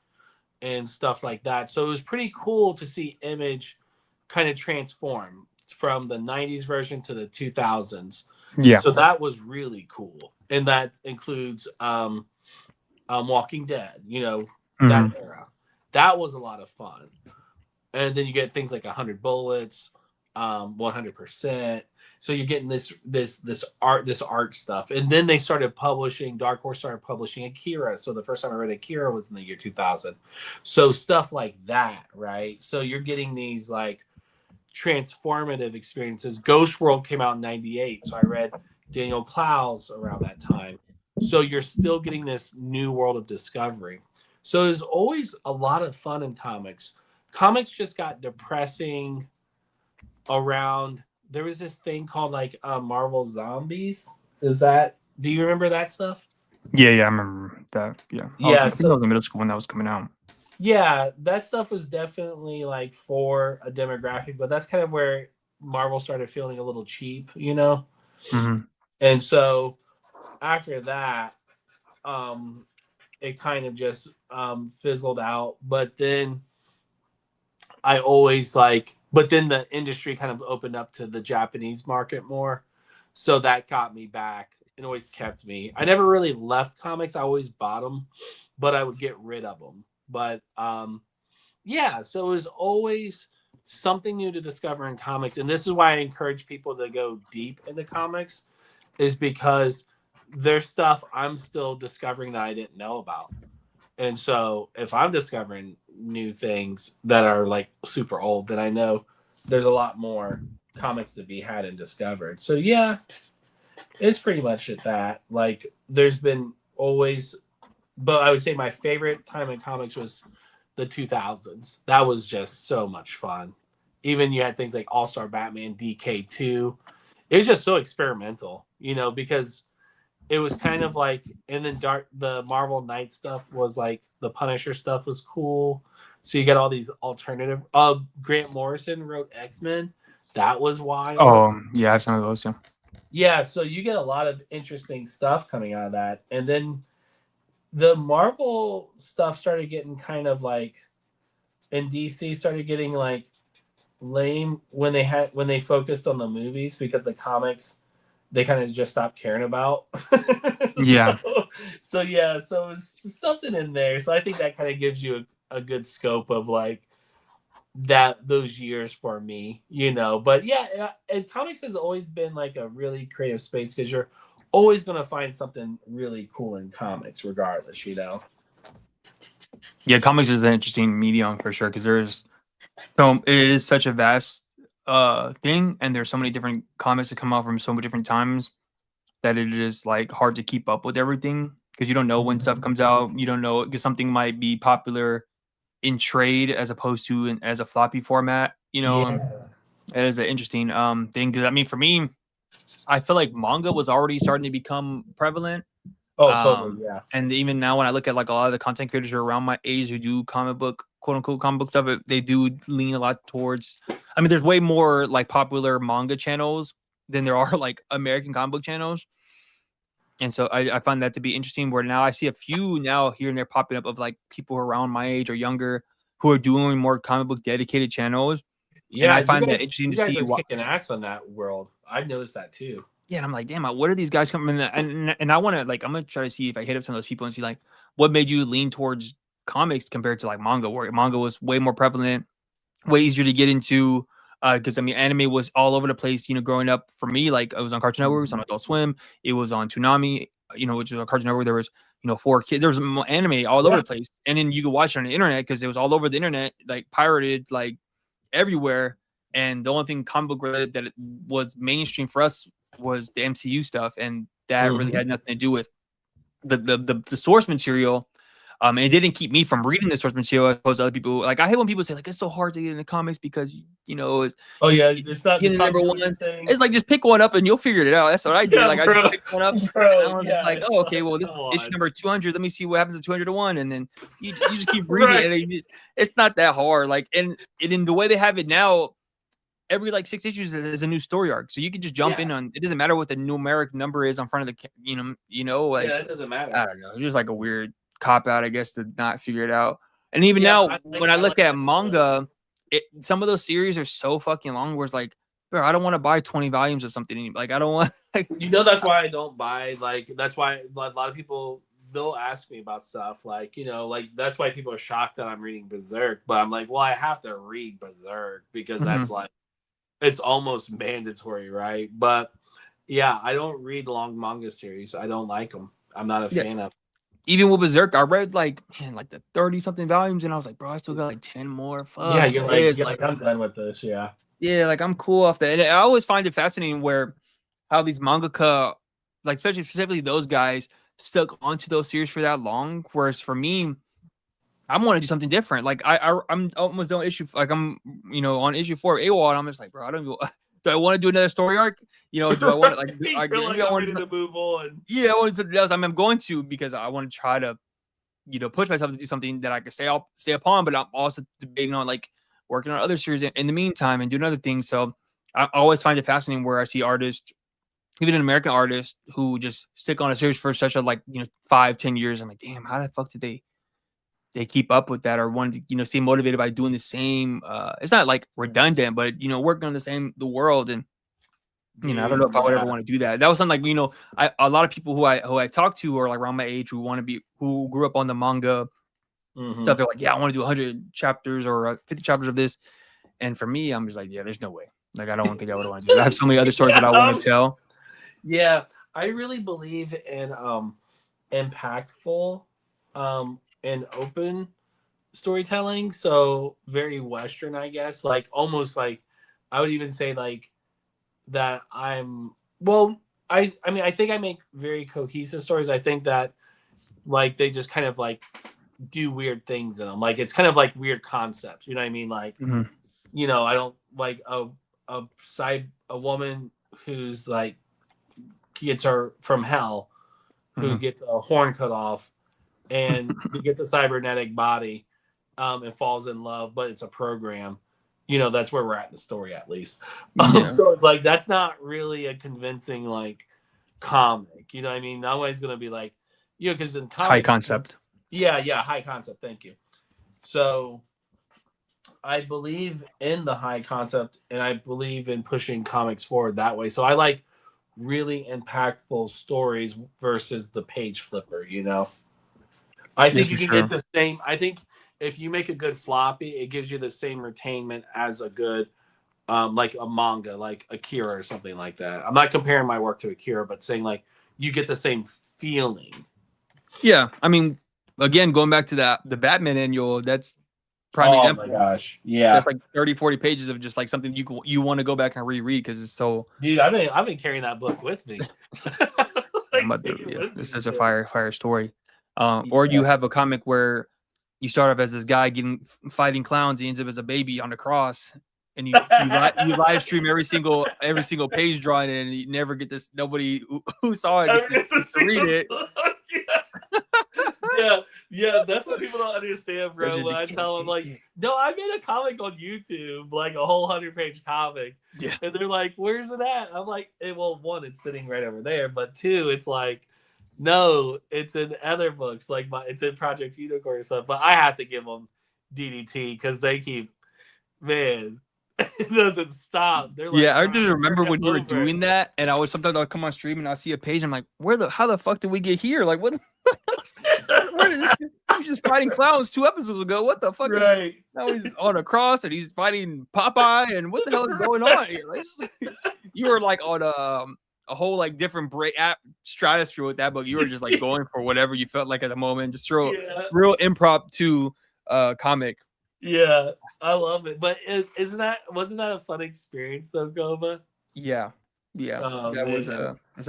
and stuff like that. So it was pretty cool to see Image kind of transform from the 90s version to the 2000s. Yeah. So that was really cool. And that includes Walking Dead, that era. That was a lot of fun. And then you get things like 100 Bullets, 100%. So you're getting this art stuff. And then they started publishing, Dark Horse started publishing Akira. So the first time I read Akira was in the year 2000. So stuff like that, right? So you're getting these like transformative experiences. Ghost World came out in 98. So I read Daniel Clowes around that time. So you're still getting this new world of discovery. So there's always a lot of fun in comics. Comics just got depressing around. There was this thing called like Marvel Zombies. Do you remember that stuff? Yeah, I remember that. Yeah. I think I was in middle school when that was coming out. Yeah, that stuff was definitely like for a demographic, but that's kind of where Marvel started feeling a little cheap, And so after that, it kind of just fizzled out. But then the industry kind of opened up to the Japanese market more. So that got me back and always kept me. I never really left comics. I always bought them, but I would get rid of them. But so it was always something new to discover in comics. And this is why I encourage people to go deep into comics, is because there's stuff I'm still discovering that I didn't know about. And so if I'm discovering new things that are like super old, then I know there's a lot more comics to be had and discovered. So yeah, it's pretty much at that. Like there's been always, but I would say my favorite time in comics was the 2000s. That was just so much fun. Even you had things like All-Star Batman, DK2. It was just so experimental, because it was kind of like, and then the Marvel Knight stuff was like, the Punisher stuff was cool. So you got all these alternative. Grant Morrison wrote X-Men. That was wild. Oh, yeah, I have some of those, yeah. Yeah, so you get a lot of interesting stuff coming out of that. And then the Marvel stuff started getting kind of like, and DC started getting like lame when they focused on the movies, because the comics they kind of just stopped caring about. Yeah. So it's something in there. So I think that kind of gives you a good scope of like those years for me, But yeah, and comics has always been like a really creative space, because you're always going to find something really cool in comics, regardless, Yeah, comics is an interesting medium for sure, because it is such a vast thing, and there's so many different comics that come out from so many different times that it is like hard to keep up with everything, because you don't know when stuff comes out. You don't know, because something might be popular in trade as opposed to as a floppy format. It is an interesting thing, because I mean, for me, I feel like manga was already starting to become prevalent. Oh, totally, yeah. And even now, when I look at like a lot of the content creators who are around my age who do comic book, quote unquote, comic book stuff, they do lean a lot towards. I mean, there's way more like popular manga channels than there are like American comic book channels, and so I find that to be interesting. Where now I see a few now here and there popping up of like people who are around my age or younger who are doing more comic book dedicated channels. Yeah, and I find that interesting to see. You guys are kicking ass on that world. I've noticed that too. Yeah, and I'm like, damn, what are these guys coming? And I want to like, I'm gonna try to see if I hit up some of those people and see like what made you lean towards comics compared to like manga, where manga was way more prevalent, way easier to get into. Because I mean, anime was all over the place. Growing up for me, like it was on Cartoon Network, it was on Adult Swim, it was on Toonami. Which was on Cartoon Network. There was 4Kids. There was anime all over the place, and then you could watch it on the internet because it was all over the internet, like pirated, like everywhere. And the only thing comic book related that it was mainstream for us was the MCU stuff, and that really had nothing to do with the source material. And it didn't keep me from reading the source material as opposed to other people. Like I hate when people say like it's so hard to get into comics because it's not the number one. It's like just pick one up and you'll figure it out. That's what I did. I just picked one up. Bro, and I was oh okay, well this issue number 200. Let me see what happens at 201, and then you just keep reading it. And it's not that hard. Like and in the way they have it now, every like 6 issues is a new story arc, so you can just jump in on. It doesn't matter what the numeric number is on front of the, like Yeah, it doesn't matter. I don't know. It's just like a weird cop out, I guess, to not figure it out. And even Yeah, now, I when I look like at that manga, some of those series are so fucking long. Where it's like, bro, I don't want to buy 20 volumes of something. Like, I don't want. Like, that's why I don't buy. Like, that's why a lot of people they'll ask me about stuff. Like, like that's why people are shocked that I'm reading Berserk. But I'm like, well, I have to read Berserk because that's like, it's almost mandatory, right? But yeah, I don't read long manga series. I don't like them. I'm not a fan of. Even with Berserk, I read like the 30 something volumes, and I was like, bro, I still got like 10 more. Fuck. Yeah, you're like, I'm done with this. Yeah. Yeah, like I'm cool off that. And I always find it fascinating how these mangaka, like especially specifically those guys, stuck onto those series for that long. Whereas for me, I want to do something different. Like I'm almost on issue, like I'm on issue 4 of AWOL, and I'm just like, bro, I don't go. Do I want to do another story arc? Do I want to like? I want to move on. Yeah, I want to do something else. I'm going to because I want to try to, push myself to do something that I can stay upon. But I'm also debating on like working on other series in the meantime and doing other things. So I always find it fascinating where I see artists, even an American artist, who just stick on a series for such a 5-10 years. I'm like, damn, how the fuck did they keep up with that or want to stay motivated by doing the same? It's not like redundant, but working on the world. And I don't know if I would ever want to do that. That was something like a lot of people who I talk to are like around my age who grew up on the manga stuff. They're like, yeah, I want to do 100 chapters or 50 chapters of this. And for me, I'm just like, yeah, there's no way. Like, I don't think I would want to do that. I have so many other stories that I want to tell. Yeah, I really believe in impactful and open storytelling. So very Western, I guess. Like almost like I would even say like that I mean I think I make very cohesive stories. I think that like they just kind of like do weird things in them. Like it's kind of like weird concepts. You know what I mean? Like I don't like a woman who's like gets her from hell, who gets a horn cut off, and who gets a cybernetic body, and falls in love, but it's a program. That's where we're at in the story, at least. So it's like that's not really a convincing like comic. You know what I mean? Nobody's gonna be like, because in comic, high concept. Yeah, high concept. Thank you. So I believe in the high concept, and I believe in pushing comics forward that way. So I like really impactful stories versus the page flipper. I think you can get the same. I think if you make a good floppy, it gives you the same retainment as a good, like a manga, like Akira or something like that. I'm not comparing my work to Akira, but saying like you get the same feeling. Yeah, I mean, again, going back to the Batman annual, that's prime example. Oh my gosh, yeah, that's like 30-40 pages of just like something you want to go back and reread because it's so. Dude, I've been carrying that book with me. This is a fire story. Or you have a comic where you start off as this guy fighting clowns. He ends up as a baby on the cross, and you live stream every single page drawing it, and you never get this. Nobody who saw it gets to read it. Yeah, that's what people don't understand, bro. When I tell them, like, no, I made a comic on YouTube, like a whole 100-page comic. Yeah. And they're like, where's it at? I'm like, well, one, it's sitting right over there. But two, it's like, no, it's in other books. Like, it's in Project Unicorn or stuff. But I have to give them DDT because they keep, man, it doesn't stop. They're like, I just remember when you were doing that, and I'll come on stream and I see a page. I'm like, how the fuck did we get here? Like, what? Where did this? He was just fighting clowns 2 episodes ago. What the fuck? Right. Now he's on a cross and he's fighting Popeye. And what the hell is going on here? Like, you were like on a whole like different stratosphere with that book. You were just like going for whatever you felt like at the moment. Just throw real impromptu comic. Yeah, I love it. But wasn't that a fun experience though, Cova? Yeah. Oh, that was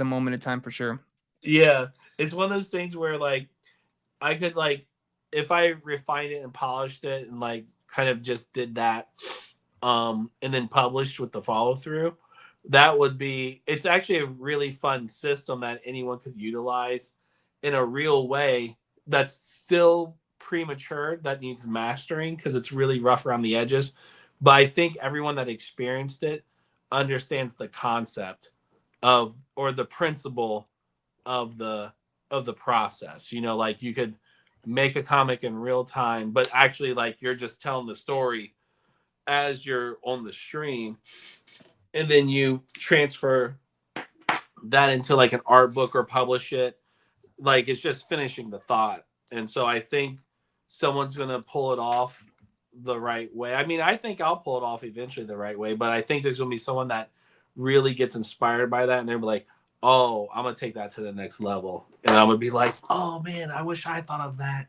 a moment in time for sure. Yeah, it's one of those things where like I could like if I refined it and polished it and like kind of just did that and then published with the follow through, that would be it's actually a really fun system that anyone could utilize in a real way that's still premature, that needs mastering because it's really rough around the edges, But I think everyone that experienced it understands the concept of or the principle of the process. You know, like you could make a comic in real time, but actually like you're just telling the story as you're on the stream, and then you transfer that into like an art book or publish it. Like it's just finishing the thought. And so I think someone's gonna pull it off the right way. I mean, I think I'll pull it off eventually the right way, but I think there's gonna be someone that really gets inspired by that, and they're like, "Oh, I'm gonna take that to the next level," and I'm gonna be like, "Oh man, I wish I thought of that."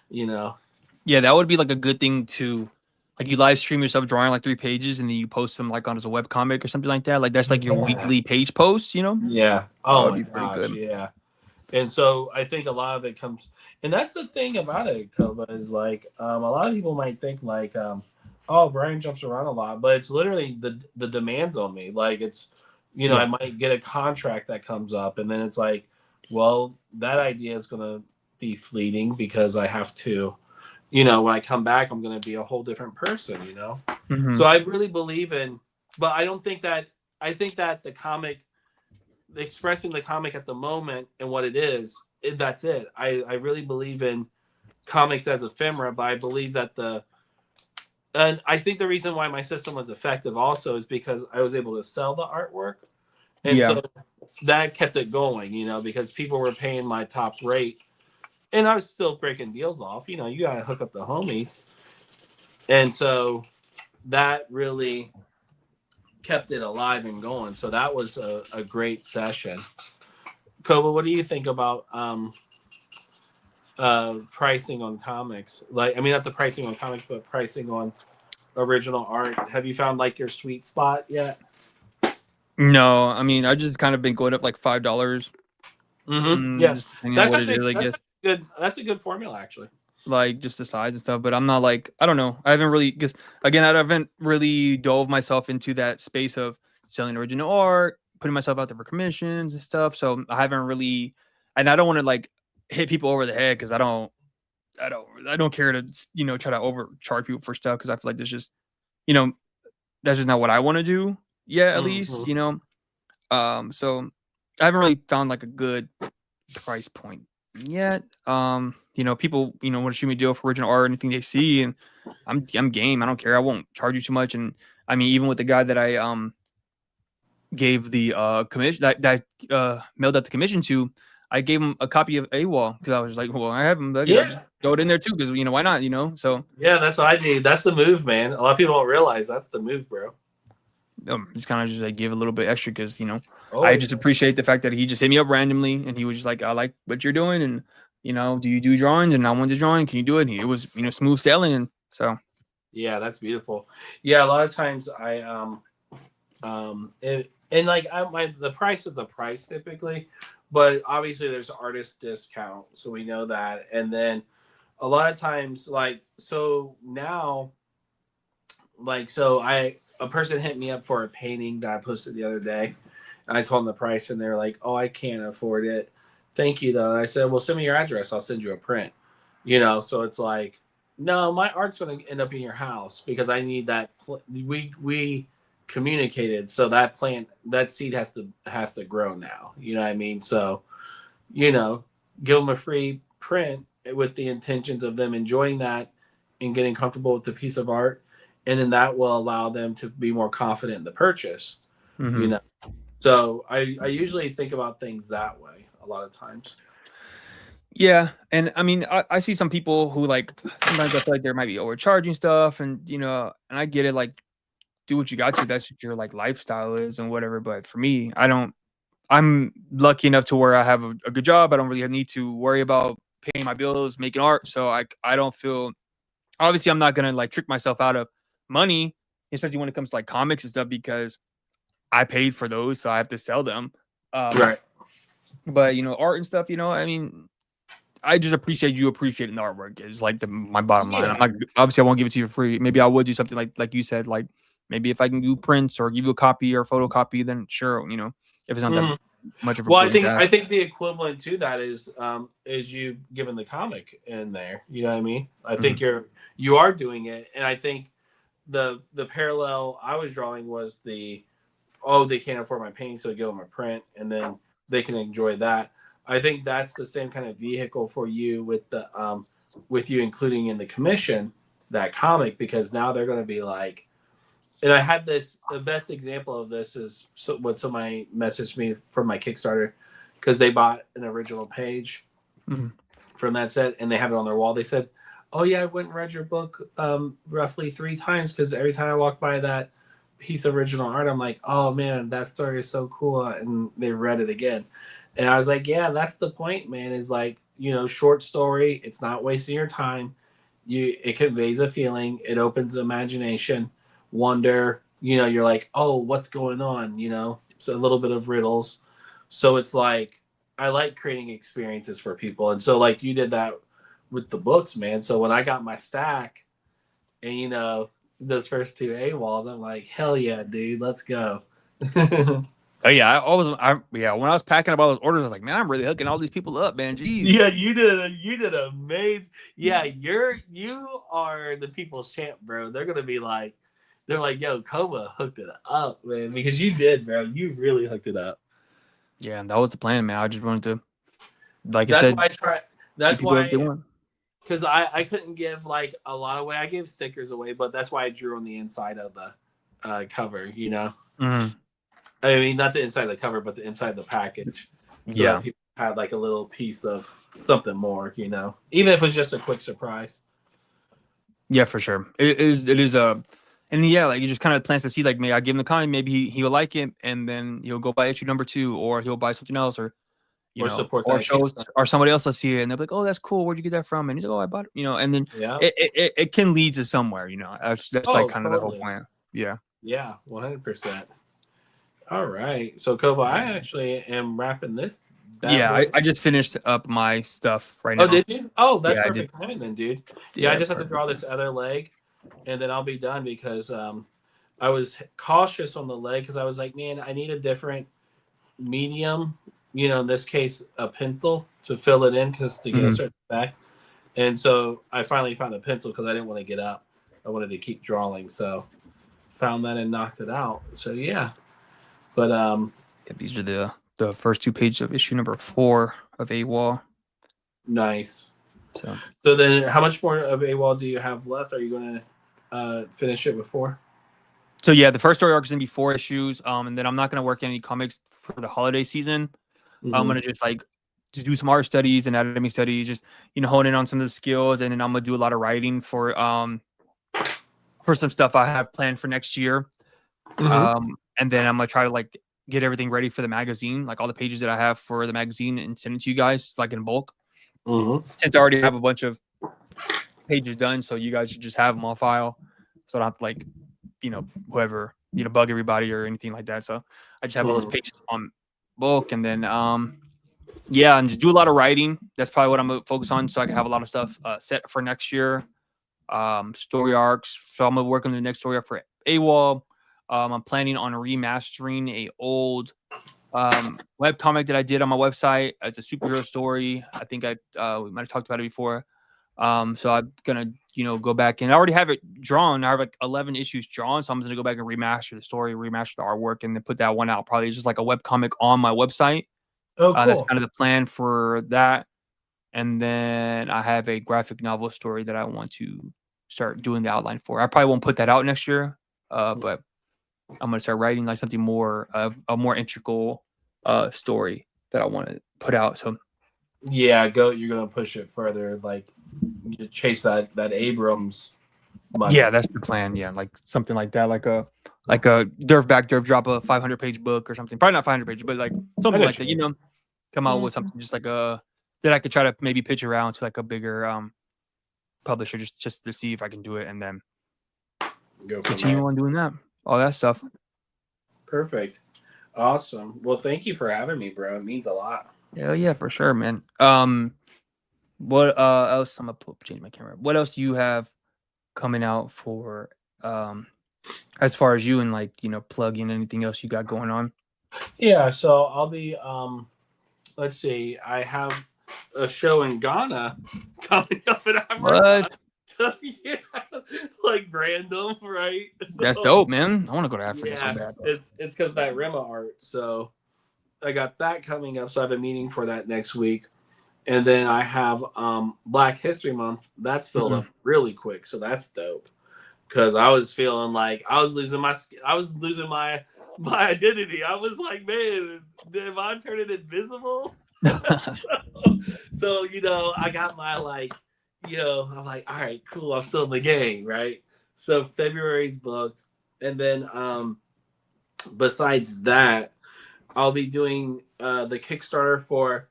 You know? Yeah, that would be like a good thing to like you live stream yourself drawing like 3 pages and then you post them like on as a web comic or something like that. Like that's like your weekly page post, you know? Yeah. That Oh would my be pretty gosh. good. Yeah. And so I think a lot of it comes, and that's the thing about it, Cova, is like a lot of people might think like, oh, Bryan jumps around a lot, but it's literally the demands on me. Like it's, you know, Yeah. I might get a contract that comes up, and then it's like, well, that idea is gonna be fleeting because I have to, you know, when I come back, I'm gonna be a whole different person, you know. Mhm. So I really believe in, but I don't think that I think that the comic expressing the comic at the moment and what it is, that's it. I really believe in comics as ephemera, but I believe that and I think the reason why my system was effective also is because I was able to sell the artwork. And Yeah. so that kept it going, you know, because people were paying my top rate and I was still breaking deals off. You know, you got to hook up the homies. And so that really kept it alive and going. So that was a great session. Cova, what do you think about pricing on comics? Like, I mean, not the pricing on comics, but pricing on original art. Have you found like your sweet spot yet? No, I mean I just kind of been going up like $5. Yeah, Just depending on that's what it actually is, I guess. good. That's a good formula, actually. Like just the size and stuff, but I'm not like I don't know. I haven't really because again I haven't really dove myself into that space of selling original art, putting myself out there for commissions and stuff. So I haven't really, and I don't want to like hit people over the head because I don't care to try to overcharge people for stuff because I feel like there's just you know that's just not what I want to do yet at least so I haven't really found like a good price point yet. People, want to shoot me a deal for original art or anything they see, and I'm game. I don't care. I won't charge you too much. And I mean, even with the guy that I gave the commission that mailed out the commission to, I gave him a copy of AWOL because I was like, well, I have him. I'll just throw it in there too because why not? So yeah, that's what I need. That's the move, man. A lot of people don't realize that's the move, bro. just kind of just like give a little bit extra because I just appreciate the fact that he just hit me up randomly and he was just like, I like what you're doing and do you do drawings? And I want the drawing. Can you do it? And it was smooth sailing, and so yeah, that's beautiful. Yeah, a lot of times the price is the price typically, but obviously there's artist discount, so we know that. And then a lot of times a person hit me up for a painting that I posted the other day. And I told them the price and they're like, "Oh, I can't afford it. Thank you though." And I said, "Well, send me your address. I'll send you a print." So it's like, no, my art's going to end up in your house because I need that. We communicated, so that seed has to grow now. You know what I mean? So, give them a free print with the intentions of them enjoying that and getting comfortable with the piece of art, and then that will allow them to be more confident in the purchase. So I usually think about things that way a lot of times. Yeah, and I mean, I see some people who like sometimes I feel like they might be overcharging stuff, and and I get it. Like, do what you got to. That's what your like lifestyle is and whatever. But for me, I don't. I'm lucky enough to where I have a good job. I don't really need to worry about paying my bills, making art. So I don't feel. Obviously, I'm not gonna like trick myself out of money, especially when it comes to like comics and stuff, because I paid for those, so I have to sell them. Right. But art and stuff. I mean. I just appreciate you appreciating the artwork. It's like my bottom line. I'm not obviously I won't give it to you for free. Maybe I would do something like you said, like maybe if I can do prints or give you a copy or a photocopy, then sure, if it's not that much of a I think the equivalent to that is you giving the comic in there. You know what I mean? I think you are doing it, and I think the parallel I was drawing was they can't afford my painting, so I give them a print, and then they can enjoy that. I think that's the same kind of vehicle for you with you including in the commission that comic, because now they're going to be like, and I had the best example of this is what somebody messaged me from my Kickstarter, because they bought an original page from that set and they have it on their wall. They said, "Oh yeah, I went and read your book roughly 3 times, because every time I walk by that piece of original art, I'm like, oh man, that story is so cool," and they read it again. And I was like, yeah, that's the point, man, is like, short story, it's not wasting your time. It conveys a feeling, it opens imagination, wonder, you're like, oh, what's going on, so a little bit of riddles. So it's like, I like creating experiences for people. And so like you did that with the books, man. So when I got my stack and those first 2 AWOLs, I'm like, hell yeah, dude, let's go. Oh yeah, when I was packing up all those orders, I was like, man, I'm really hooking all these people up, man. Jeez. Yeah, you did amazing. Yeah, you are the people's champ, bro. They're like, yo, Cova hooked it up, man, because you did, bro. You really hooked it up. Yeah, and that was the plan, man. I just wanted to, like that's I said, why I try. That's why, because I couldn't give like a lot away. I gave stickers away, but that's why I drew on the inside of the cover. Mm-hmm. I mean, not the inside of the cover, but the inside of the package. So that people had like a little piece of something more, even if it was just a quick surprise. Yeah, for sure. It is and yeah, like you just kind of plans to see, like, maybe I give him the comic, maybe he'll like it, and then he'll go buy issue number 2, or he'll buy something else, or support or that shows, or somebody else will see it and they'll be like, oh, that's cool. Where'd you get that from? And he's like, oh, I bought it, and then it can lead to somewhere, that's like kind of the whole plan. Yeah. Yeah, 100%. All right. So, Cova, I actually am wrapping this. Yeah, I just finished up my stuff right now. Oh, did you? Oh, that's perfect timing then, dude. Yeah, I just have to draw this other leg, and then I'll be done, because I was cautious on the leg, because I was like, man, I need a different medium, in this case, a pencil to fill it in, because to get a certain effect. And so I finally found a pencil, because I didn't want to get up. I wanted to keep drawing, so found that and knocked it out. So, yeah. But these are the first 2 pages of issue number 4 of AWOL. Nice. So then, how much more of AWOL do you have left? Are you going to finish it with 4? So yeah, the first story arc is gonna be 4 issues. And then I'm not gonna work any comics for the holiday season. I'm gonna just to do some art studies and anatomy studies, just hone in on some of the skills, and then I'm gonna do a lot of writing for some stuff I have planned for next year. And then I'm gonna try to get everything ready for the magazine, like all the pages that I have for the magazine, and send it to you guys like in bulk. Since I already have a bunch of pages done, so you guys should just have them on file, so I don't have to whoever bug everybody or anything like that. So I just have all those pages on bulk, and then and just do a lot of writing. That's probably what I'm gonna focus on, so I can have a lot of stuff set for next year. Story arcs. So I'm gonna work on the next story arc for AWOL. I'm planning on remastering a old web comic that I did on my website. It's a superhero story. I think we might have talked about it before. So I'm gonna go back, and I already have it drawn. I have like 11 issues drawn, so I'm gonna go back and remaster the story, remaster the artwork, and then put that one out. Probably just like a web comic on my website. Oh, cool. That's kind of the plan for that. And then I have a graphic novel story that I want to start doing the outline for. I probably won't put that out next year, but I'm gonna start writing like something more of a more integral story that I want to put out. So yeah, you're gonna push it further, like you chase that Abrams money. Yeah, that's the plan. Yeah, like something like that, like a Derv drop a 500-page book or something. Probably not 500 pages, but like something like that. Come out with something just like that I could try to maybe pitch around to like a bigger publisher, just to see if I can do it, and then continue on doing that. All that stuff. Perfect. Awesome. Well, thank you for having me, bro. It means a lot. Yeah, for sure, man. What else? I'm gonna change my camera. What else do you have coming out for as far as you and plug in anything else you got going on? Yeah, so I'll be let's see, I have a show in Ghana coming up in Africa. What? Yeah, like random, right? That's So, dope, man. I want to go to Africa so yeah, bad. it's because that Rima art. So I got that coming up. So I have a meeting for that next week. And then I have Black History Month. That's filled up really quick. So that's dope. Because I was feeling like I was losing my identity. I was like, man, am I turning invisible? so, I got my I'm like, all right, cool. I'm still in the game, right? So February's booked. And then besides that, I'll be doing the Kickstarter for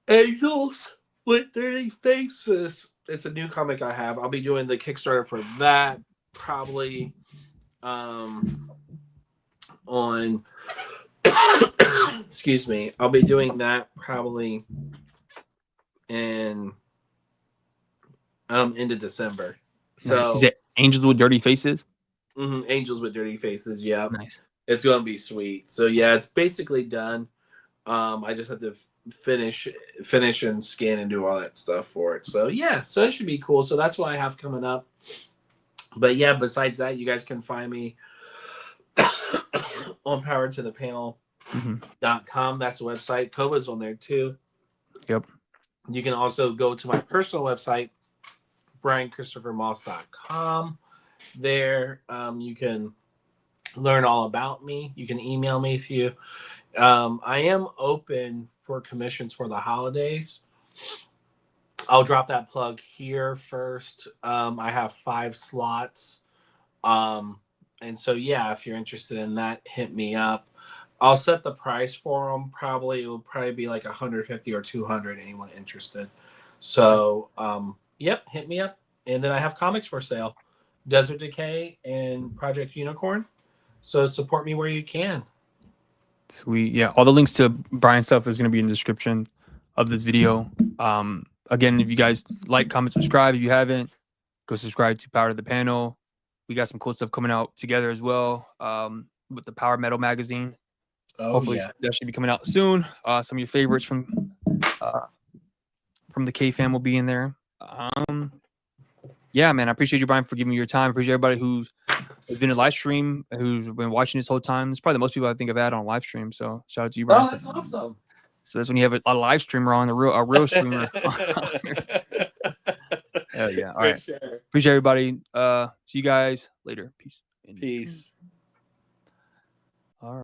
Angels with Dirty Faces. It's a new comic I have. I'll be doing the Kickstarter for that probably on excuse me. I'll be doing that probably in into December. Nice. So You said Angels with Dirty Faces? Angels with Dirty Faces, yeah. Nice. It's gonna be sweet. So yeah, it's basically done. I just have to finish and scan and do all that stuff for it. So yeah, so it should be cool. So that's what I have coming up. But yeah, besides that, you guys can find me on powertothepanel.com. That's the website. Cova's on there too. Yep. You can also go to my personal website, bryanchristophermoss.com. There you can learn all about me. You can email me if you I am open for commissions for the holidays. I'll drop that plug here first. I have 5 slots. And so, yeah, if you're interested in that, hit me up. I'll set the price for them. It will probably be like 150 or 200, anyone interested. So, yep, hit me up. And then I have comics for sale, Desert Decay and Project Unicorn. So support me where you can. Sweet. Yeah. All the links to Bryan stuff is going to be in the description of this video. Again, if you guys like, comment, subscribe. If you haven't, go subscribe to Power to the Panel. We got some cool stuff coming out together as well with the Power Metal magazine. Hopefully that should be coming out soon. Some of your favorites from the K fam will be in there. Yeah, man, I appreciate you, Bryan, for giving me your time. I appreciate everybody who's been in live stream, who's been watching this whole time. It's probably the most people I think I've had on live stream. So shout out to you, Bryan. Oh, that's awesome. So that's when you have a live streamer on, a real streamer. Hell yeah. All right. Sure. Appreciate everybody. See you guys later. Peace. Peace.